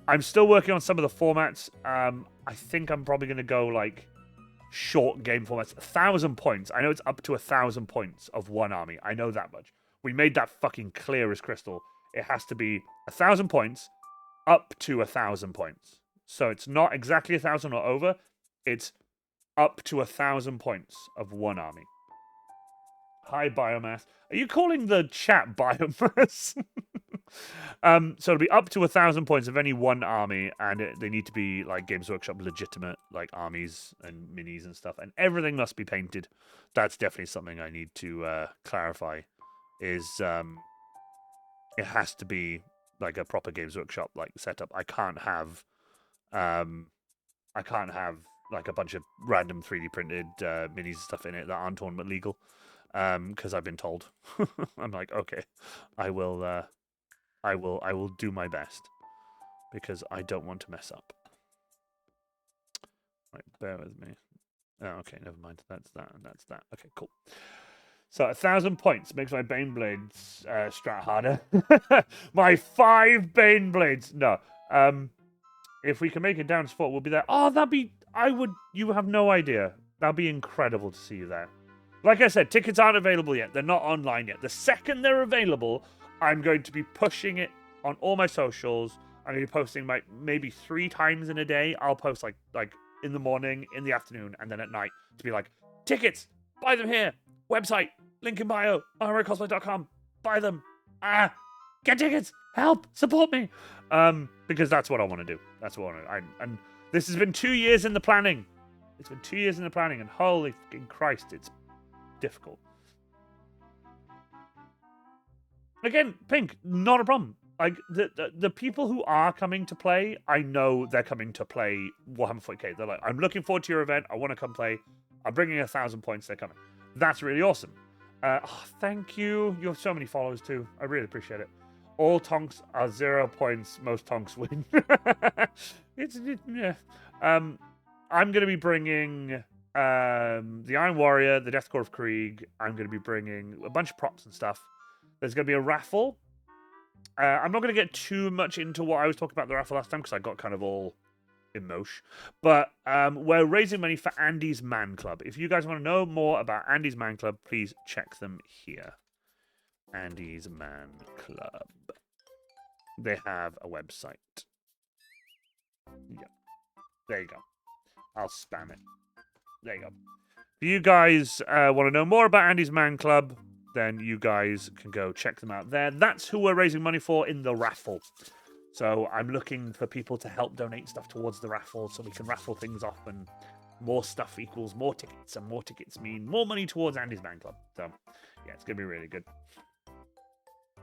I'm still working on some of the formats. I think I'm probably going to go like short game formats. 1,000 points. I know it's up to 1,000 points of one army. I know that much. We made that fucking clear as crystal. It has to be 1,000 points up to 1,000 points. So it's not exactly 1,000 or over. It's up to 1,000 points of one army. Hi, biomass. Are you calling the chat biomass? So it'll be up to 1,000 points of any one army, and they need to be like Games Workshop legitimate, like armies and minis and stuff, and everything must be painted. That's definitely something I need to clarify. Is it has to be like a proper Games Workshop like setup. I can't have like a bunch of random 3D printed minis and stuff in it that aren't tournament legal. Because I've been told. I'm like, okay, I will do my best because I don't want to mess up. Right, bear with me. Oh, okay, never mind. That's that and that's that. Okay, cool. So 1,000 points makes my Bane Blades strat harder. My 5 Bane Blades. No. If we can make it down to sport, we'll be there. Oh, that'd be. You have no idea. That'd be incredible to see you there. Like I said, tickets aren't available yet. They're not online yet. The second they're available, I'm going to be pushing it on all my socials. I'm going to be posting maybe 3 times in a day. I'll post like in the morning, in the afternoon, and then at night to be like, tickets, buy them here. Website, link in bio, COSPLAY.com. Buy them. Get tickets. Help. Support me. Because that's what I want to do. That's what I want to do. And this has been 2 years in the planning. It's been 2 years in the planning, and holy fucking Christ, it's difficult. Again, Pink, not a problem. Like the people who are coming to play, I know they're coming to play Warhammer 40k. They're like, I'm looking forward to your event. I want to come play. I'm bringing 1,000 points. They're coming. That's really awesome. Thank you. You have so many followers too. I really appreciate it. All tonks are 0 points. Most tonks win. Yeah. I'm going to be bringing the Iron Warrior, the Death Core of Krieg. I'm going to be bringing a bunch of props and stuff. There's going to be a raffle. I'm not going to get too much into what I was talking about the raffle last time because I got kind of all emotion. But we're raising money for Andy's Man Club. If you guys want to know more about Andy's Man Club, please check them here. Andy's Man Club. They have a website. Yep. There you go. I'll spam it. There you go. If you guys want to know more about Andy's Man Club, then you guys can go check them out there. That's who we're raising money for in the raffle. So I'm looking for people to help donate stuff towards the raffle so we can raffle things off, and more stuff equals more tickets, and more tickets mean more money towards Andy's Man Club. So, yeah, it's going to be really good.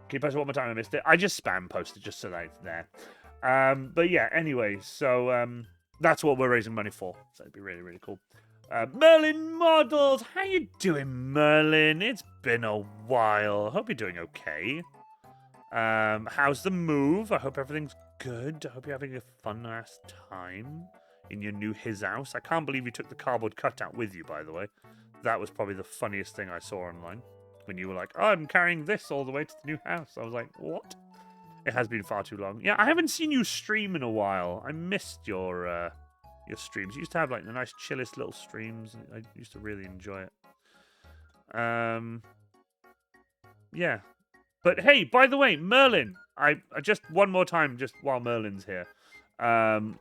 Can you post it one more time? I missed it. I just spam posted just so that it's there. But yeah, anyway, so that's what we're raising money for. So it'd be really, really cool. Merlin Models, how you doing, Merlin? It's been a while. Hope you're doing okay. How's the move? I hope everything's good. I hope you're having a fun-ass time in your new his house. I can't believe you took the cardboard cutout with you, by the way. That was probably the funniest thing I saw online. When you were like, oh, I'm carrying this all the way to the new house. I was like, what? It has been far too long. Yeah, I haven't seen you stream in a while. I missed your streams. You used to have like the nice chillest little streams. I used to really enjoy it. Yeah. But hey, by the way, Merlin, I just one more time, just while Merlin's here. Hey,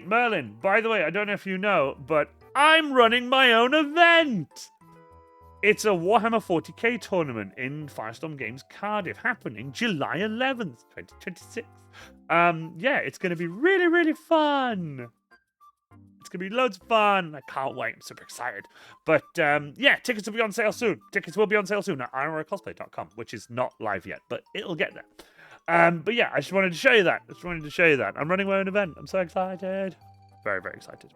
Merlin, by the way, I don't know if you know, but I'm running my own event. It's a Warhammer 40k tournament in Firestorm Games Cardiff, happening July 11th, 2026. Yeah, it's going to be really, really fun. It's going to be loads of fun. I can't wait. I'm super excited. But yeah, tickets will be on sale soon. Tickets will be on sale soon at IronWarriorCosplay.com, which is not live yet, but it'll get there. But yeah, I just wanted to show you that. I'm running my own event. I'm so excited. Very, very excited.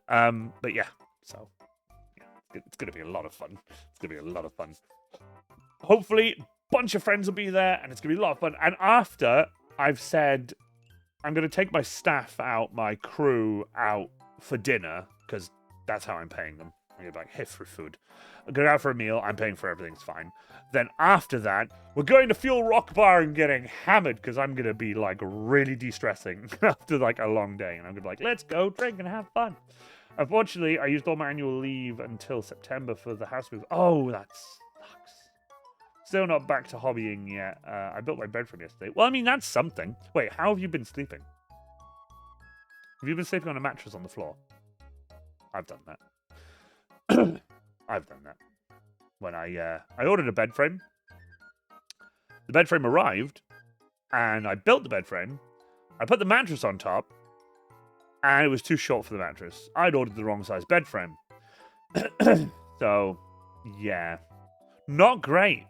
But yeah, so yeah, it's going to be a lot of fun. Hopefully, a bunch of friends will be there, and it's going to be a lot of fun. And after, I've said I'm going to take my staff out, my crew out for dinner, because that's how I'm paying them. I'm going to be like, hey, for food. I'm going out for a meal. I'm paying for everything. It's fine. Then after that, we're going to Fuel Rock Bar and getting hammered, because I'm going to be like really de-stressing after like a long day. And I'm going to be like, let's go drink and have fun. Unfortunately, I used all my annual leave until September for the house move. Oh, that sucks. Still not back to hobbying yet. I built my bed from yesterday. Well, I mean, that's something. Wait, how have you been sleeping? Have you been sleeping on a mattress on the floor? I've done that. I've done that. When I ordered a bed frame. The bed frame arrived, and I built the bed frame. I put the mattress on top, and it was too short for the mattress. I'd ordered the wrong size bed frame. So, yeah. Not great.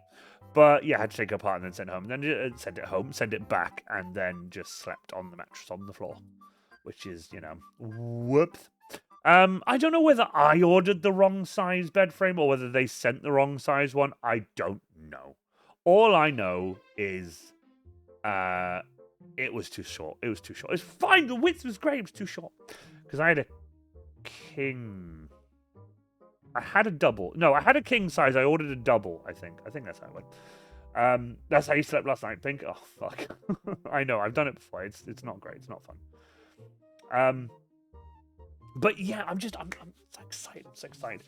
But, yeah, I had to take it apart and then send it home. And then send it home, send it back, and then just slept on the mattress on the floor. Which is, you know, whoops. I don't know whether I ordered the wrong size bed frame or whether they sent the wrong size one. I don't know. All I know is it was too short. It was too short. It's fine. The width was great. It was too short. Because I had a king. I had a double. No, I had a king size. I ordered a double, I think. I think that's how it went. That's how you slept last night, Pink. Oh, fuck. I know. I've done it before. It's not great. It's not fun. But yeah, I'm so excited. I'm so excited.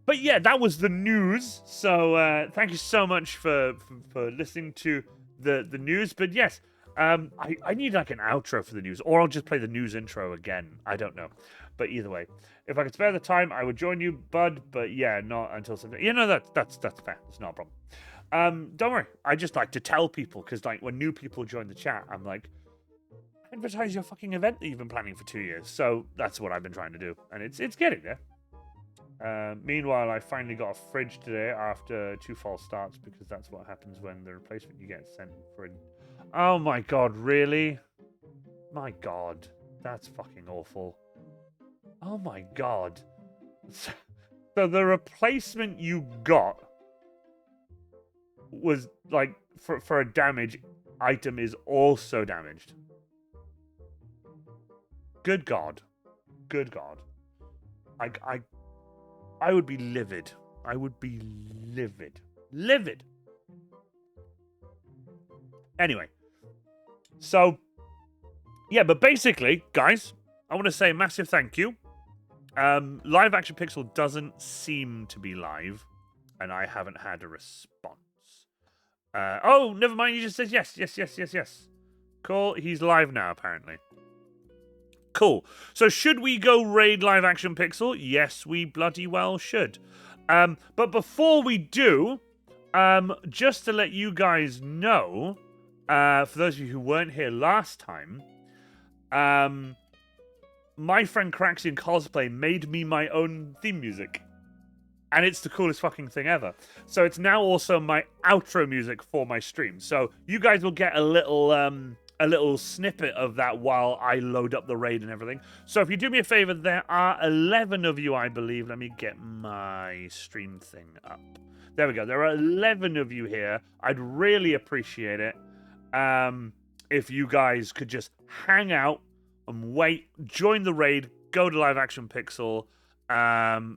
But yeah, that was the news. So thank you so much for listening to the news. But yes, I need like an outro for the news, or I'll just play the news intro again. I don't know. But either way, if I could spare the time, I would join you, Bud. But yeah, not until Sunday. You know, that's fair. It's not a problem. Don't worry. I just like to tell people, because like when new people join the chat, I'm like, advertise your fucking event that you've been planning for 2 years. So that's what I've been trying to do, and it's getting there. Meanwhile, I finally got a fridge today after 2 false starts, because that's what happens when the replacement you get sent for. Oh my god, really? My god, that's fucking awful. Oh my god. So the replacement you got was like for a damaged item is also damaged. Good god. Good god. I would be livid. I would be livid. Livid. Anyway. So, yeah, but basically, guys, I want to say a massive thank you. Live Action Pixel doesn't seem to be live, and I haven't had a response. Oh, never mind, he just says yes. Cool, he's live now, apparently. Cool. So should we go raid Live Action Pixel? Yes, we bloody well should. But before we do, just to let you guys know, for those of you who weren't here last time, my friend Craxian Cosplay made me my own theme music. And it's the coolest fucking thing ever. So it's now also my outro music for my stream. So you guys will get a little snippet of that while I load up the raid and everything. So if you do me a favor, there are 11 of you, I believe. Let me get my stream thing up. There we go. There are 11 of you here. I'd really appreciate it if you guys could just hang out and wait, join the raid, go to Live Action Pixel.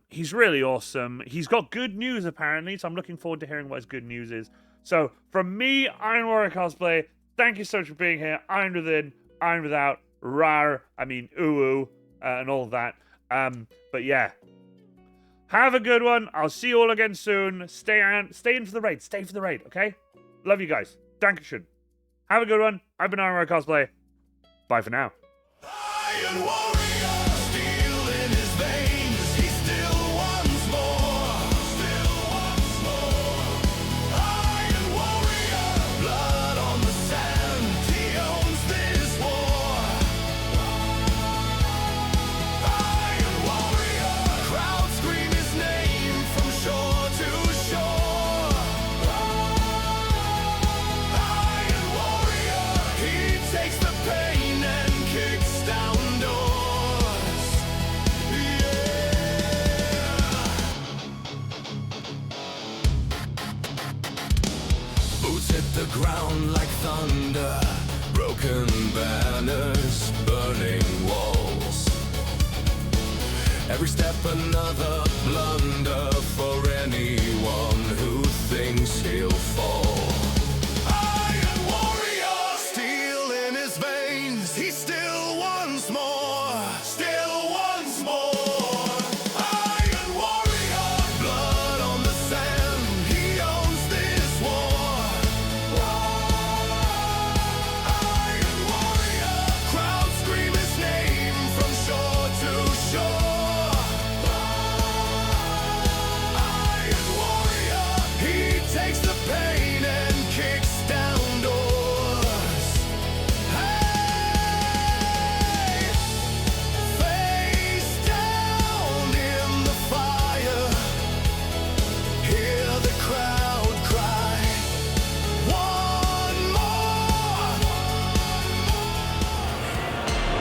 He's really awesome. He's got good news, apparently, so I'm looking forward to hearing what his good news is. So from me, Iron Warrior Cosplay, thank you so much for being here. Iron within, iron without, rar, ooh, and all that. But yeah. Have a good one. I'll see you all again soon. Stay in for the raid. Stay for the raid, okay? Love you guys. Dankeschön. Have a good one. I've been Iron Warrior Cosplay. Bye for now. Iron Warrior, steel in his veins. He still wants more. Iron Warrior, blood on the sand. He owns this war. Iron Warrior, crowds scream his name from shore to shore. Iron Warrior, he takes the pain and kicks down doors. Boots hit the ground like thunder, broken banners, burning walls. Every step another blunder for anyone who thinks he'll fall.